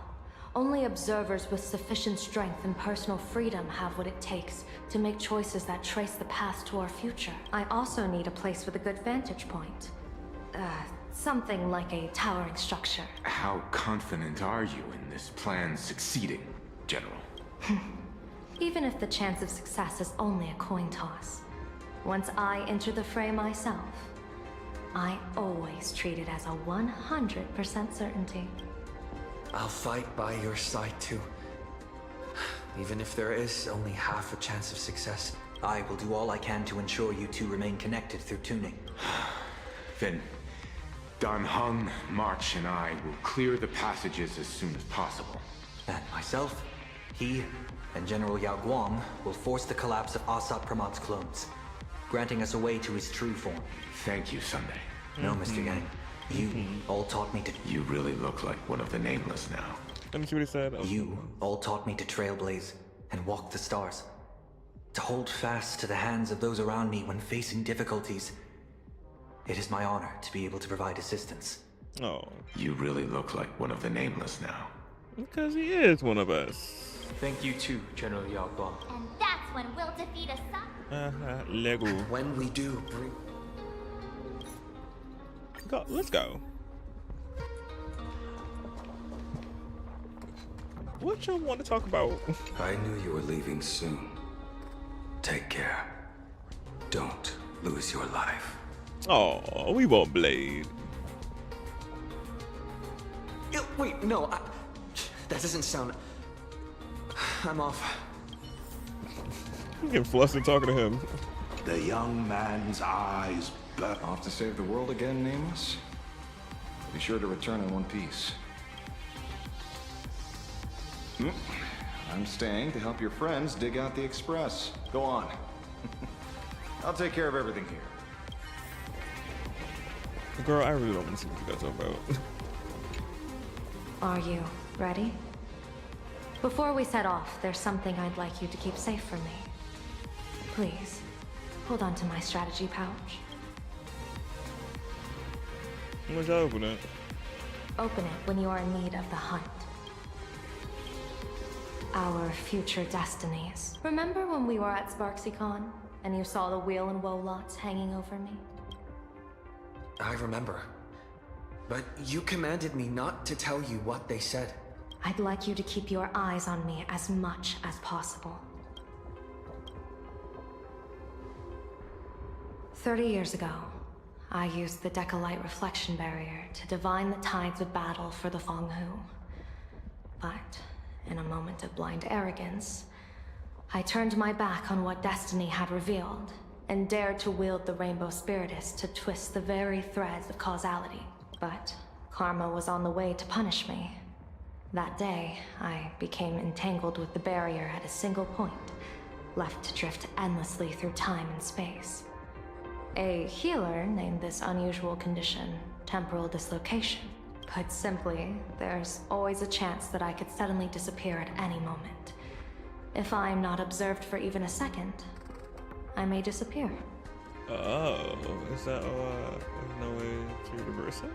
only observers with sufficient strength and personal freedom have what it takes to make choices that trace the path to our future. I also need a place with a good vantage point. Something like a towering structure. How confident are you in this plan succeeding, General? Even if the chance of success is only a coin toss. Once I enter the fray myself, I always treat it as a 100% certainty. I'll fight by your side too. even if there is only half a chance of success. I will do all I can to ensure you two remain connected through tuning. Then, Dan Heng, March, and I will clear the passages as soon as possible. And myself, he, and General Yao Guang will force the collapse of Asat Pramad's clones, granting us a way to his true form. Thank you, Sunday. No, Mr. Yang. You all taught me to... You really look like one of the Nameless now. Let me see what he said. You all taught me to trailblaze and walk the stars. To hold fast to the hands of those around me when facing difficulties. It is my honor to be able to provide assistance. Oh. You really look like one of the Nameless now. Because he is one of us. Thank you too, General Yao Guang. And that's when we'll defeat Asat. Lego. When we do bring... Let's go. What y'all want to talk about? I knew you were leaving soon. Take care. Don't lose your life. Oh, we won't Blade. Wait, no, that doesn't sound... I'm off. I'm getting flustered talking to him. The young man's eyes burn. Off to save the world again, Nameless? Be sure to return in one piece. I'm staying to help your friends dig out the express. Go on. I'll take care of everything here. Girl, I really don't want to see what you guys are about. Are you ready? Before we set off, there's something I'd like you to keep safe from me. Please, hold on to my strategy pouch. When should I open it? Open it when you are in need of the hunt. Our future destinies. Remember when we were at SparksyCon and you saw the wheel and woe lots hanging over me? I remember. But you commanded me not to tell you what they said. I'd like you to keep your eyes on me as much as possible. 30 years ago, I used the Decalite reflection barrier to divine the tides of battle for the Fonghu. But, in a moment of blind arrogance, I turned my back on what destiny had revealed, and dared to wield the Rainbow Spiritus to twist the very threads of causality. But karma was on the way to punish me. That day, I became entangled with the barrier at a single point, left to drift endlessly through time and space. A healer named this unusual condition temporal dislocation. Put simply, there's always a chance that I could suddenly disappear at any moment. If I'm not observed for even a second, I may disappear. Oh, is that there's no way to reverse it?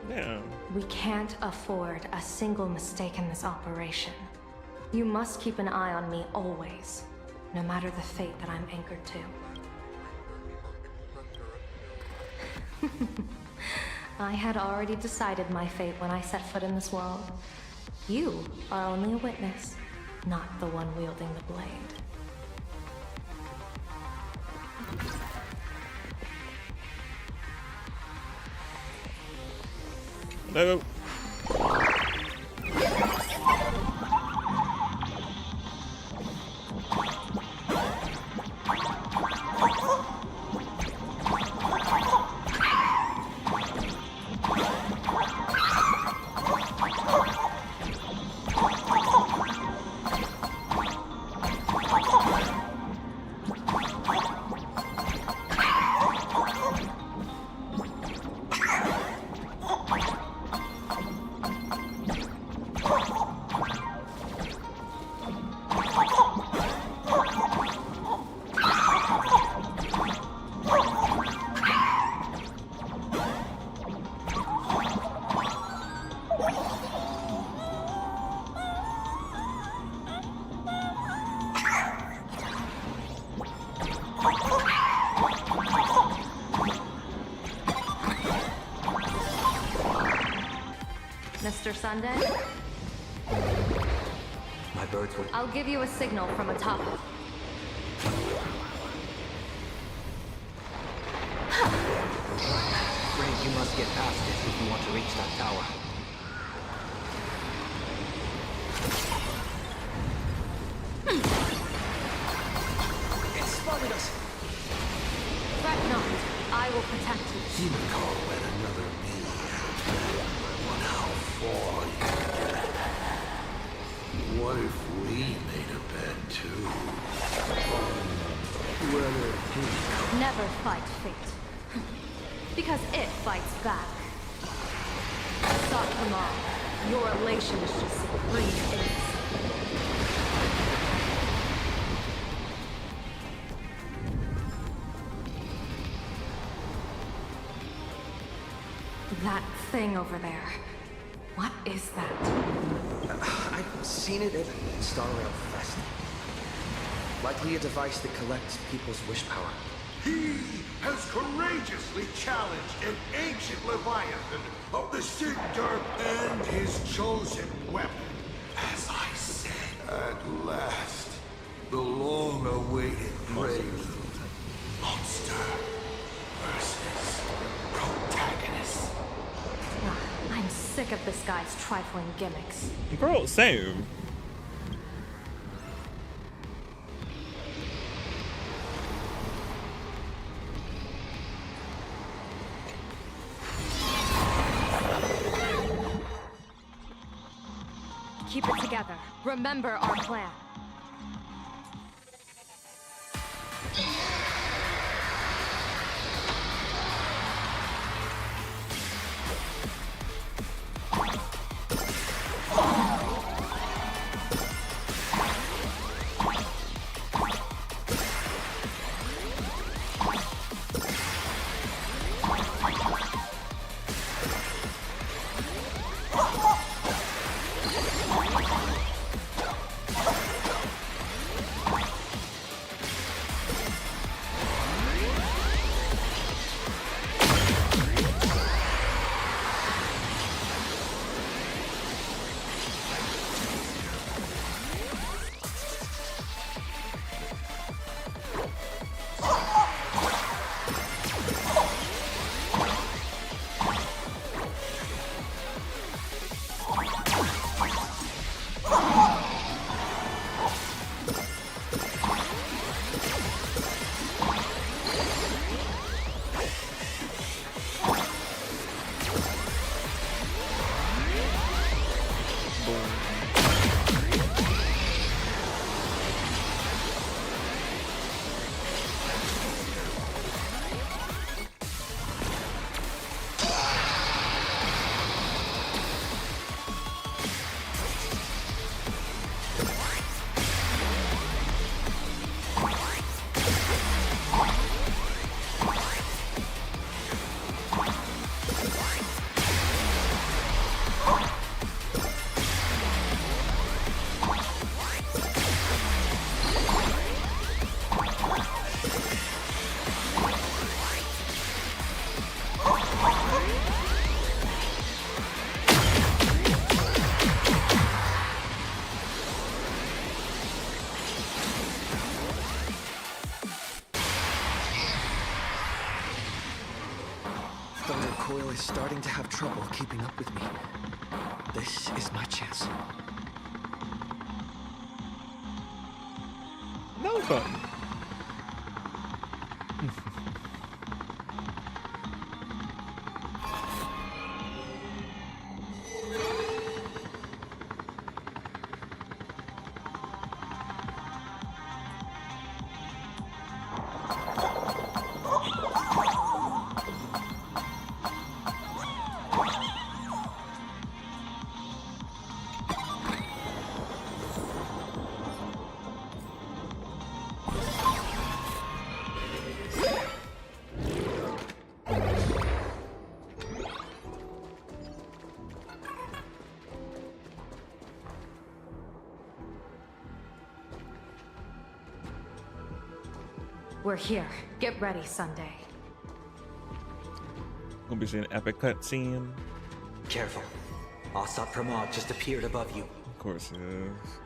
Yeah. We can't afford a single mistake in this operation. You must keep an eye on me always, no matter the fate that I'm anchored to. I had already decided my fate when I set foot in this world. You are only a witness, not the one wielding the blade. No. Mr. Sunday? My birds will... I'll give you a signal from atop. Ray, you must get past it if you want to reach that tower. Himiko and another me. Wonder how far you can get. What if we made a bet too? Whether Himiko... Never fight fate. Because it fights back. Stop them all. Your elation is just supreme innocence. That thing over there. What is that? I've seen it at Star Rail Fest. Likely a device that collects people's wish power. He has courageously challenged an ancient Leviathan of the Sigdar and his chosen weapon. As I said, at last, the long-awaited prelude. Monster versus protagonist. I'm sick of this guy's trifling gimmicks. Girl, same. Keep it together. Remember our plan. Coil is starting to have trouble keeping up with me. This is my chance. No fun. We're here. Get ready, Sunday. Gonna be seeing an epic cutscene. Careful. Asat Pramod just appeared above you. Of course it is.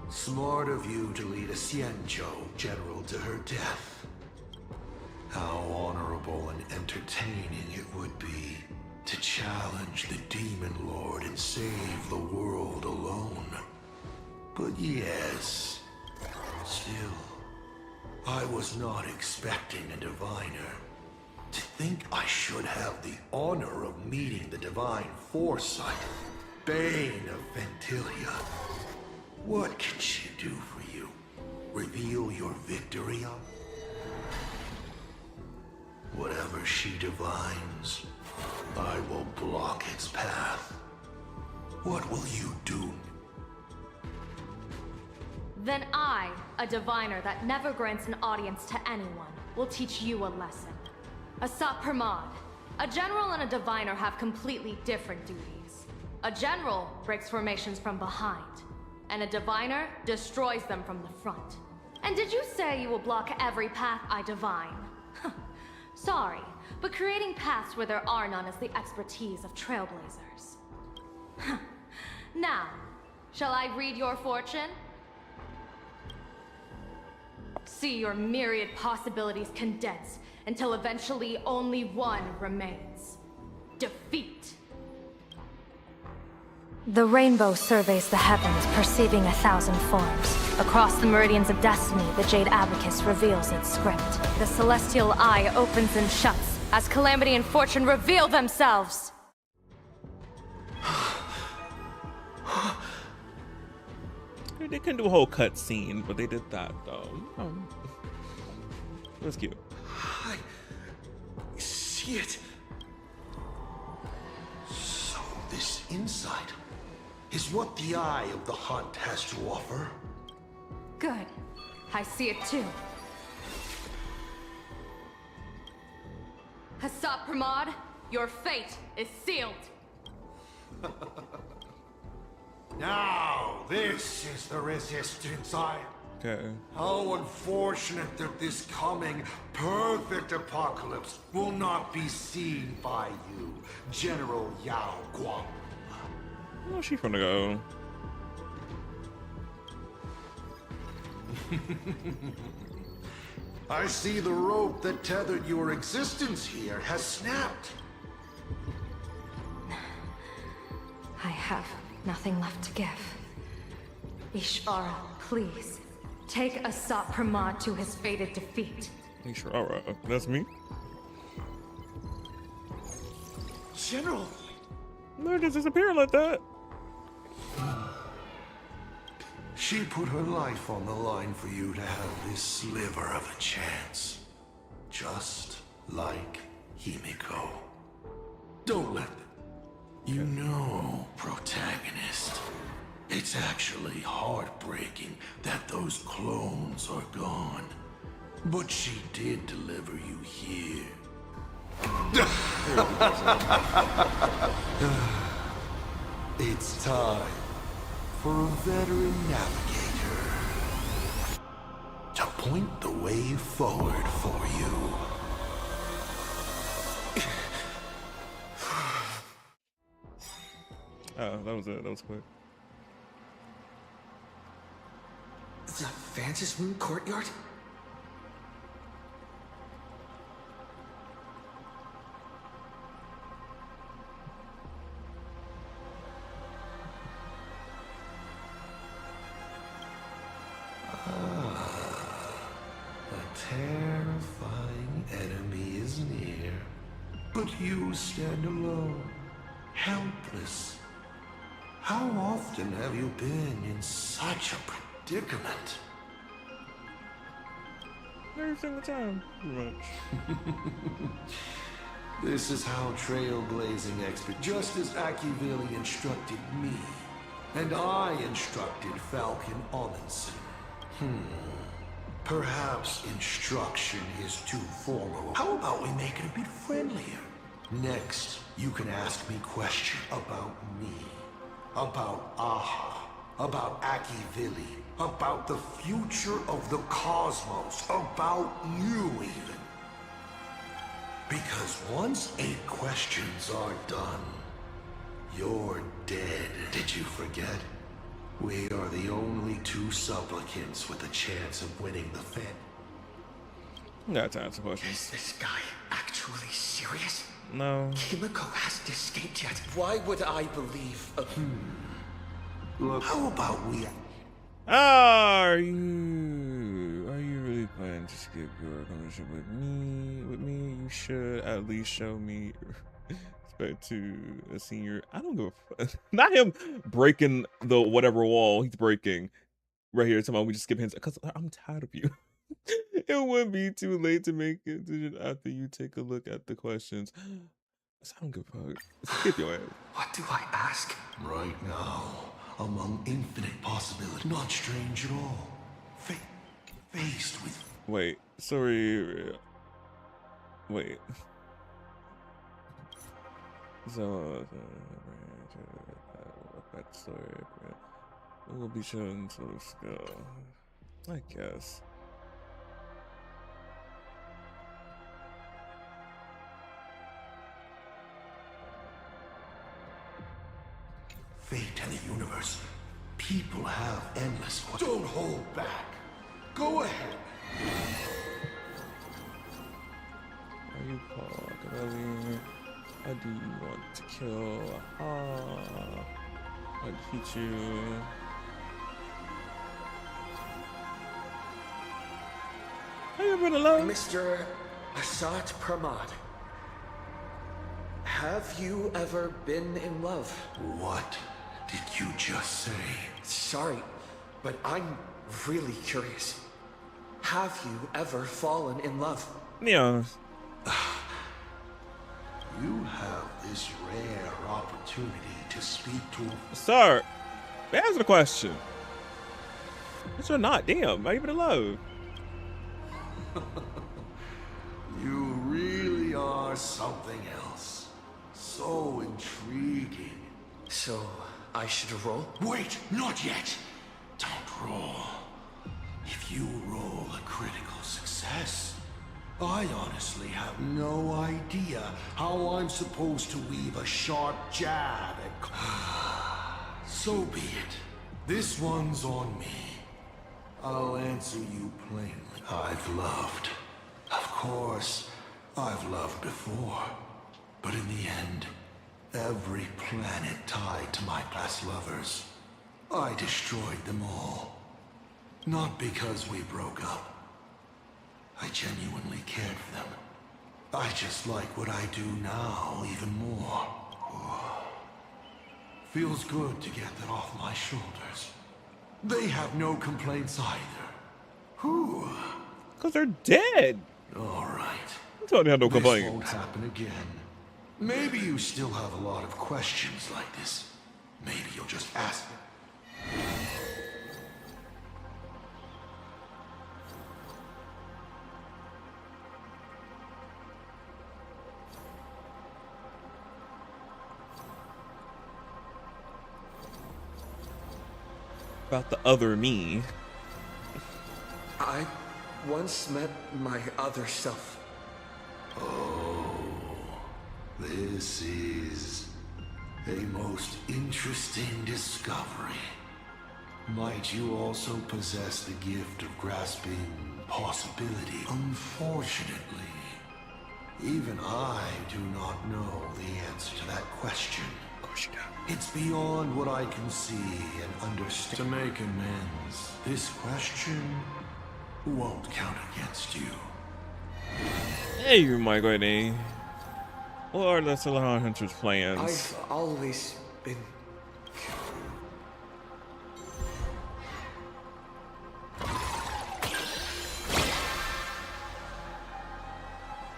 Smart of you to lead a Xianzhou general to her death. How honorable and entertaining it would be to challenge the Demon Lord and save the world alone. But yes, still, I was not expecting a diviner. To think I should have the honor of meeting the divine foresight, Bane of Ventilia. What can she do for you? Reveal your victory on? Whatever she divines, I will block its path. What will you do? Then I, a diviner that never grants an audience to anyone, will teach you a lesson. Asat Pramod, a general and a diviner have completely different duties. A general breaks formations from behind, and a diviner destroys them from the front. And did you say you will block every path I divine? Sorry, but creating paths where there are none is the expertise of Trailblazers. Now, shall I read your fortune? See your myriad possibilities condense until eventually only one remains. Defeat. The rainbow surveys the heavens, perceiving 1,000 forms. Across the meridians of destiny, the Jade Abacus reveals its script. The celestial eye opens and shuts as calamity and fortune reveal themselves. They couldn't do a whole cut scene, but they did that though. It was cute. I see it. So this insight is what the eye of the hunt has to offer. Good. I see it too. Asat Pramod, your fate is sealed. Now, this is the resistance Okay. How unfortunate that this coming perfect apocalypse will not be seen by you, General Yao Guang. Where's she gonna go? I see the rope that tethered your existence here has snapped. I have nothing left to give. Ishvara, please, take Asat Pramod to his fated defeat. Ishvara, that's me? General! No, it just disappeared like that. She put her life on the line for you to have this sliver of a chance. Just like Himiko. Don't let them. You know, protagonist, it's actually heartbreaking that those clones are gone. But she did deliver you here. It's time for a veteran navigator to point the way forward for you. Oh, that was it. That was quick. The Vantage Moon Courtyard? A terrifying enemy is near, but you stand alone, helpless. How often have you been in such a predicament? Every single time, pretty much. This is how trailblazing expert, just as Akivili instructed me, and I instructed Falcon Amundsen. Perhaps instruction is too formal. How about we make it a bit friendlier? Next, you can ask me questions about me, about hahah, about Akivili, about the future of the cosmos, about you even. Because once 8 questions are done, you're dead. Did you forget? We are the only 2 supplicants with a chance of winning the fit. Got time for questions. Is this guy actually serious? No. Himiko hasn't escaped yet. Why would I believe a... Look, how about we... Are you really plan to skip your conversation with me? You should at least show me respect to a senior. I don't give a fuck. Not him breaking the whatever wall he's breaking right here. Tomorrow we just skip hints because I'm tired of you. It wouldn't be too late to make a decision after you take a look at the questions. So I don't give a fuck. Skip your ass. What do I ask? Right now, among infinite possibilities, not strange at all. Faced with... Wait, sorry. Wait. So, backstory. It will be shown to skill. I guess. Fate and the universe. People have endless... Don't hold back. Go ahead. Are you called? How do you want to kill? I'll teach you. How you been alone? Mr. Asat Pramad, have you ever been in love? What did you just say? Sorry, but I'm really curious. Have you ever fallen in love? Yeah. You have this rare opportunity to speak to a... Sir, answer the question. Yes or not? Damn, not even alone. You really are something else. So intriguing. So, I should roll? Wait, not yet. Don't roll. If you roll a critical success, I honestly have no idea how I'm supposed to weave a sharp jab at... So be it. This one's on me. I'll answer you plainly. I've loved. Of course, I've loved before. But in the end, every planet tied to my past lovers, I destroyed them all. Not because we broke up. I genuinely cared for them. I just like what I do now even more. Feels good to get that off my shoulders. They have no complaints either. Whew. Because they're dead. All right. I told you I had no This complaints. won't happen again. Maybe you still have a lot of questions like this. Maybe you'll just ask them. About the other me. I once met my other self. Oh, this is a most interesting discovery. Might you also possess the gift of grasping possibility? Unfortunately, even I do not know the answer to that question. Of course you don't. It's beyond what I can see and understand. To make amends, this question won't count against you. Hey, my lady. What are the Solana Hunter's plans? I've always been...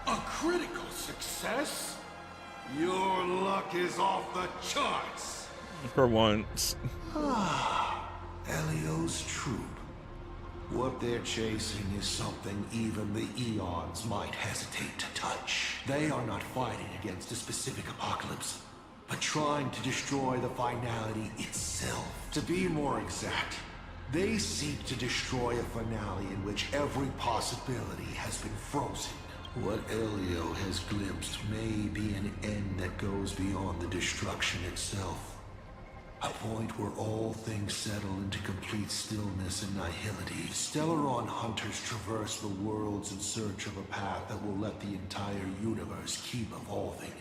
A critical success? Your luck is off the charts. For once. Elio's troop. What they're chasing is something even the Eons might hesitate to touch. They are not fighting against a specific apocalypse, but trying to destroy the finality itself. To be more exact, they seek to destroy a finale in which every possibility has been frozen. What Elio has glimpsed may be an end that goes beyond the destruction itself. A point where all things settle into complete stillness and nihility. Stellaron hunters traverse the worlds in search of a path that will let the entire universe keep evolving.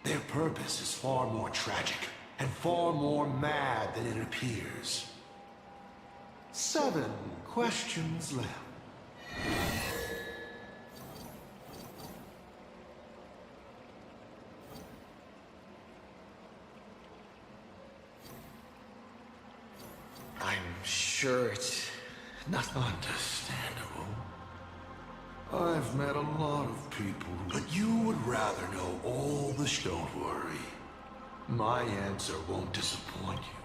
Their purpose is far more tragic and far more mad than it appears. 7 questions left. I'm sure it's not understandable. I've met a lot of people, but you would rather know all the Don't worry. My answer won't disappoint you.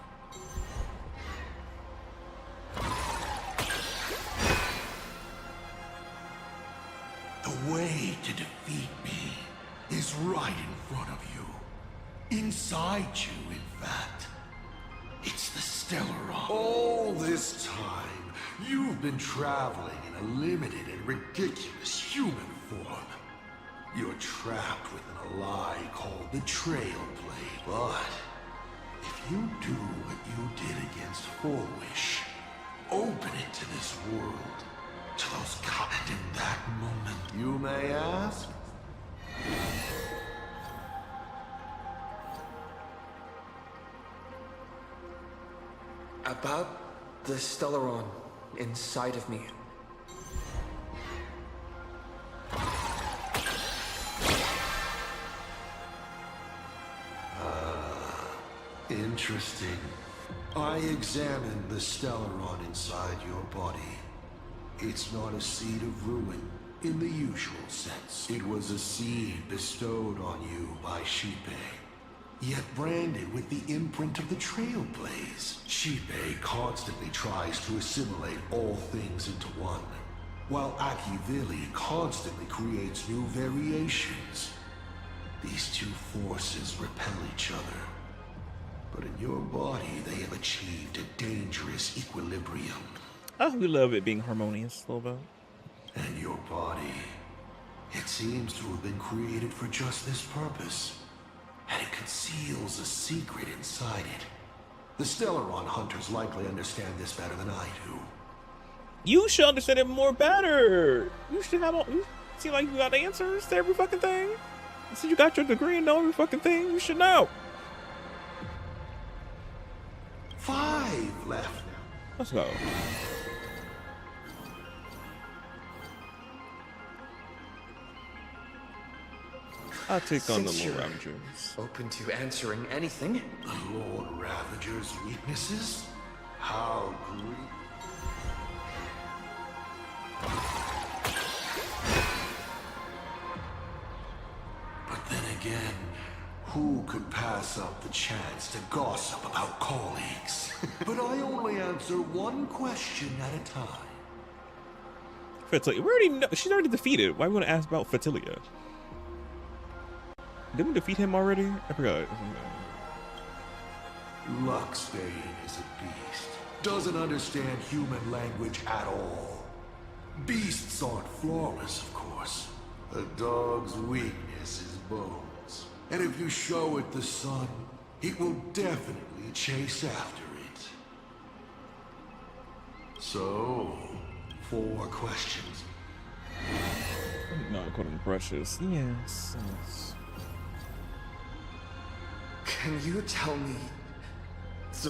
The way to defeat me is right in front of you. Inside you, in fact. It's the Stellaron. All this time, you've been traveling in a limited and ridiculous human form. You're trapped within a lie called the Trailblazers. But if you do what you did against Fourwish, open it to this world, to those gods in that moment, you may ask? about the Stellaron inside of me. Interesting. I examined the Stellaron inside your body. It's not a seed of ruin in the usual sense. It was a seed bestowed on you by Shippei, yet branded with the imprint of the Trailblaze. Shippei constantly tries to assimilate all things into one, while Akivili constantly creates new variations. These two forces repel each other. But in your body, they have achieved a dangerous equilibrium. Oh, we love it being harmonious a little bit. And your body, it seems to have been created for just this purpose. And it conceals a secret inside it. The Stellaron hunters likely understand this better than I do. You should understand it more better. You should have you seem like you got answers to every fucking thing. You said you got your degree and know every fucking thing. You should know. 5 left now. Let's go. I'll take on the Lord Ravagers. Open to answering anything? The Lord Ravager's weaknesses? How great. But then again, who could pass up the chance to gossip about colleagues? But I only answer one question at a time. Fertilia. We already know. She's already defeated. Why would we ask about Fertilia? Didn't we defeat him already? I forgot. Luxbane is a beast. Doesn't understand human language at all. Beasts aren't flawless, of course. A dog's weakness is bones. And if you show it the sun, it will definitely chase after it. So, 4 questions. No, I call them brushes. Yes. Can you tell me?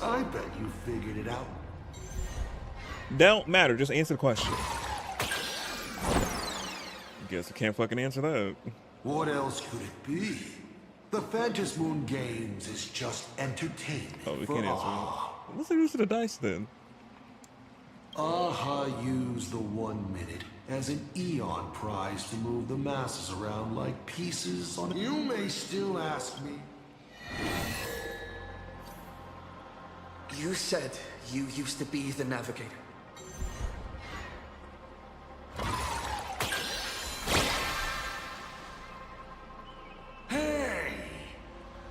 I bet you figured it out. Don't matter. Just answer the question. Guess I can't fucking answer that. What else could it be? The Phantasm Moon Games is just entertainment. Oh, we for can't answer hahah. that. What's the use of the dice then? hahah used the 1 minute as an eon prize to move the masses around like pieces on. You may still ask me. You said you used to be the navigator. Hey!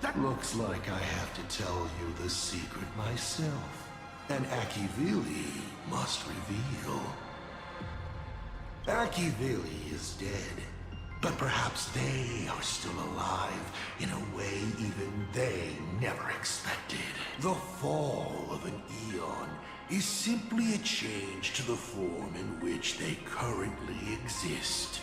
That looks like I have to tell you the secret myself. And Akivili must reveal. Akivili is dead. But perhaps they are still alive in a way even they never expected. The fall of an eon is simply a change to the form in which they currently exist.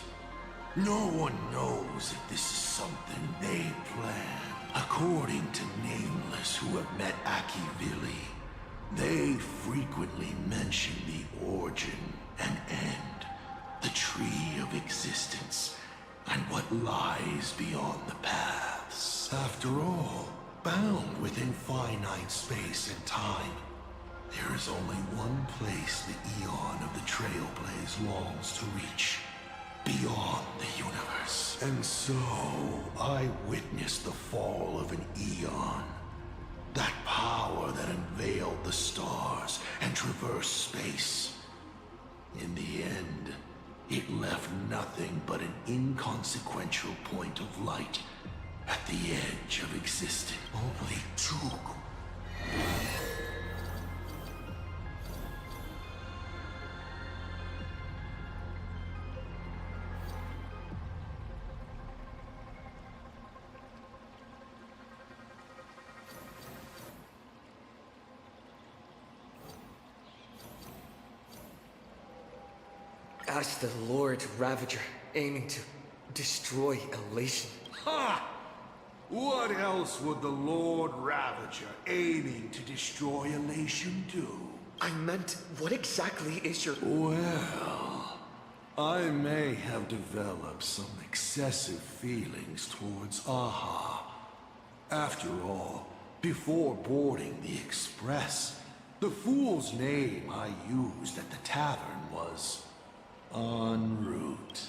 No one knows if this is something they plan. According to Nameless who have met Akivili, they frequently mention the origin and end the tree of existence and what lies beyond the paths. After all, bound within finite space and time, there is only one place the eon of the Trailblazers longs to reach. Beyond the universe. And so, I witnessed the fall of an eon. That power that unveiled the stars and traversed space. In the end, it left nothing but an inconsequential point of light at the edge of existence. Only took. As the Lord Ravager, aiming to destroy Elation. Ha! What else would the Lord Ravager aiming to destroy Elation do? I meant, what exactly is your... Well, I may have developed some excessive feelings towards hahah. After all, before boarding the Express, the fool's name I used at the tavern was... en route.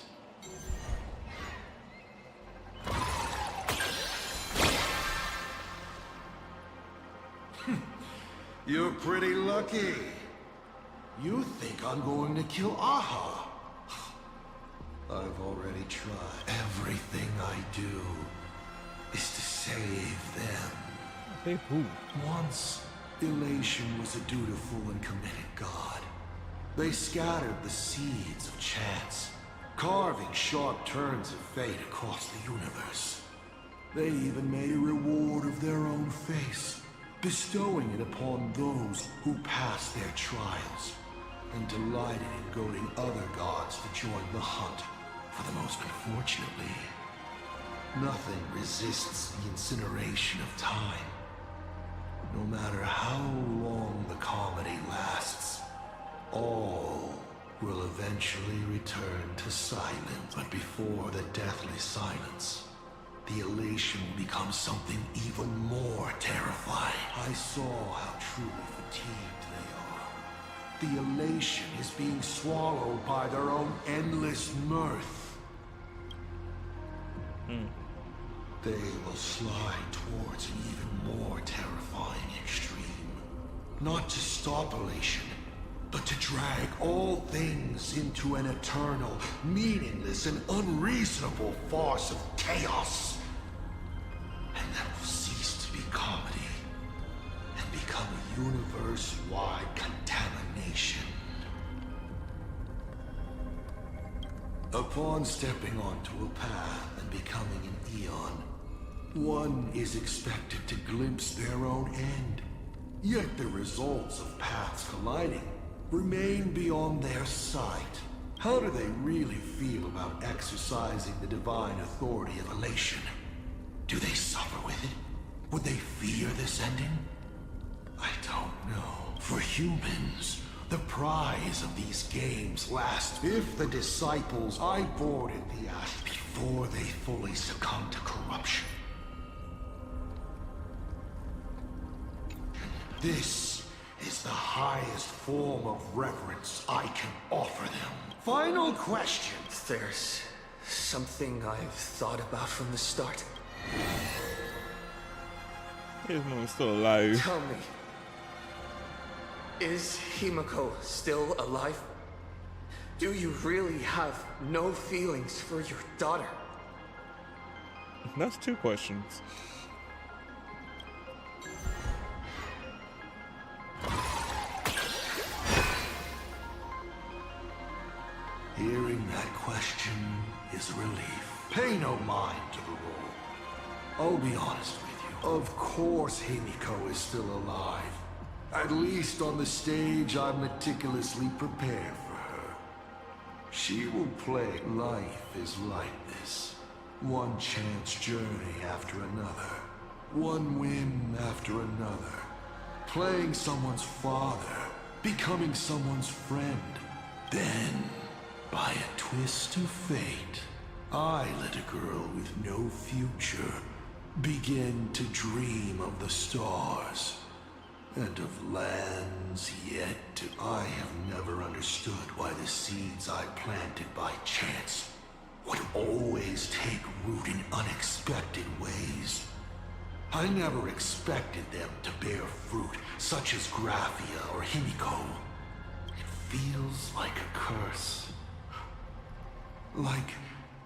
You're pretty lucky. You think I'm going to kill hahah? I've already tried. Everything I do is to save them. Save who? Once, Elation was a dutiful and committed god. They scattered the seeds of chance, carving sharp turns of fate across the universe. They even made a reward of their own face, bestowing it upon those who passed their trials, and delighted in goading other gods to join the hunt for the most unfortunately. Nothing resists the incineration of time. No matter how long the comedy lasts, all will eventually return to silence. But before the deathly silence, the elation will become something even more terrifying. I saw how truly fatigued they are. The elation is being swallowed by their own endless mirth. They will slide towards an even more terrifying extreme. Not to stop elation, but to drag all things into an eternal, meaningless, and unreasonable farce of chaos. And that will cease to be comedy, and become a universe-wide contamination. Upon stepping onto a path and becoming an eon, one is expected to glimpse their own end. Yet the results of paths colliding remain beyond their sight. How do they really feel about exercising the divine authority of elation? Do they suffer with it? Would they fear this ending? I don't know. For humans, the prize of these games lasts if the disciples I boarded the ash before they fully succumb to corruption. This is the highest form of reverence I can offer them. Final question. There's something I've thought about from the start. His mom's still alive. Tell me, is Himiko still alive? Do you really have no feelings for your daughter? That's two questions. Hearing that question is a relief. Pay no mind to the role. I'll be honest with you. Of course Himiko is still alive. At least on the stage I meticulously prepare for her. She will play. Life is like this. One chance journey after another. One win after another. Playing someone's father. Becoming someone's friend. Then, by a twist of fate, I let a girl with no future begin to dream of the stars and of lands yet to. I have never understood why the seeds I planted by chance would always take root in unexpected ways. I never expected them to bear fruit such as Graphia or Himiko. It feels like a curse. Like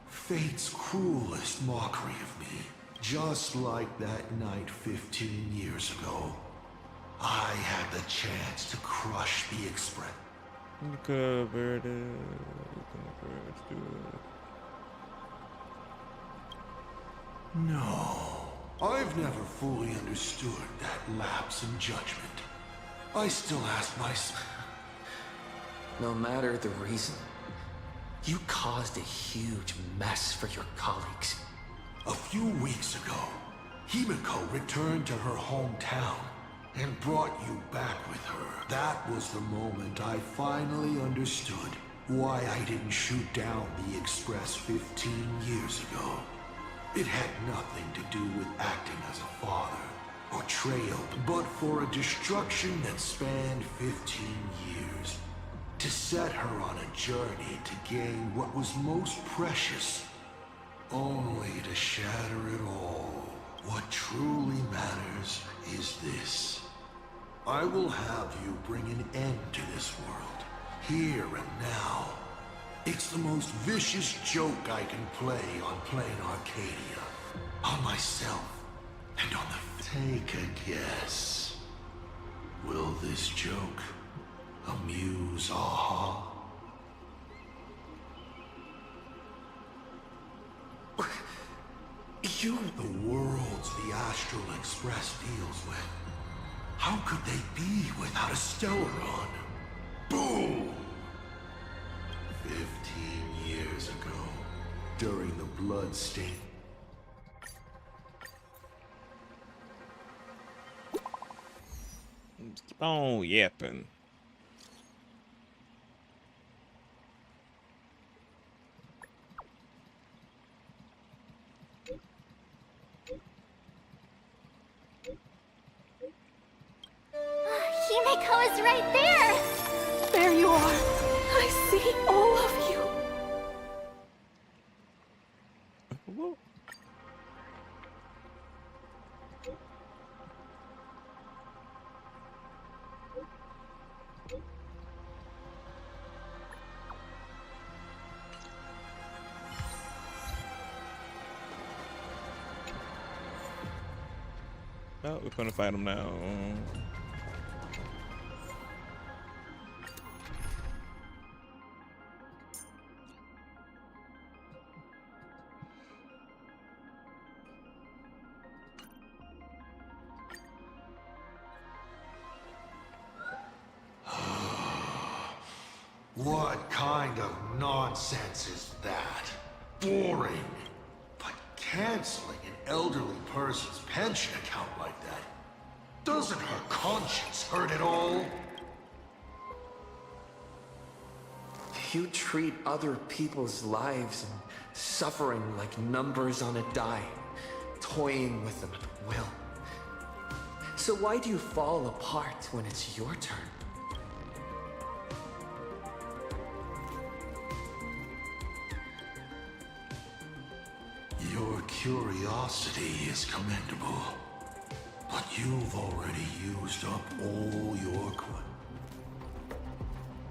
fate's cruelest mockery of me. Just like that night 15 years ago. I had the chance to crush the Express. No. I've never fully understood that lapse in judgment. I still ask myself. No matter the reason, you caused a huge mess for your colleagues. A few weeks ago, Himiko returned to her hometown and brought you back with her. That was the moment I finally understood why I didn't shoot down the Express 15 years ago. It had nothing to do with acting as a father or trail, but for a destruction that spanned 15 years. To set her on a journey to gain what was most precious, only to shatter it all. What truly matters is this. I will have you bring an end to this world, here and now. It's the most vicious joke I can play on Planarcadia. On myself, and on the... Take a guess. Will this joke amuse hahah? You're the worlds the Astral Express deals with. How could they be without a Stellaron? Boom! 15 years ago, during the Bloodstain. Keep on yapping. Himiko is right there! There you are! I see all of you! Oh, we're gonna fight him now. What kind of nonsense is that? Boring. But canceling an elderly person's pension account like that, doesn't her conscience hurt at all? You treat other people's lives and suffering like numbers on a die, toying with them at will. So why do you fall apart when it's your turn? Your curiosity is commendable, but you've already used up all your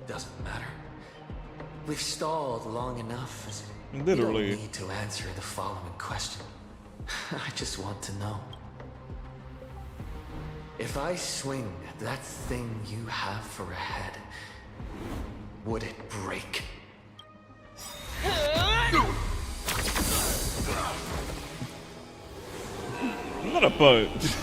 Doesn't matter. We've stalled long enough. Literally. You don't need to answer the following question. I just want to know. If I swing at that thing you have for a head, would it break? What a punch.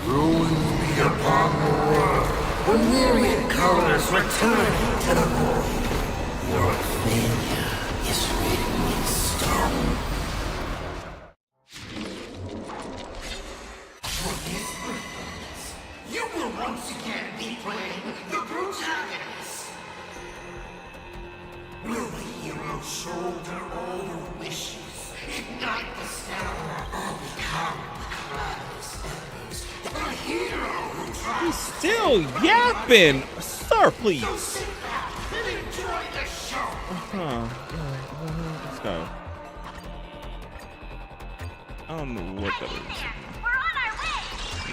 Ruin be upon the world. returning to the void. Your failure is written in stone. For this purpose, you will once again be playing the protagonist. Will the hero shoulder all your wishes, ignite the stamina, or become the cloudless embers? The hero who tries. He's still yapping! Sir, please! So sit back and enjoy the show! Let's go. I don't know what that is. We're on our way!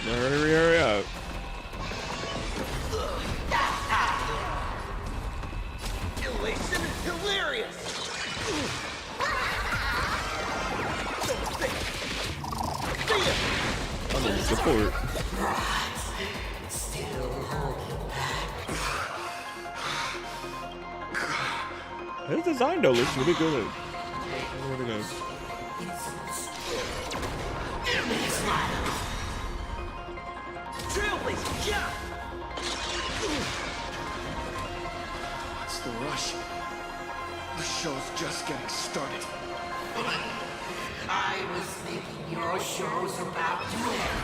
Hurry up. Elation is hilarious! I need support. His design though looks really good. Really good. Trailblazers, yeah! What's the rush? The show's just getting started. I was thinking your show's about to end.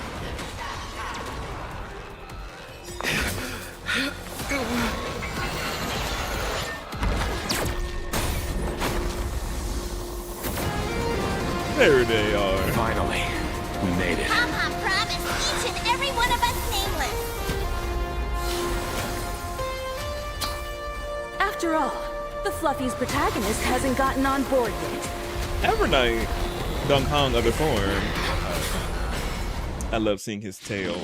There they are. Finally, we made it. Hahah promised each and every one of us nameless. After all, the Fluffy's protagonist hasn't gotten on board yet. Evernight, Dunk Kong other form. I love seeing his tail.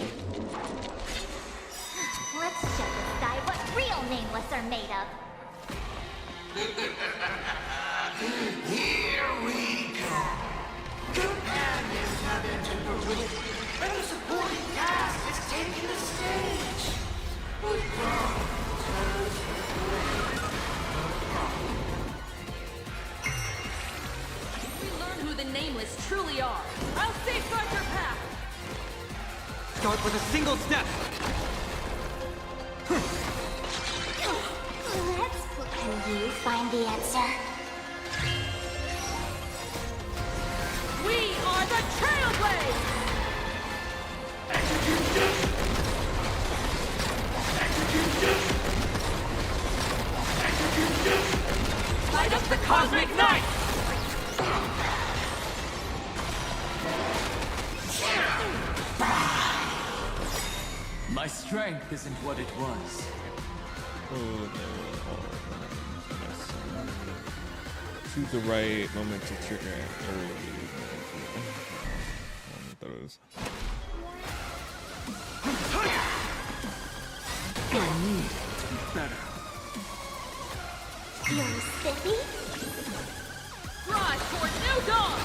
Let's show this guy what real nameless are made of. Here we go. Companions have entered the ring, and the supporting cast is taking the stage. But We learn who the nameless truly are. I'll safeguard your path. Start with a single step. Let's can you find the answer? We are the Trailblazers! Light up the cosmic night! My strength isn't what it was. Choose the right moment to trigger it early. Those. I need to be better. You're spiffy? Rise toward new dawn!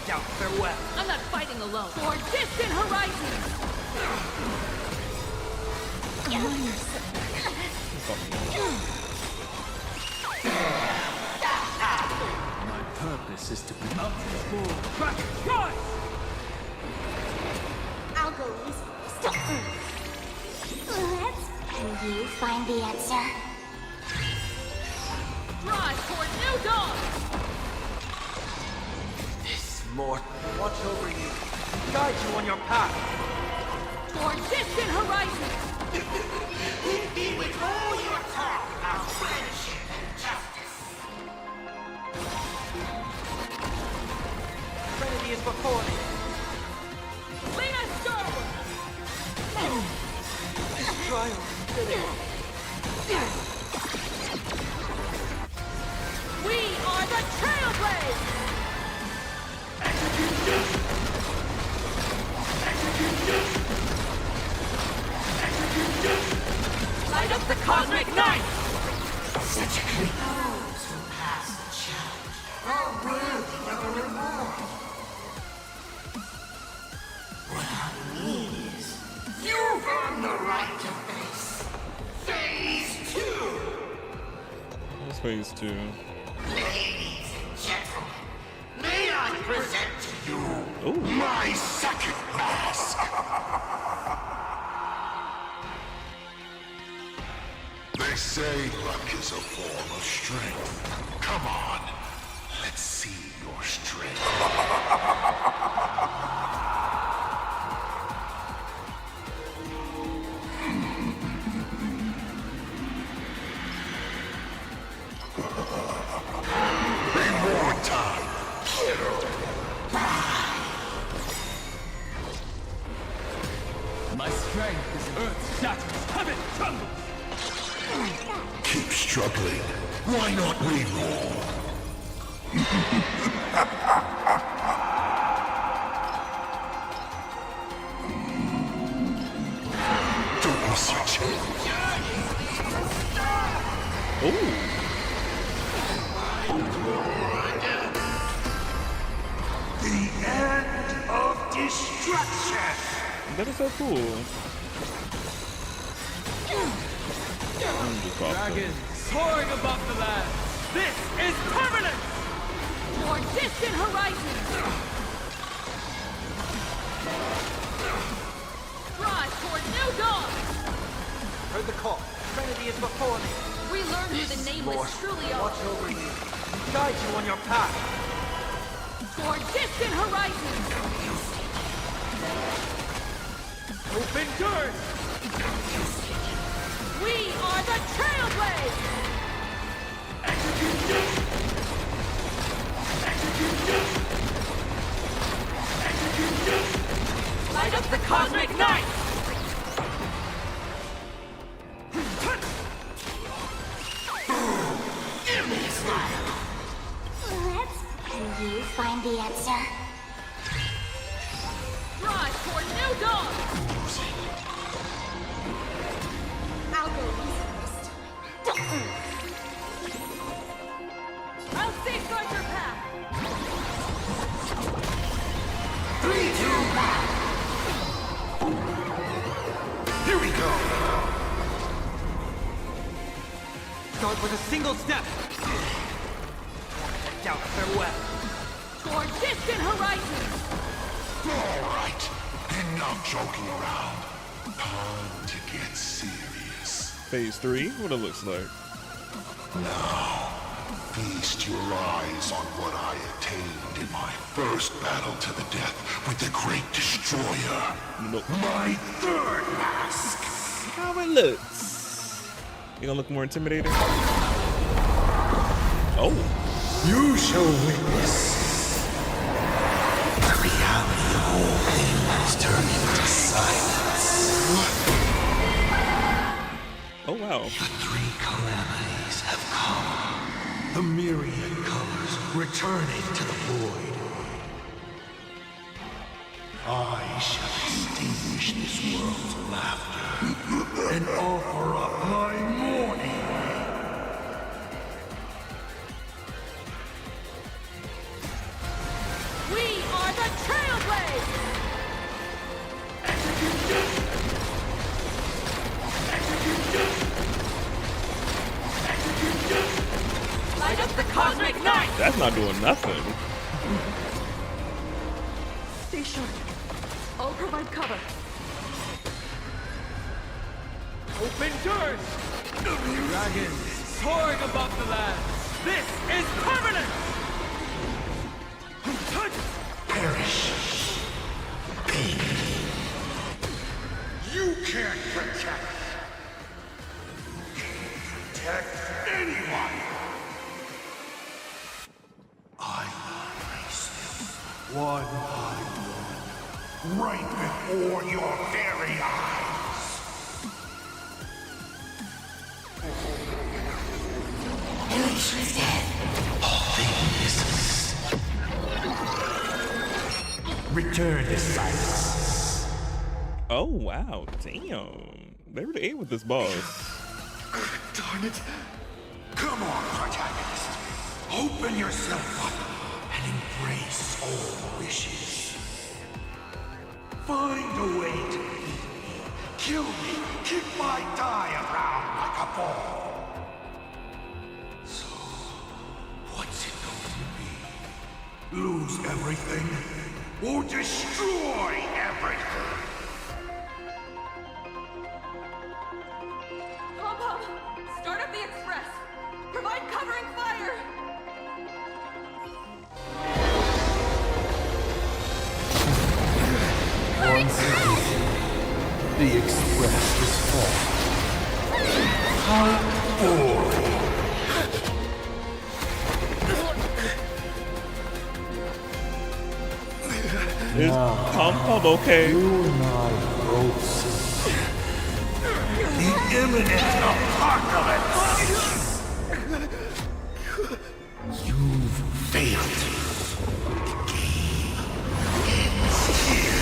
Doubt farewell. I'm not fighting alone. For distant horizons! My purpose is to be up for MarcusShards! I'll go easy. Stop. Can you find the answer? Rise toward new dawn! This mortal watch over you, guide you on your path. Toward distant horizons! Hit me with all your talk about friendship and justice. Trinity is before me. Lead us skyward! This trial is fitting. We are the Trailblazers! Light up the cosmic night! Such a great those who pass the challenge are worthy of a reward. What I mean is, you've earned the right to face Phase 2. What's phase 2? Ladies and gentlemen, may I present to you Ooh. My second mask! They say luck is a form of strength. Come on, let's see your strength. Reward time! My strength is earth shatters, heaven trembles! Keep struggling. Why not reroll? Don't miss your chance. Ooh. The end of destruction! That is so cool. Dragons soaring above the land. This is permanent! For distant horizons! Rise toward new dawn! Heard the call. Trinity is before me. We learn who the nameless truly are. Watch over you. Guide you on your path. For distant horizons! Open doors! We are the Trailblazers! Execute! Light up the cosmic night! Give me a smile. Can you find the answer? Rise toward new dawn! I'll go easy this time. I'll safeguard your path! 3, 2, 1. Here we go. Start with a single step. Doubt farewell. Toward distant horizons! All right. Enough joking around. Time to get serious. Phase 3, what it looks like. Now, feast your eyes on what I attained in my first battle to the death with the Great Destroyer. Nope. My third mask. How it looks. You gonna look more intimidating? Oh. You shall witness the reality of all things turning to silence. Oh wow. The 3 calamities have come. The myriad colors returning to the void. I shall extinguish this world's laughter and offer up my mourning. We are the Trailblazers! Light up the cosmic night! That's not doing nothing. Stay sharp. I'll provide cover. Open doors! Dragons soaring above the land. This is permanent! Perish. Baby. You can't protect. Protect anyone. I will erase them one by one, right before your very eyes. Finish with death. All things. Return to silence. Oh wow, damn. They really ate with this boss. Darn it. Come on, protagonist. Open yourself up and embrace all wishes. Find a way to beat me, kill me, kick my die around like a ball. So, what's it going to be? Lose everything will destroy everything. Pom-Pom, start up the express. Provide covering fire. Once again, the express is full. How boring. Is Pom-Pom okay? You and I both see The imminent apocalypse. You've failed. The game ends here.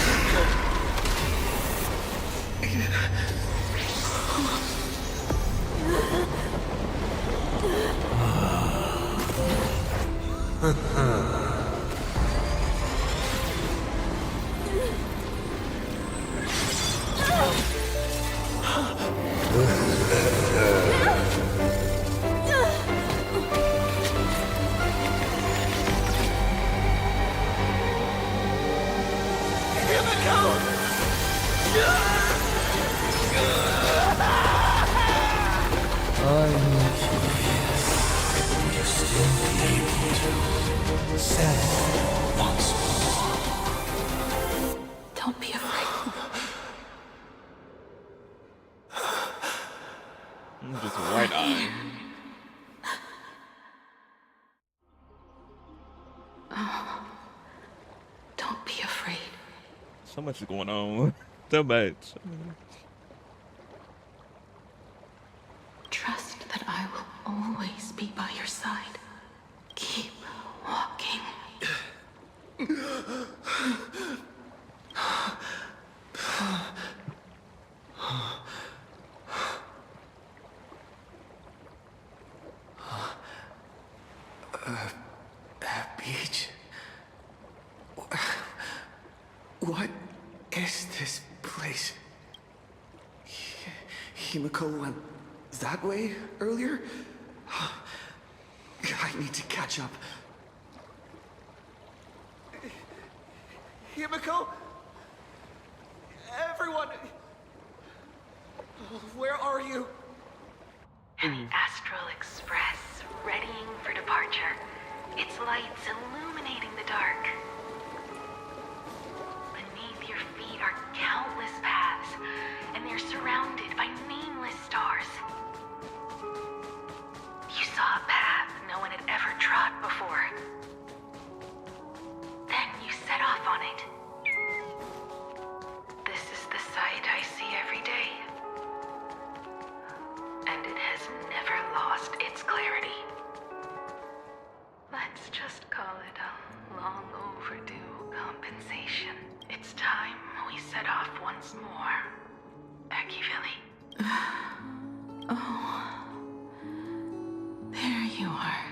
I'm curious. Will you still be able to say once more? Don't be afraid. Just right eye. Oh, don't be afraid. So much is going on. So much. Trust that I will always be by your side. Keep walking. Beach? What is this place? Himiko went that way earlier? I need to catch up. Himiko? Everyone! Where are you? An astral express readying for departure. Its lights illuminating the dark. Beneath your feet are countless paths, and they're surrounded by nameless stars. You saw a path no one had ever trod before. Then you set off on it. This is the sight I see every day. And it has never lost its clarity. Let's just call it a long overdue compensation. It's time we set off once more. Akivili. Oh. There you are.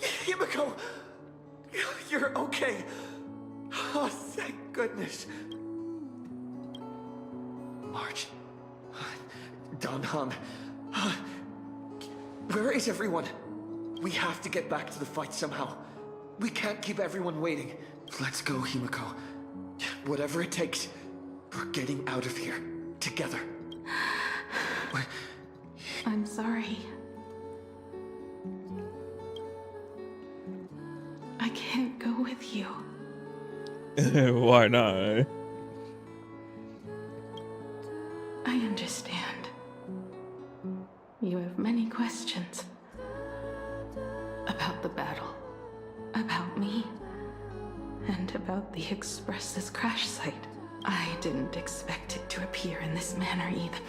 Himiko! You're okay. Oh, thank goodness. March. Danhan. Where is everyone? We have to get back to the fight somehow. We can't keep everyone waiting. Let's go, Himiko. Whatever it takes, we're getting out of here. Together. I'm sorry. I can't go with you. Why not? I understand. You have many questions. About the battle. About me. And about the Express's crash site. I didn't expect it to appear in this manner either.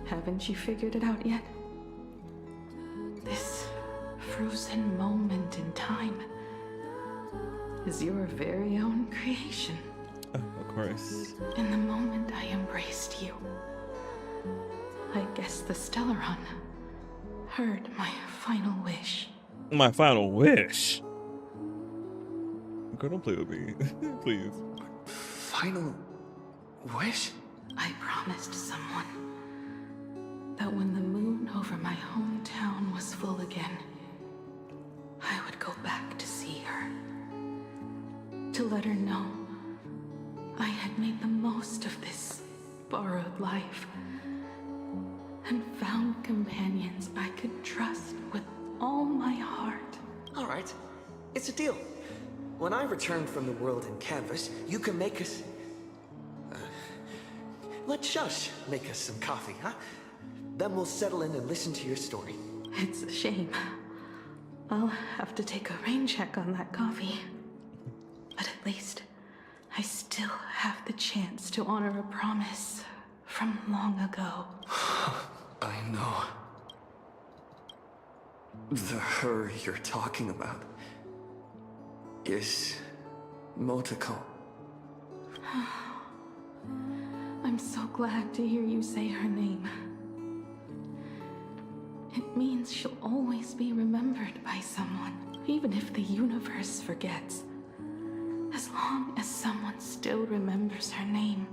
Haven't you figured it out yet? This frozen moment in time is your very own creation. Of course. In the moment I embraced you, I guess the Stellaron heard my final wish. My final wish? Girl, don't play with me. Please. Final wish? I promised someone that when the moon over my hometown was full again, I would go back to see her. to let her know I had made the most of this borrowed life and found companions I could trust with all my heart. All right, it's a deal. When I return from the world in canvas, you can make us... let Shush make us some coffee, huh? Then we'll settle in and listen to your story. It's a shame. I'll have to take a rain check on that coffee. But at least I still have the chance to honor a promise from long ago. I know. The her you're talking about is Motoko. I'm so glad to hear you say her name. It means she'll always be remembered by someone, even if the universe forgets. As long as someone still remembers her name,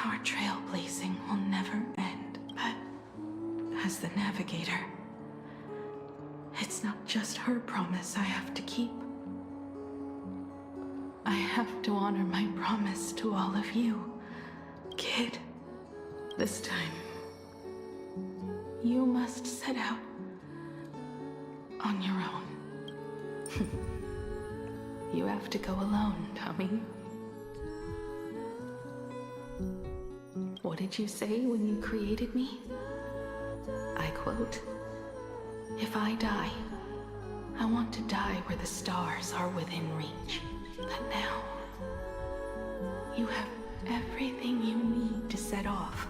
our trailblazing will never end. But as the navigator, it's not just her promise I have to keep. I have to honor my promise to all of you. Kid, this time, you must set out on your own. You have to go alone, Tommy. What did you say when you created me? I quote, "If I die, I want to die where the stars are within reach." But now, you have everything you need to set off.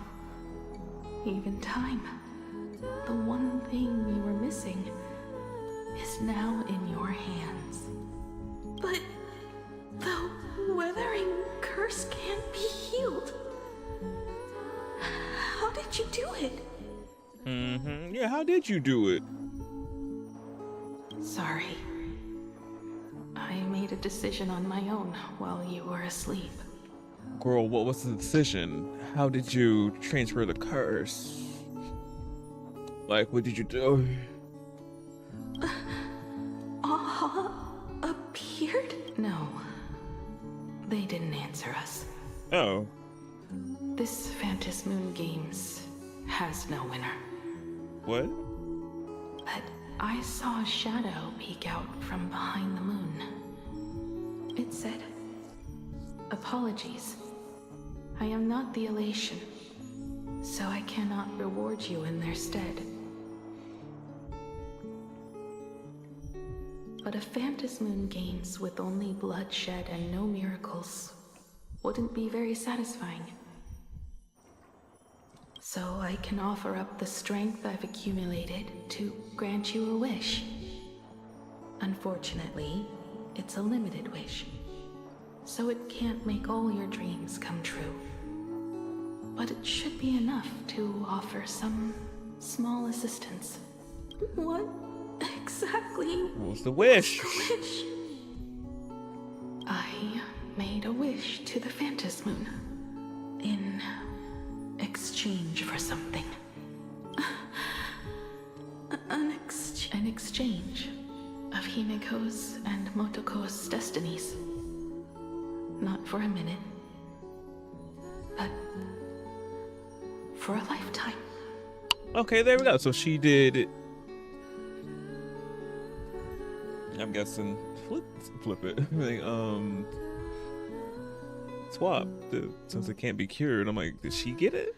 Even time. The one thing you were missing is now in your hands. But the weathering curse can't be healed. How did you do it? Yeah, how did you do it? Sorry. I made a decision on my own while you were asleep. Girl, what was the decision? How did you transfer the curse? Like, what did you do? Appeared? No. They didn't answer us. Oh. This Phantom Moon Games has no winner. What? But I saw a shadow peek out from behind the moon. It said, "Apologies. I am not the elation, so I cannot reward you in their stead." But a Phantom Moon Games with only bloodshed and no miracles wouldn't be very satisfying. So I can offer up the strength I've accumulated to grant you a wish. Unfortunately, it's a limited wish, so it can't make all your dreams come true. But it should be enough to offer some small assistance. What exactly was the wish? I made a wish to the Phantom Moon in exchange for something. An exchange of Himiko's and Motoko's destinies. Not for a minute, but for a lifetime. Okay, there we go. So she did it. I'm guessing flip it. Like, swap. Since it can't be cured, I'm like, did she get it?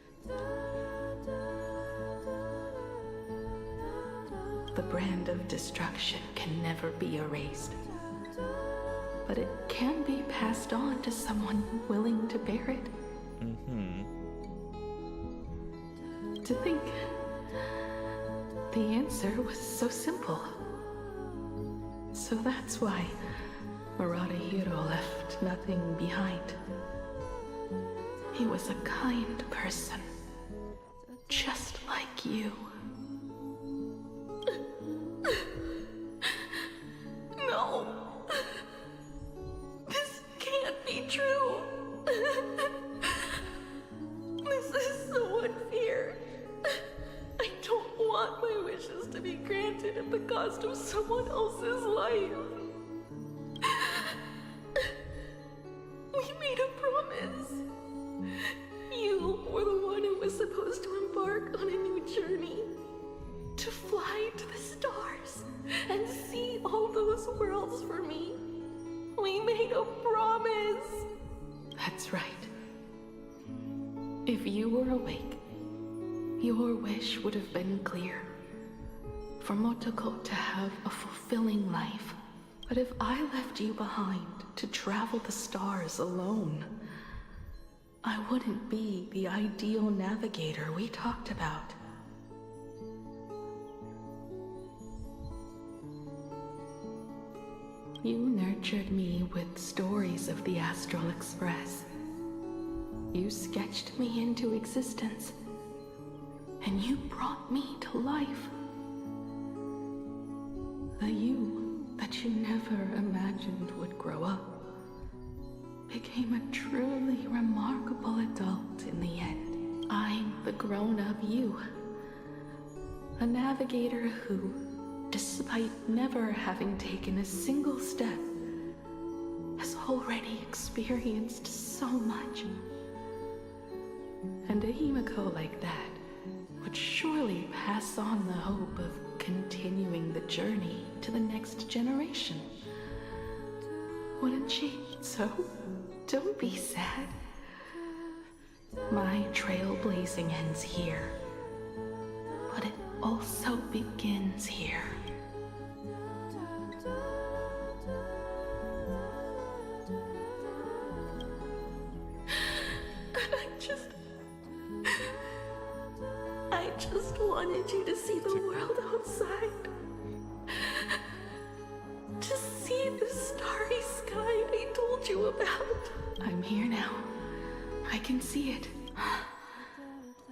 The brand of destruction can never be erased, but it can be passed on to someone willing to bear it. To think the answer was so simple. So that's why Murata left nothing behind. He was a kind person, just like you. No! This can't be true! This is so unfair. I don't want my wishes to be granted at the cost of someone else's life. if you were awake, your wish would have been clear. For Motoko to have a fulfilling life. But if I left you behind to travel the stars alone, I wouldn't be the ideal navigator we talked about. You nurtured me with stories of the Astral Express. You sketched me into existence, and you brought me to life. The you that you never imagined would grow up became a truly remarkable adult in the end. I'm the grown-up you. A navigator who, despite never having taken a single step, has already experienced so much. And a Himiko like that would surely pass on the hope of continuing the journey to the next generation. Wouldn't she? So, don't be sad. My trailblazing ends here, but it also begins here. I just wanted you to see the world outside. To see the starry sky I told you about. I'm here now. I can see it.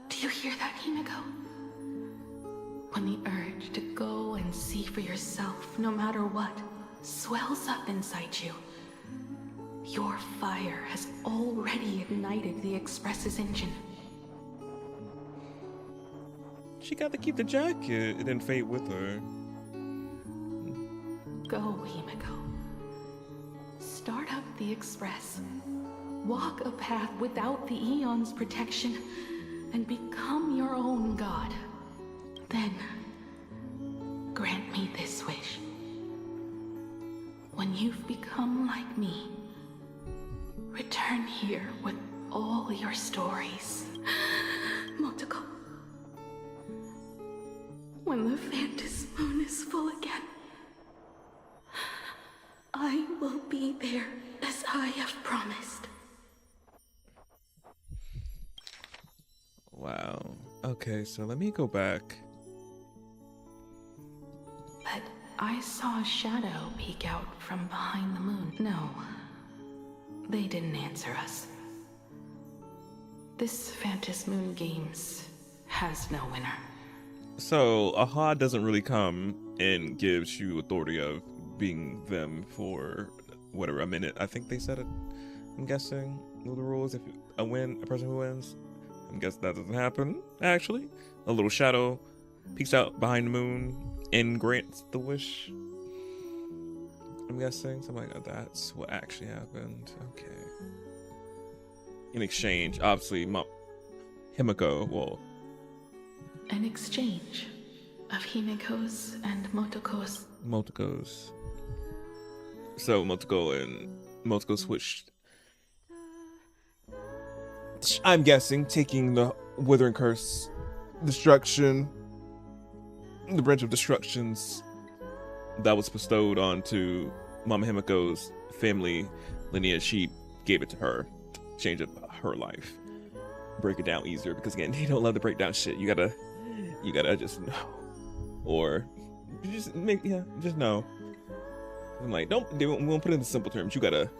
Do you hear that, Himiko? When the urge to go and see for yourself, no matter what, swells up inside you, your fire has already ignited the Express's engine. She got to keep the jacket. It didn't fade with her. Go, Himiko. Start up the Express. Walk a path without the Eon's protection, and become your own god. Then, grant me this wish. When you've become like me, return here with all your stories. Motoko. When the Phantom Moon is full again, I will be there as I have promised. Wow. Okay, so let me go back. But I saw a shadow peek out from behind the moon. No, they didn't answer us. This Phantom Moon Games has no winner. So, hahah doesn't really come and gives you authority of being them for whatever, a minute. I think they said it. I'm guessing the rules. If a person who wins, I'm guessing that doesn't happen. Actually, a little shadow peeks out behind the moon and grants the wish. I'm guessing something like that. That's what actually happened. Okay. In exchange, obviously, Himiko will. An exchange of Himiko's and Motoko's. Motoko's. So Motoko switched. I'm guessing taking the Withering Curse destruction, the branch of destructions that was bestowed onto Mama Himiko's family lineage. She gave it to her, change up her life, break it down easier, because again, they don't love to break down shit. You gotta just know, or just just know. I'm like, we won't put it in simple terms. You gotta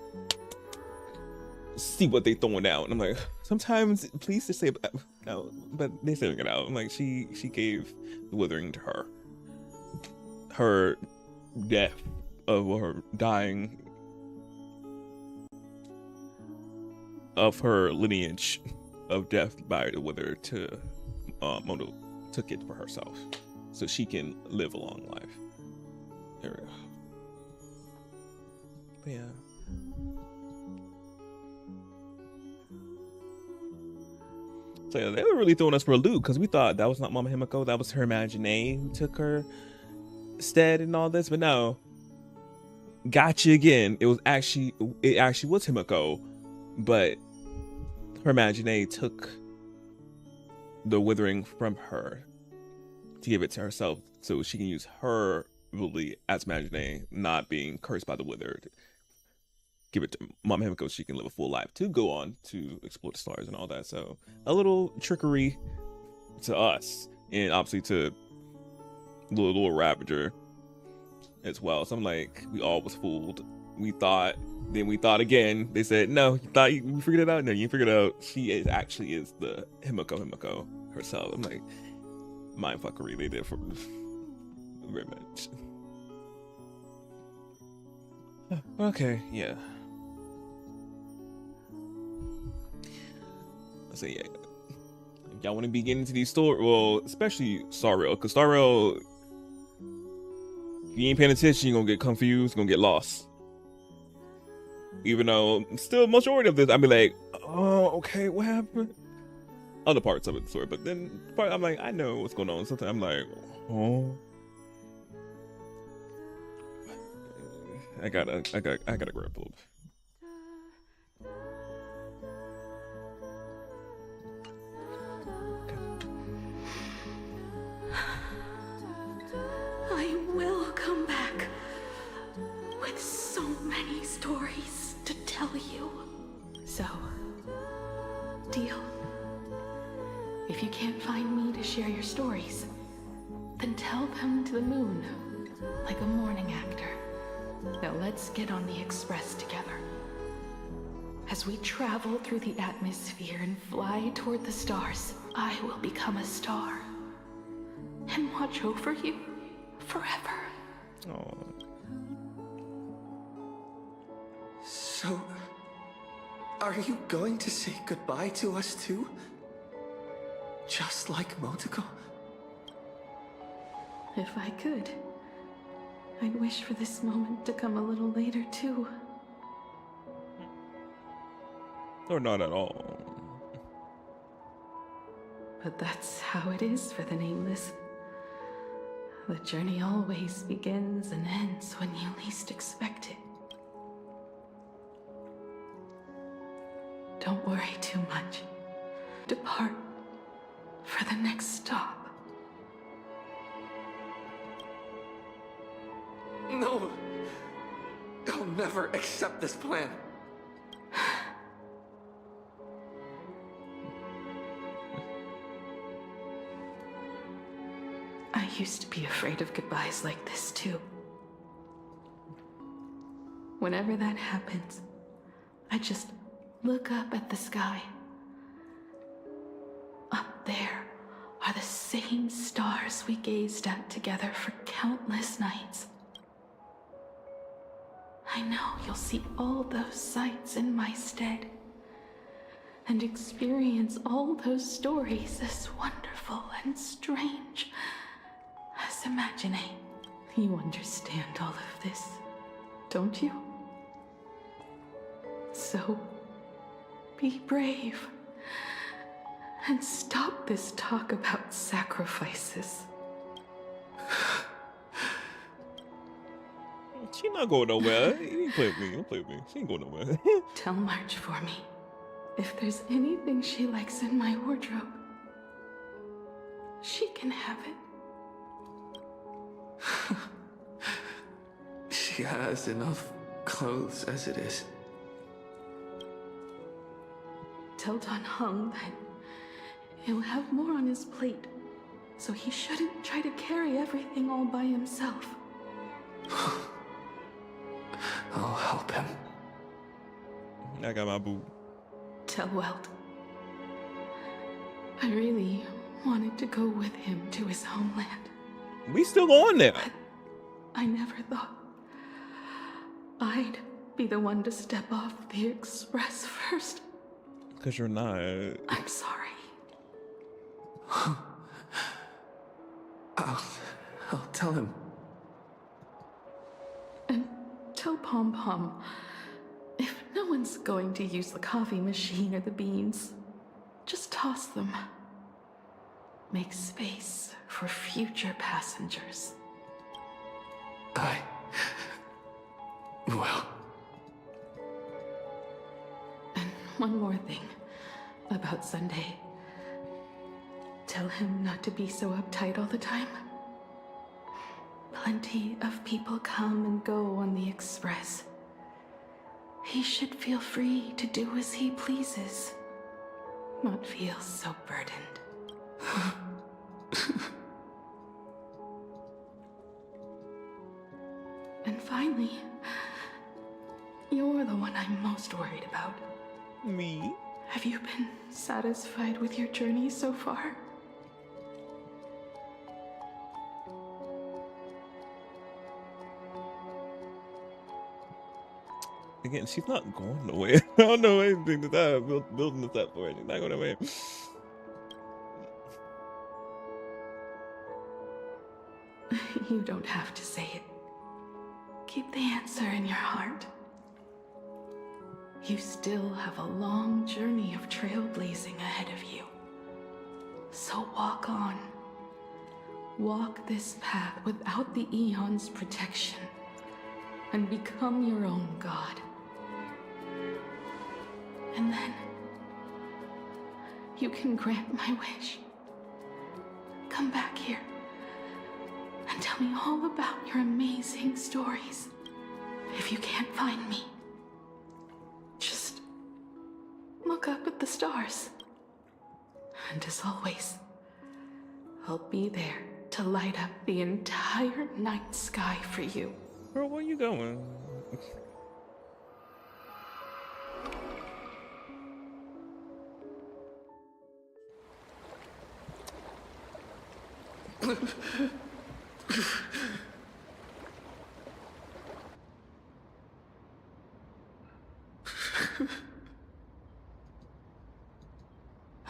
see what they throwing out. And I'm like, sometimes please just say no, but they're saying it out. I'm like, she gave the withering to her. Her death of her dying of her lineage of death by the wither to Moto took it for herself, so she can live a long life. There we go. But yeah. So yeah, they were really throwing us for a loop, because we thought that was not Mama Himiko, that was her Imagine who took her stead and all this, but no. Gotcha again. It actually was Himiko, but her Imagine took the withering from her to give it to herself so she can use her ability as imagining, not being cursed by the withered. Give it to Mama Himiko so she can live a full life to go on to explore the stars and all that. So a little trickery to us, and obviously to little Ravager as well. So I'm like, we all was fooled. We thought, then we thought again. They said, no, you thought you figured it out? No, you figured it out. She actually is the Himiko herself. I'm like, mindfuckery they did for very much. Okay, yeah. I say, yeah. If y'all want to be getting into these stories, well, especially Starrail, because Starrail, if you ain't paying attention, you're gonna get confused, you're gonna get lost. Even though still majority of this, I'd be like, oh, okay, what happened? Other parts of it, sorry, but then I'm like, I know what's going on. Sometimes I'm like, oh, I gotta grapple. I will come back with so many stories to tell you. So, deal? If you can't find me to share your stories, then tell them to the moon, like a morning actor. Now let's get on the express together. As we travel through the atmosphere and fly toward the stars, I will become a star and watch over you forever. Oh. So, are you going to say goodbye to us too? Just like Motoko? If I could, I'd wish for this moment to come a little later too. Or not at all. But that's how it is for the nameless. The journey always begins and ends when you least expect it. Don't worry too much. Depart for the next stop. No! I'll never accept this plan. I used to be afraid of goodbyes like this too. Whenever that happens, I just look up at the sky. Up there are the same stars we gazed at together for countless nights. I know you'll see all those sights in my stead and experience all those stories as wonderful and strange as imagining. You understand all of this, don't you? So, be brave and stop this talk about sacrifices. She not going nowhere. You didn't play with me. Don't play with me. She ain't going nowhere. Tell March for me if there's anything she likes in my wardrobe, she can have it. She has enough clothes as it is. Tell Don Hung that he'll have more on his plate, so he shouldn't try to carry everything all by himself. I'll help him. I got my boo. Tell Welt I really wanted to go with him to his homeland. We still on there. But I never thought I'd be the one to step off the express first. Because you're not. I'm sorry. I'll tell him. And tell Pom Pom, if no one's going to use the coffee machine or the beans, just toss them. Make space for future passengers. Well. And one more thing about Sunday. to be so uptight all the time? Plenty of people come and go on the Express. He should feel free to do as he pleases, not feel so burdened. And finally, you're the one I'm most worried about. Me? Have you been satisfied with your journey so far? Again, she's not going away. I don't know anything to that. Building this up for it. She's not going away. You don't have to say it. Keep the answer in your heart. You still have a long journey of trailblazing ahead of you. So walk on. Walk this path without the Eon's protection, and become your own god. And then, you can grant my wish. Come back here, and tell me all about your amazing stories. If you can't find me, just look up at the stars. And as always, I'll be there to light up the entire night sky for you. Girl, where you going?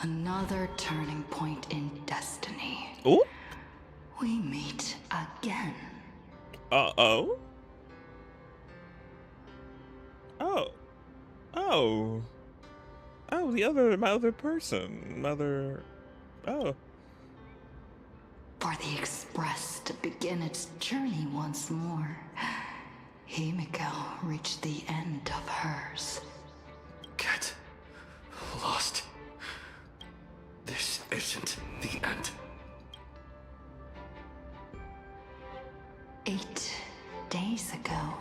Another turning point in destiny. Ooh? We meet again. Uh-oh. Oh. Oh. Oh, my other person. Oh. For the Express to begin its journey once more, Himiko reached the end of hers. Get lost. This isn't the end. 8 days ago,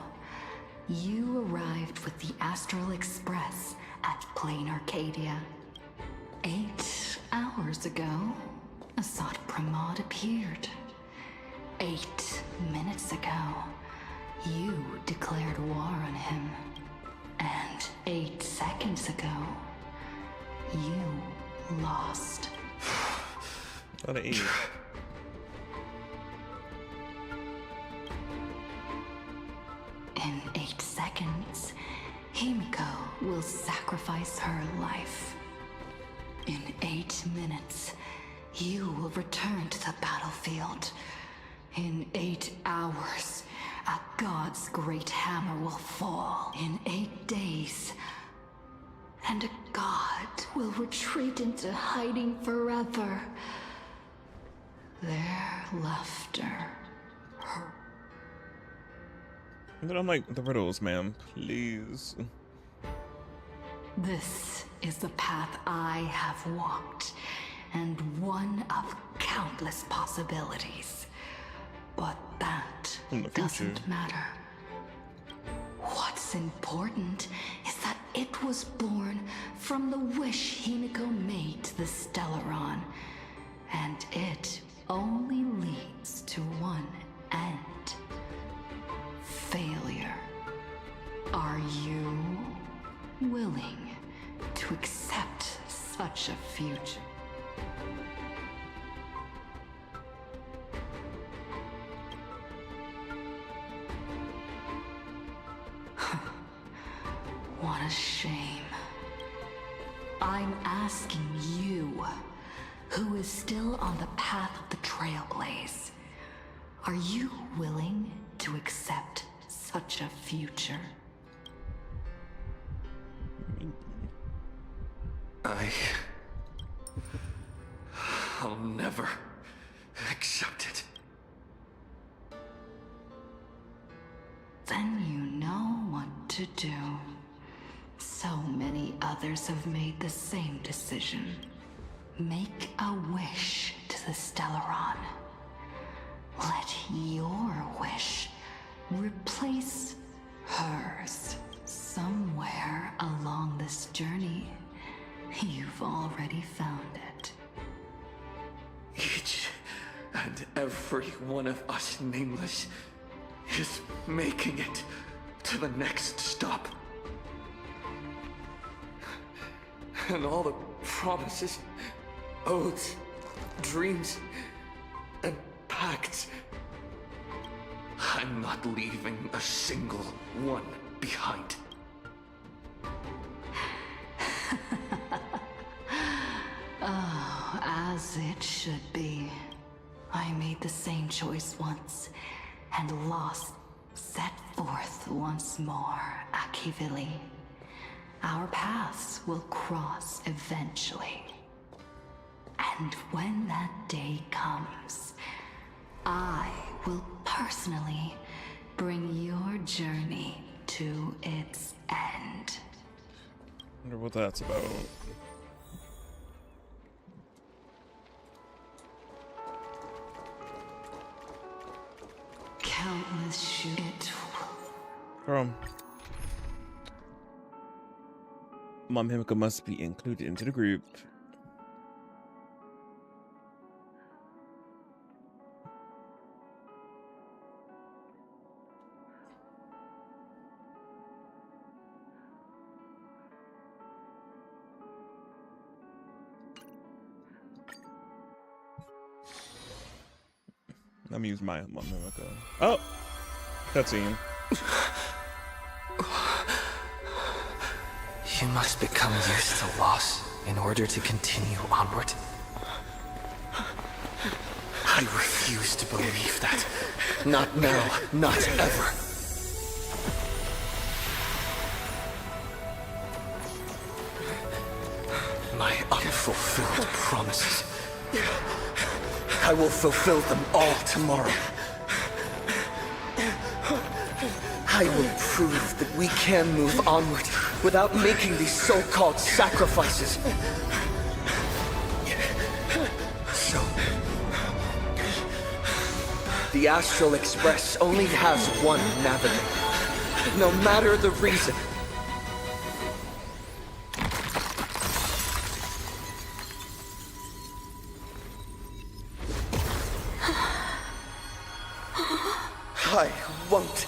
you arrived with the Astral Express at Planarcadia. 8 hours ago, Assad Pramod appeared. 8 minutes ago, you declared war on him. And 8 seconds ago, you lost. What a eat. In 8 seconds, Himiko will sacrifice her life. In 8 minutes, you will return to the battlefield. In 8 hours, a god's great hammer will fall. In 8 days, and a god will retreat into hiding forever. Their laughter. And then I'm like, the riddles, ma'am, please. This is the path I have walked, and one of countless possibilities. But that doesn't matter. What's important is that it was born from the wish Himiko made to the Stellaron, and it only leads to one end. Failure. Are you willing to accept such a future? What a shame. I'm asking you, who is still on the path of the Trailblaze, are you willing to accept such a future? I'll never accept it. Then you know what to do. So many others have made the same decision. Make a wish to the Stellaron. Let your wish replace hers. Somewhere along this journey, you've already found it. Each and every one of us nameless is making it to the next stop. And all the promises, oaths, dreams, and pacts, I'm not leaving a single one behind. Oh, as it should be. I made the same choice once, and lost, set forth once more, Akivili. Our paths will cross eventually. And when that day comes, I will personally bring your journey to its end. Wonder what that's about. Countless shoot. Mom Himiko must be included into the group. Let me use my Mom Himiko. Oh! Cutscene. You must become used to loss in order to continue onward. I refuse to believe that. Not now, not ever. My unfulfilled promises. I will fulfill them all tomorrow. I will prove that we can move onward without making these so-called sacrifices. So, the Astral Express only has one navigator, no matter the reason. I won't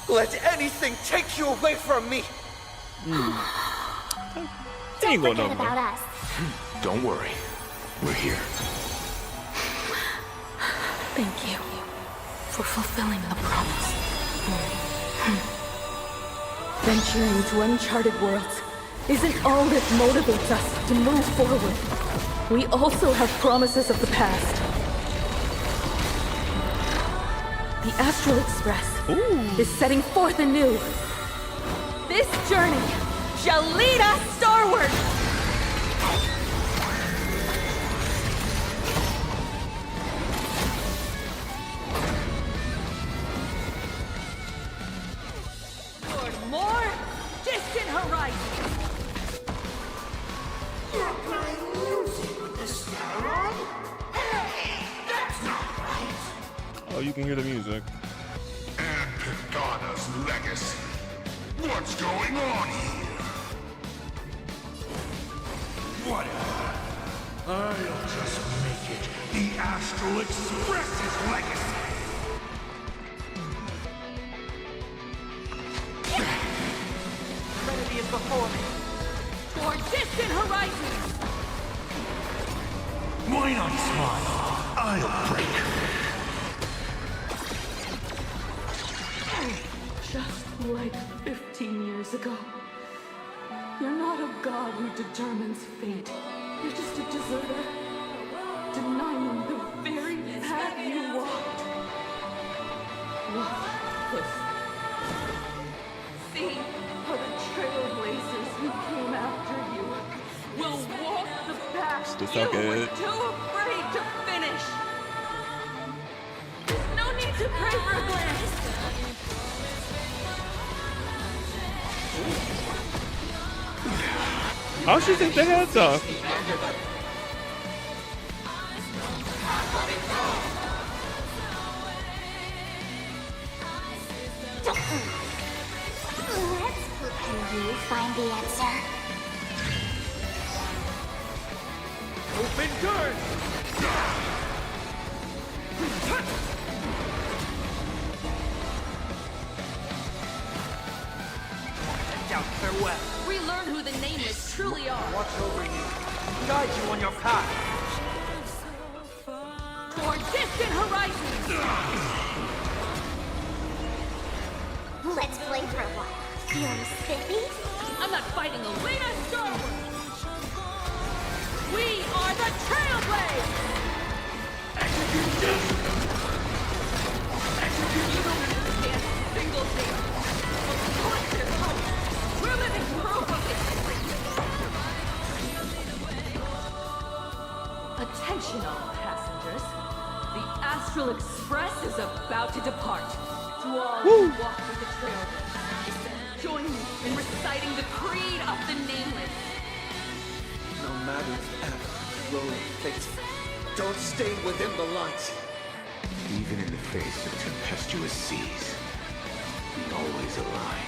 let anything take you away from me. Don't forget about us. Don't worry. We're here. Thank you for fulfilling the promise. Venturing into uncharted worlds isn't all that motivates us to move forward. We also have promises of the past. The Astral Express is setting forth anew. This journey shall lead us starward! Toward more distant horizons! You're playing music with the Stellaron? Hey, that's not right. Oh, you can hear the music. And Pagana's legacy. What's going on here? Whatever. I'll just make it the Astral Express's legacy. Serenity is before me. Toward distant horizons! Why not smile? I'll break. Just like 15 years ago. You're not a god who determines fate. You're just a deserter, denying the very path you walked. See how the Trailblazers who came after you will walk the path Still you good. were too afraid to finish. There's no need to pray for a glance. How should you take the heads off? find the answer. Open doors! Send out farewell. Relearn who the Nameless truly are. Watch over you and guide you on your path. Toward distant horizons! Let's play for a while. Feeling spiffy? I'm not fighting Elena Starwood! We are the Trailblazers! Execution! You don't understand a single thing of collective hope. We're living proof of this. Attention all passengers. The Astral Express is about to depart. To all who walk with the Trailblazers, join me in reciting the creed of the Nameless. No matter the ebb, flow, fate, don't stay within the light. Even in the face of tempestuous seas, we always align.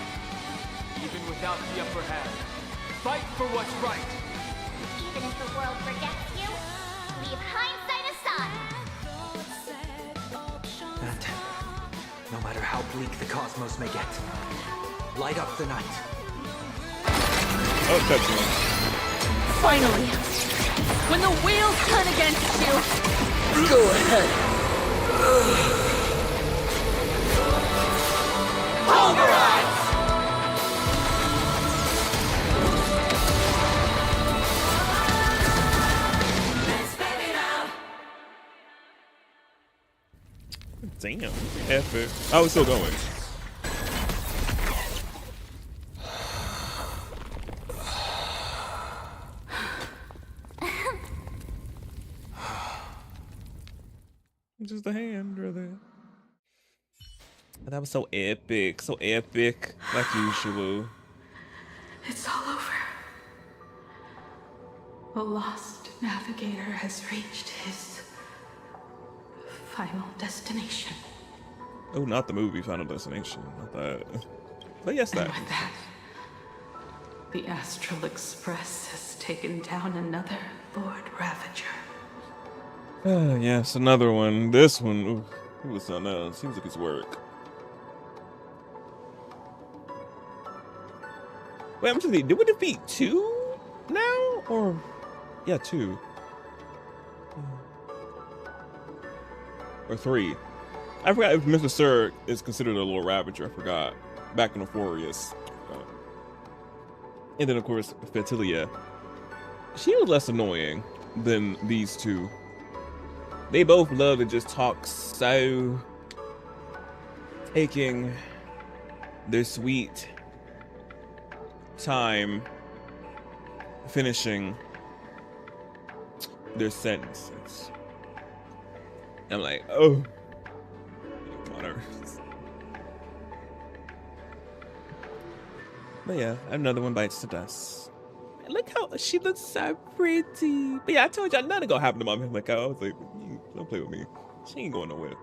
Even without the upper hand, fight for what's right. Even if the world forgets you, leave hindsight aside. And no matter how bleak the cosmos may get, light up the night. Oh, cutscene. Finally, when the wheels turn against you, go ahead. Pulverize! Damn, epic. I was still going. Just a hand, brother. That was so epic, like usual. It's all over. The lost navigator has reached his final destination. Oh, not the movie Final Destination. Not that. But yes, that. And with that, the Astral Express has taken down another Lord Ravager. Yes, another one. This one, ooh, it was something else. Seems like it's work. Wait, I'm just thinking, did we defeat 2 now? Or, yeah, 2. Or 3. I forgot if Mr. Sir is considered a Lord Ravager. I forgot. Back in the Furious. And then, of course, Fatilia. She was less annoying than these 2. They both love to just talk so, taking their sweet time finishing their sentences. I'm like, oh, whatever. But yeah, another one bites the dust. Look how she looks so pretty. But yeah, I told y'all nothing gonna happen to Mom. Like, I was like, don't play with me. She ain't going nowhere.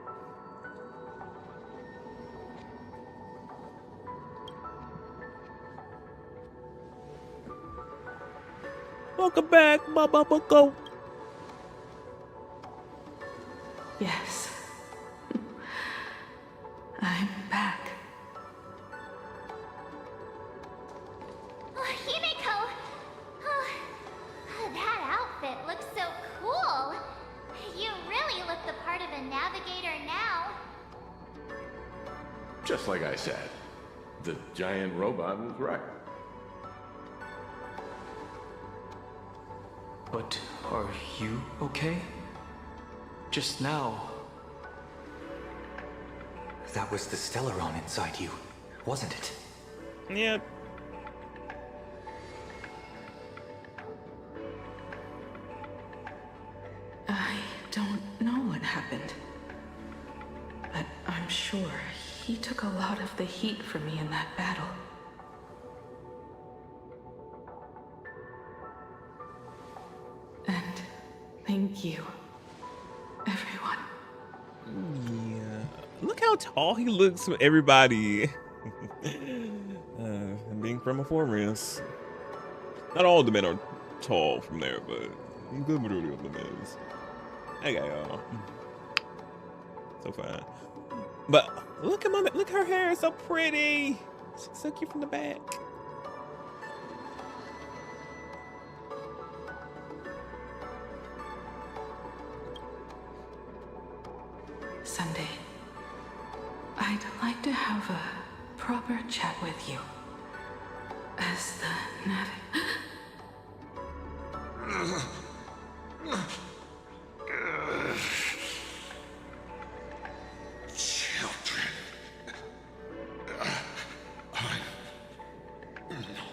Welcome back, Mama Bucko. Yes. I'm back. Oh, Himiko! Oh, that outfit looks so cool. You really look the part of a navigator now. Just like I said, the giant robot was right. But are you okay? Just now. That was the Stellaron inside you, wasn't it? Yep. I don't know what happened. But I'm sure he took a lot of the heat for me in that battle. And thank you, everyone. Yeah. Look how tall he looks from everybody. being from a forest. Not all the men are tall from there, but a good majority of them is. Okay, y'all. So fine. But look at look, her hair is so pretty. She's so cute from the back. Sunday, I'd like to have a proper chat with you. As the Children.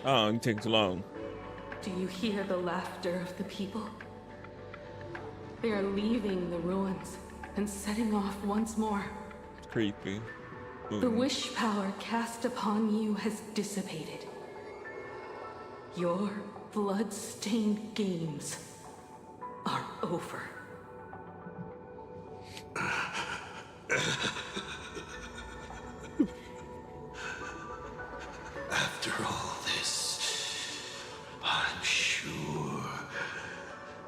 Oh, you take too long. Do you hear the laughter of the people? They are leaving the ruins and setting off once more. It's creepy. The wish power cast upon you has dissipated. Your blood-stained games are over. After all this, I'm sure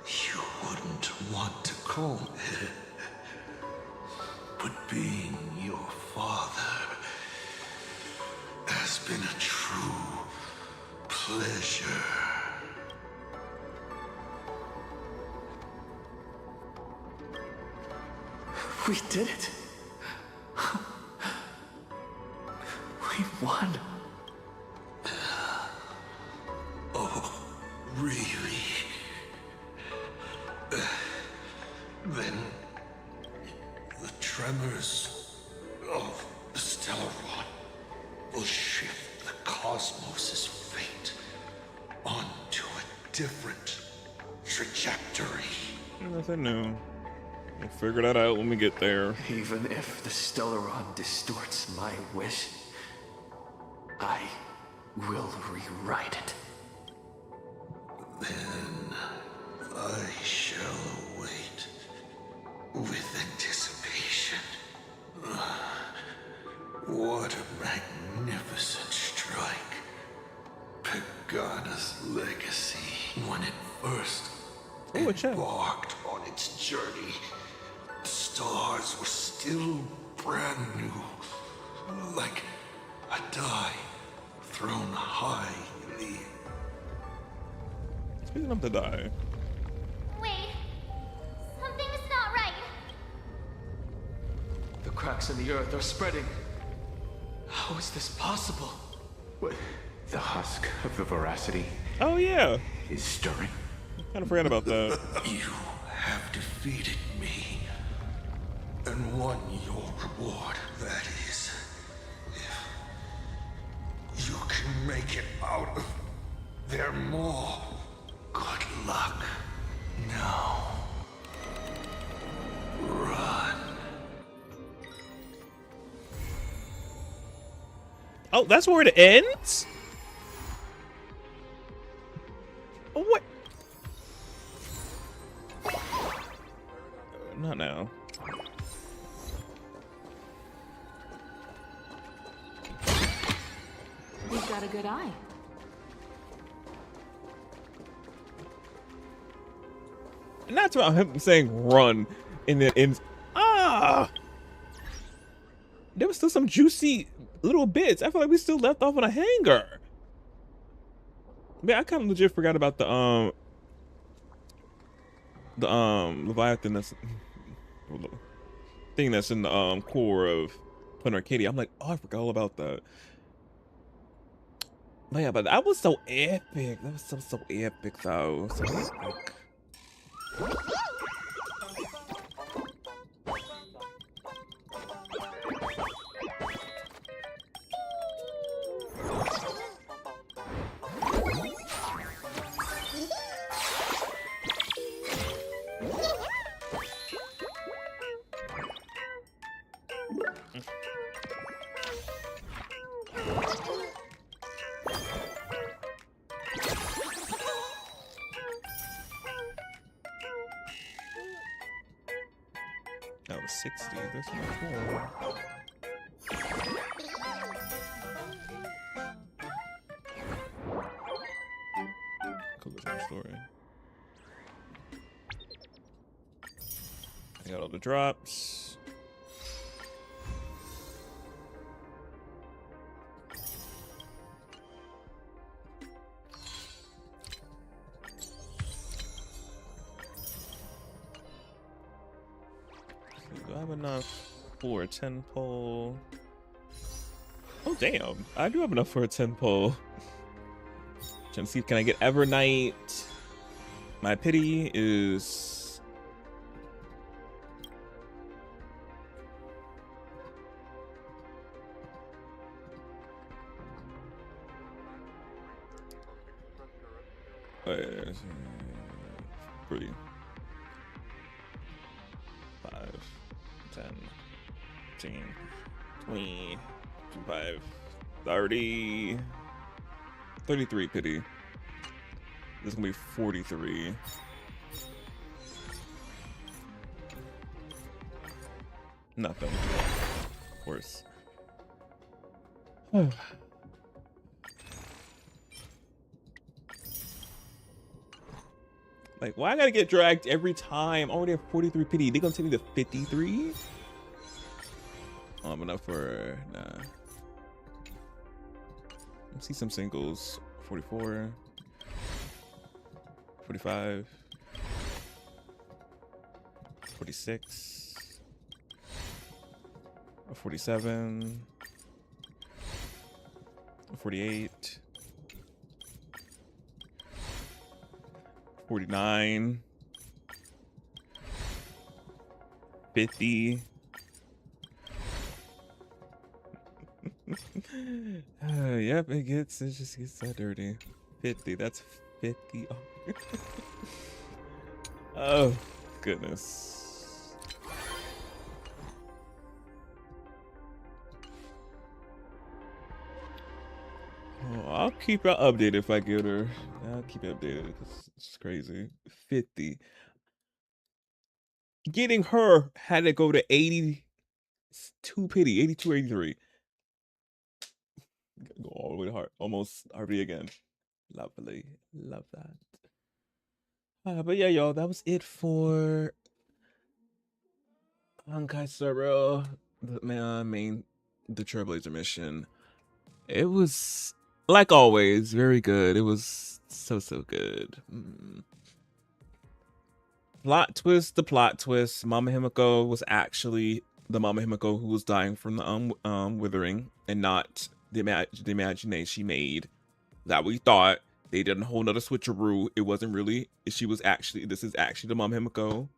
you wouldn't want to call it. But being your father has been a true pleasure. We did it. We won. Oh, really? Then the tremors of the stellar rod will shift the cosmos's fate onto a different trajectory. Nothing new. We'll figure that out when we get there. Even if the Stellaron distorts my wish, I will rewrite it. Then I shall await with anticipation. What a magnificent strike. Pagana's legacy, when it first embarked on its journey, the stars were still brand new, like a die thrown high in the air. Speaking of the die. Wait, something's not right. The cracks in the earth are spreading. How is this possible? What? The husk of the veracity. Oh yeah. Is stirring. Kind of forgot about that. You have defeated me and won your reward. That is, if you can make it out of their maw. Good luck. Now, run. Oh, that's where it ends? What? Not now. We've got a good eye. Not about him saying run and then ends. Ah! There was still some juicy little bits. I feel like we still left off on a hanger. Man, I kind of legit forgot about the Leviathan that's thing that's in the core of Planarcadia. I'm like, oh, I forgot all about that. But yeah, but that was so epic. That was so epic though. So epic. That was 60. There's much more. Got all the drops. Do I have enough for a 10 pole? Oh damn, I do have enough for a 10 pole. Trying to see if can I get Evernight. My pity is pretty 5, 10, 15, 20, 25, 30, 33 pity. This is gonna be 43. Nothing. Of course. Like, why I gotta get dragged every time? I already have 43 pity. They gonna take me to 53? Oh, I'm enough for nah. Let's see some singles. 44. 45. 46. 47. 48. 49. 50. Yep, it just gets that dirty. 50, that's 50. Oh, goodness. Oh, I'll keep her updated if I get her. I'll keep it updated because it's crazy. 50. Getting her had to go to 82 pity, 82, 83. Go all the way to heart. Almost RV again. Lovely. Love that. But yeah, y'all, that was it for Honkai server. The Trailblazer mission. It was, like always, very good. It was so good. Plot twist, the plot twist. Mama Himiko was actually the Mama Himiko who was dying from the withering, and not the imagination she made that we thought. They did a whole nother switcheroo. It wasn't really. This is actually the Mama Himiko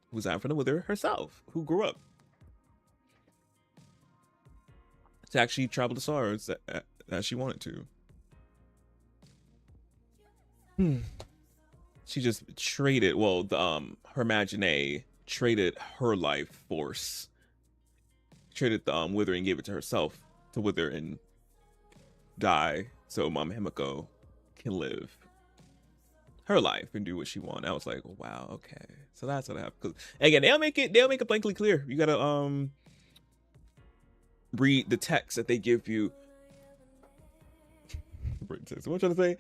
who was dying from the wither herself, who grew up to actually travel the stars that she wanted to. She just traded, well, her Imagine traded her life force. Traded the wither and gave it to herself to wither and die, so Mama Himiko can live her life and do what she wants. I was like, wow, okay. So that's what happened. Because again, they'll make it blankly clear. You gotta read the text that they give you. What I'm trying to say?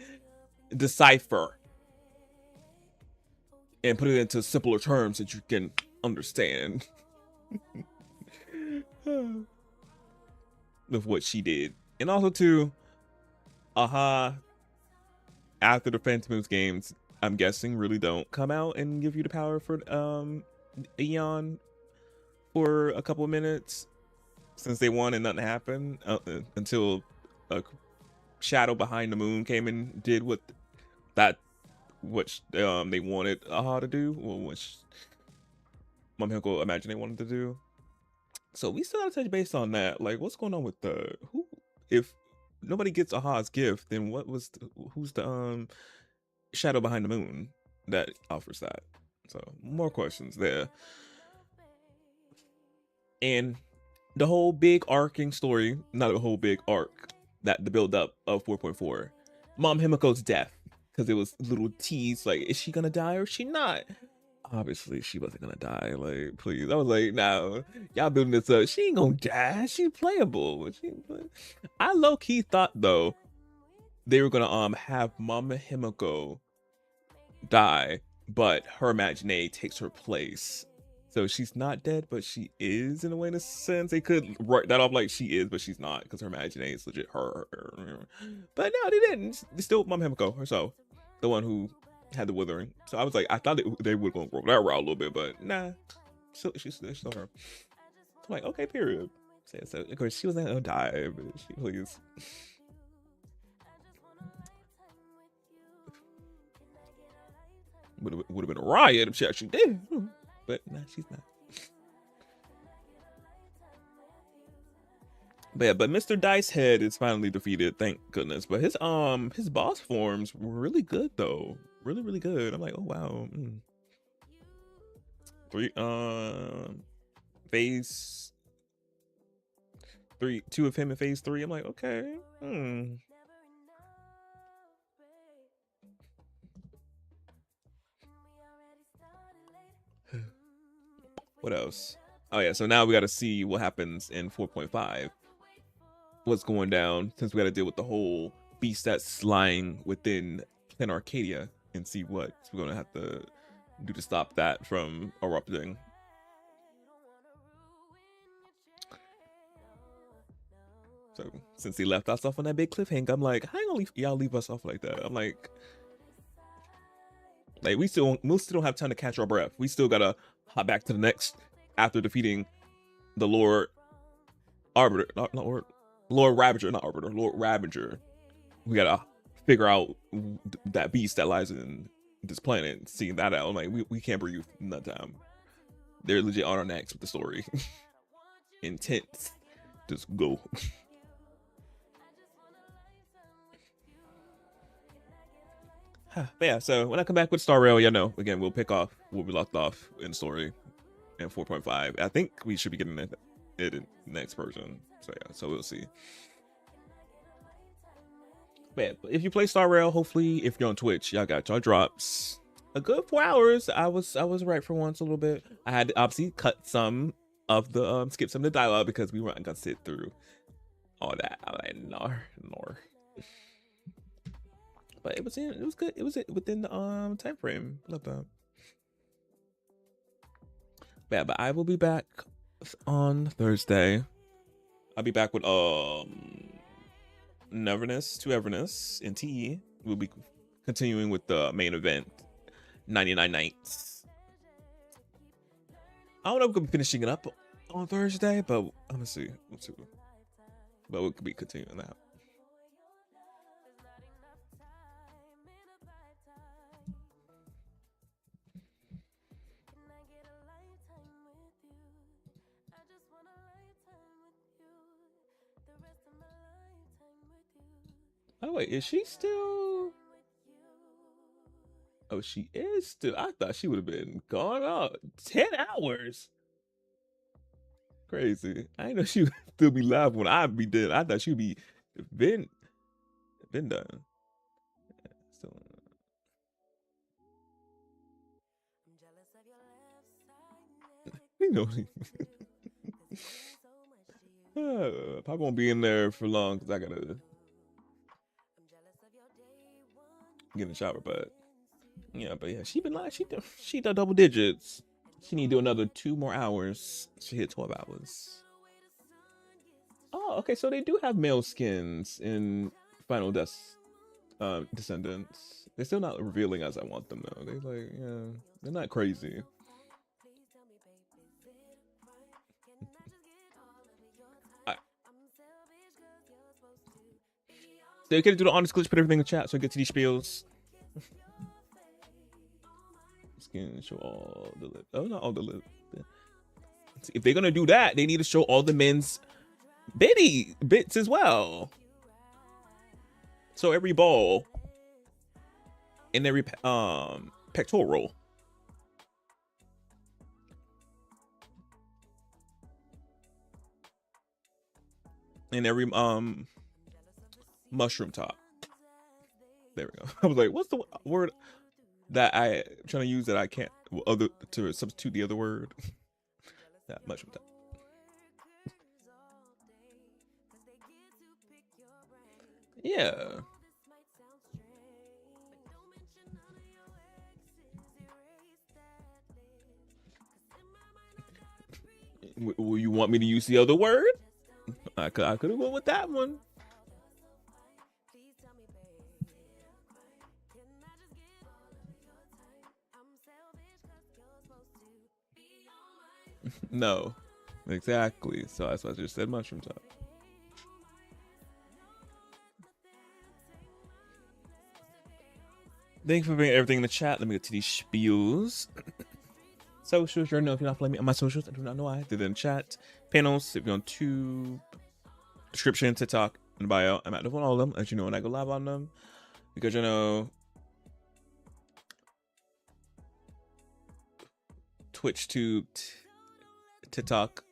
Decipher. And put it into simpler terms that you can understand. Of what she did. And also too, after the Phantom Moves games, I'm guessing really don't come out and give you the power for Aeon for a couple of minutes, since they won and nothing happened until a shadow behind the moon came and did what they wanted Aha to do, or which Mama Himiko Imagine they wanted to do. So we still gotta touch base on that. Like, what's going on with if nobody gets Aha's gift, then who's the shadow behind the moon that offers that? So more questions there. And the whole big arcing story, not a whole big arc, that the build up of 4.4, Mom Himiko's death, because it was little tease like, is she gonna die or is she not? Obviously she wasn't gonna die. Like, please. I was like, no, y'all building this up. She ain't gonna die. She's playable. I low-key thought though they were gonna have Mama Himiko die, but her Imagine takes her place. So she's not dead, but she is in a way, in a sense. They could write that off like she is, but she's not, because her imagination is legit her. But no, they didn't. They still Mom Himiko herself, the one who had the withering. So I was like, I thought they were going to go that route a little bit, but nah, she's still her. I'm like, okay, period. So of course she wasn't gonna die, but she please. Would have been a riot if she actually did, but nah, she's not. But yeah, but Mr. Dice Head is finally defeated, thank goodness. But his boss forms were really good though, really good. I'm like, oh wow. Phase 3, 2 of him in phase 3. I'm like, okay. What else? Oh yeah, so now we got to see what happens in 4.5. What's going down, since we got to deal with the whole beast that's lying within Planarcadia, and see what we're gonna have to do to stop that from erupting. So since he left us off on that big cliffhanger, I'm like, how you gonna y'all leave us off like that? I'm like we still don't have time to catch our breath. We still gotta hop back to the next after defeating the Lord Arbiter, Lord Ravager, not Arbiter, Lord Ravager. We gotta figure out that beast that lies in this planet, seeing that out. I'm like, we can't breathe in that time. They're legit on our necks with the story. Intense. Just go. But yeah, so when I come back with Star Rail, know, again, we'll pick off where we left off in the story in 4.5. I think we should be getting it in the next version. So yeah, so we'll see. But yeah, if you play Star Rail, hopefully if you're on Twitch, y'all got y'all drops. A good 4 hours. I was right for once a little bit. I had to obviously cut some of the skip some of the dialogue because we weren't gonna sit through all that. I'm like, nor. But it was good. It was within the time frame. Love that. Yeah, but I will be back on Thursday. I'll be back with Neverness to Everness in TE. We'll be continuing with the main event, 99 Nights. I don't know if we'll be finishing it up on Thursday, but I'm gonna see. We'll see. But we'll be continuing that. Oh wait, is she still? Oh, she is still. I thought she would have been gone out 10 hours. Crazy. I didn't know she would still be live when I'd be dead. I thought she'd be been done. So, you know, probably won't be in there for long because I gotta get in the shower. But yeah, she been like she done double digits. She need to do another 2 more hours. She hit 12 hours. Oh, okay. So they do have male skins in Final Descendants. They're still not revealing as I want them though. They like, yeah, they're not crazy. So you can do the honest glitch, put everything in the chat so I get to these spiels. Skin show all the lip. Oh, not all the lip. If they're gonna do that, they need to show all the men's bits as well. So every ball and every pectoral. And every mushroom top. There we go. I was like, what's the word that I'm trying to use that I can't to substitute the other word? That mushroom top. Yeah. Well, you want me to use the other word? I could have went with that one. No, exactly. So that's why I just said mushroom top. Thank you for bringing everything in the chat. Let me get to these spiels. Socials, you already know if you're not following me on my socials. I do not know why. Did it in chat. Panels, if you're on YouTube, description, TikTok, and bio. I'm active on all of them, as you know when I go live on them. Because you know, Twitch, Tube, TikTok,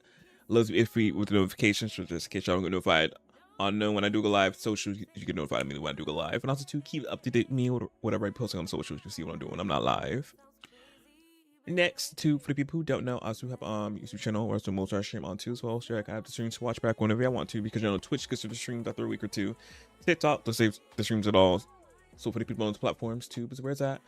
loves me iffy with the notifications, so just in case y'all don't get notified. On know when I do go live, socials, you get notified me when I do go live. And also to keep up to date with me or whatever I posting on socials, you see what I'm doing when I'm not live. Next, for the people who don't know, I also have YouTube channel where I do most of our stream on too as well. So I have the streams to watch back whenever I want to, because you know Twitch gets to the streams after a week or two. TikTok doesn't save the streams at all. So for the people on those platforms too, is where it's at.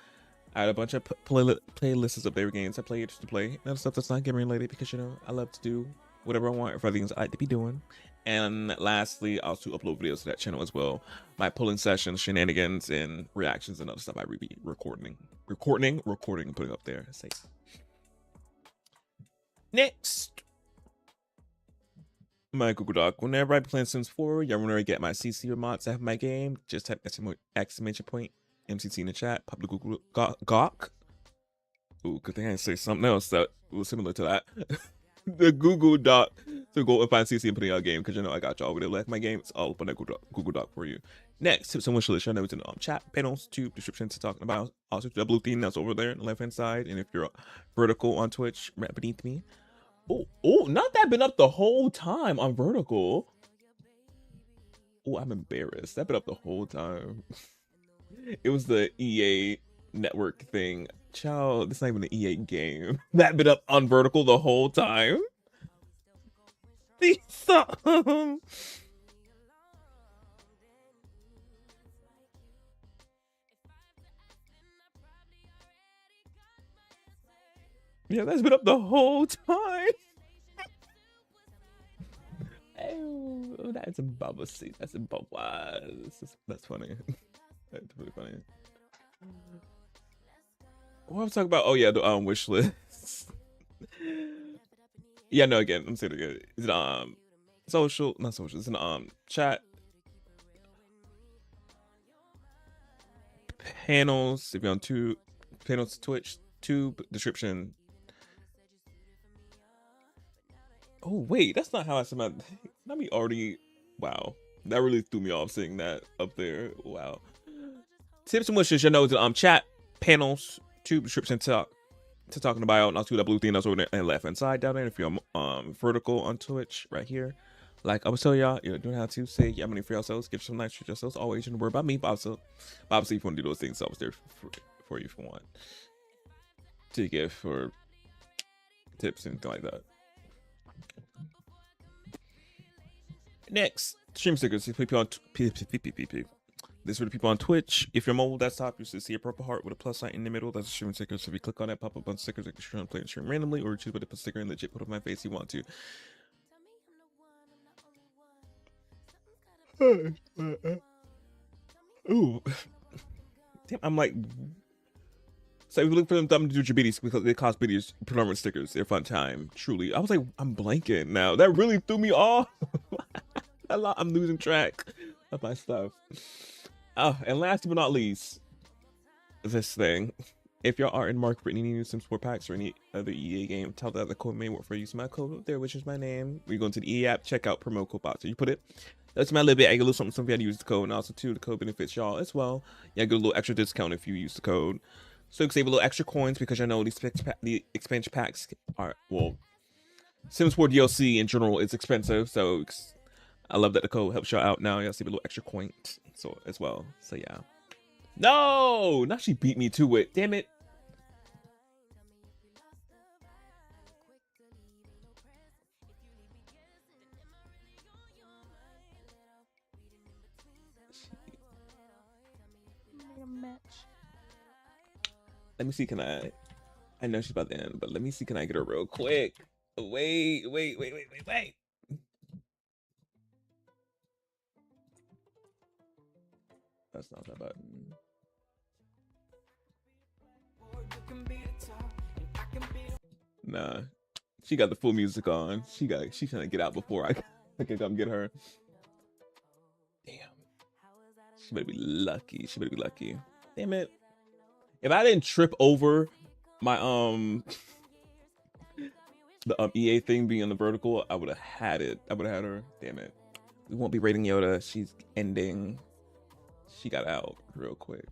I had a bunch of playlists of their games I play just to play. And stuff that's not game related, because you know I love to do whatever I want for things I like to be doing. And lastly, I also upload videos to that channel as well. My polling sessions, shenanigans, and reactions and other stuff I be recording, and putting up there. Say. Next, my Google Doc. Whenever I play Sims 4, y'all whenever I get my CC or mods I have my game, just type exclamation point MCC in the chat. Pop the Google Doc. Ooh, good thing I didn't say something else that was similar to that. The Google Doc to go and find CC and put in your game, because you know I got y'all over there. Like my game, it's all up on that Google Doc for you. Next, tips and wish list. I know it's in the chat, panels, tube, description to talking about. Also, the blue thing that's over there on the left hand side. And if you're vertical on Twitch, right beneath me. Oh, not that been up the whole time on vertical. Oh, I'm embarrassed. That been up the whole time. It was the EA network thing. Child, this is not even an EA game. That been up on vertical the whole time. Yeah, that's been up the whole time. Oh, that's a bubble seat. That's a bubble. That's funny. That's really funny. What I'm talking about? Oh yeah, the wish list. Yeah, no, again, I'm saying it again. Is it social? Not social. It's in chat. Panels. If you're on two panels, Twitch, tube description. Oh wait, that's not how I said my. Let me already. Wow, that really threw me off seeing that up there. Wow. Tips and wishes. You know, the chat, panels, tube description, to talking about, and I'll do that blue thing that's over there and left hand side down there. If you're vertical on Twitch, right here. Like I was telling y'all, you don't have to say yeah money for yourselves, give some nice treat yourselves. Always, you don't worry about me, but obviously if you want to do those things, I was there for you if you want to give for tips and anything like that. Next, stream stickers. If people on this for the people on Twitch. If you're mobile desktop, you should see a purple heart with a plus sign in the middle. That's a stream sticker. So if you click on that, pop up on stickers, like you're play and stream randomly, or choose to put a sticker and legit put up my face you want to. Ooh, damn! I'm like, so if you look for them dumb Jubilees because they cost videos, performance stickers. They're fun time, truly. I was like, I'm blanking now. That really threw me off. I'm losing track of my stuff. Oh, and last but not least, this thing. If y'all are in market for any new Sims 4 packs or any other EA game, tell that the code may work for you. Use my code up there, which is my name. We go into the EA app, check out promo code box. So you put it. That's my little bit. I get a little something if you had to use the code, and also too, the code benefits y'all as well. Yeah, get a little extra discount if you use the code. So you can save a little extra coins, because I know the expansion packs are, well, Sims 4 DLC in general is expensive, so I love that the code helps y'all out now. Y'all save a little extra coin so as well. So yeah. No! Now she beat me to it. Damn it. Let me see, I know she's about to end, but let me see, can I get her real quick? Wait. That's not that button. Nah, she got the full music on. She's trying to get out before I can come get her. Damn. She better be lucky. She better be lucky. Damn it. If I didn't trip over my the EA thing being on the vertical, I would have had it. I would have had her. Damn it. We won't be rating Yoda. She's ending. She got out real quick.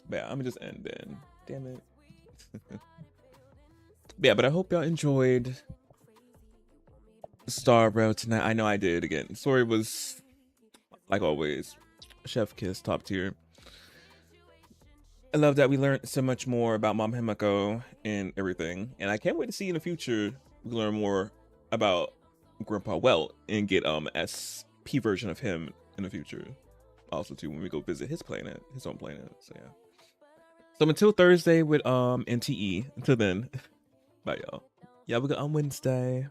But yeah, I'm gonna just end then. Damn it. Yeah, but I hope y'all enjoyed Star Rail tonight. I know I did again. Story was, like always, chef kiss, top tier. I love that we learned so much more about Mom Himiko and everything. And I can't wait to see in the future we learn more about Grandpa Welt and get SP version of him in the future. Also too, when we go visit his planet, his own planet. So yeah. So until Thursday with NTE. Until then, bye y'all. Yeah, we got on Wednesday.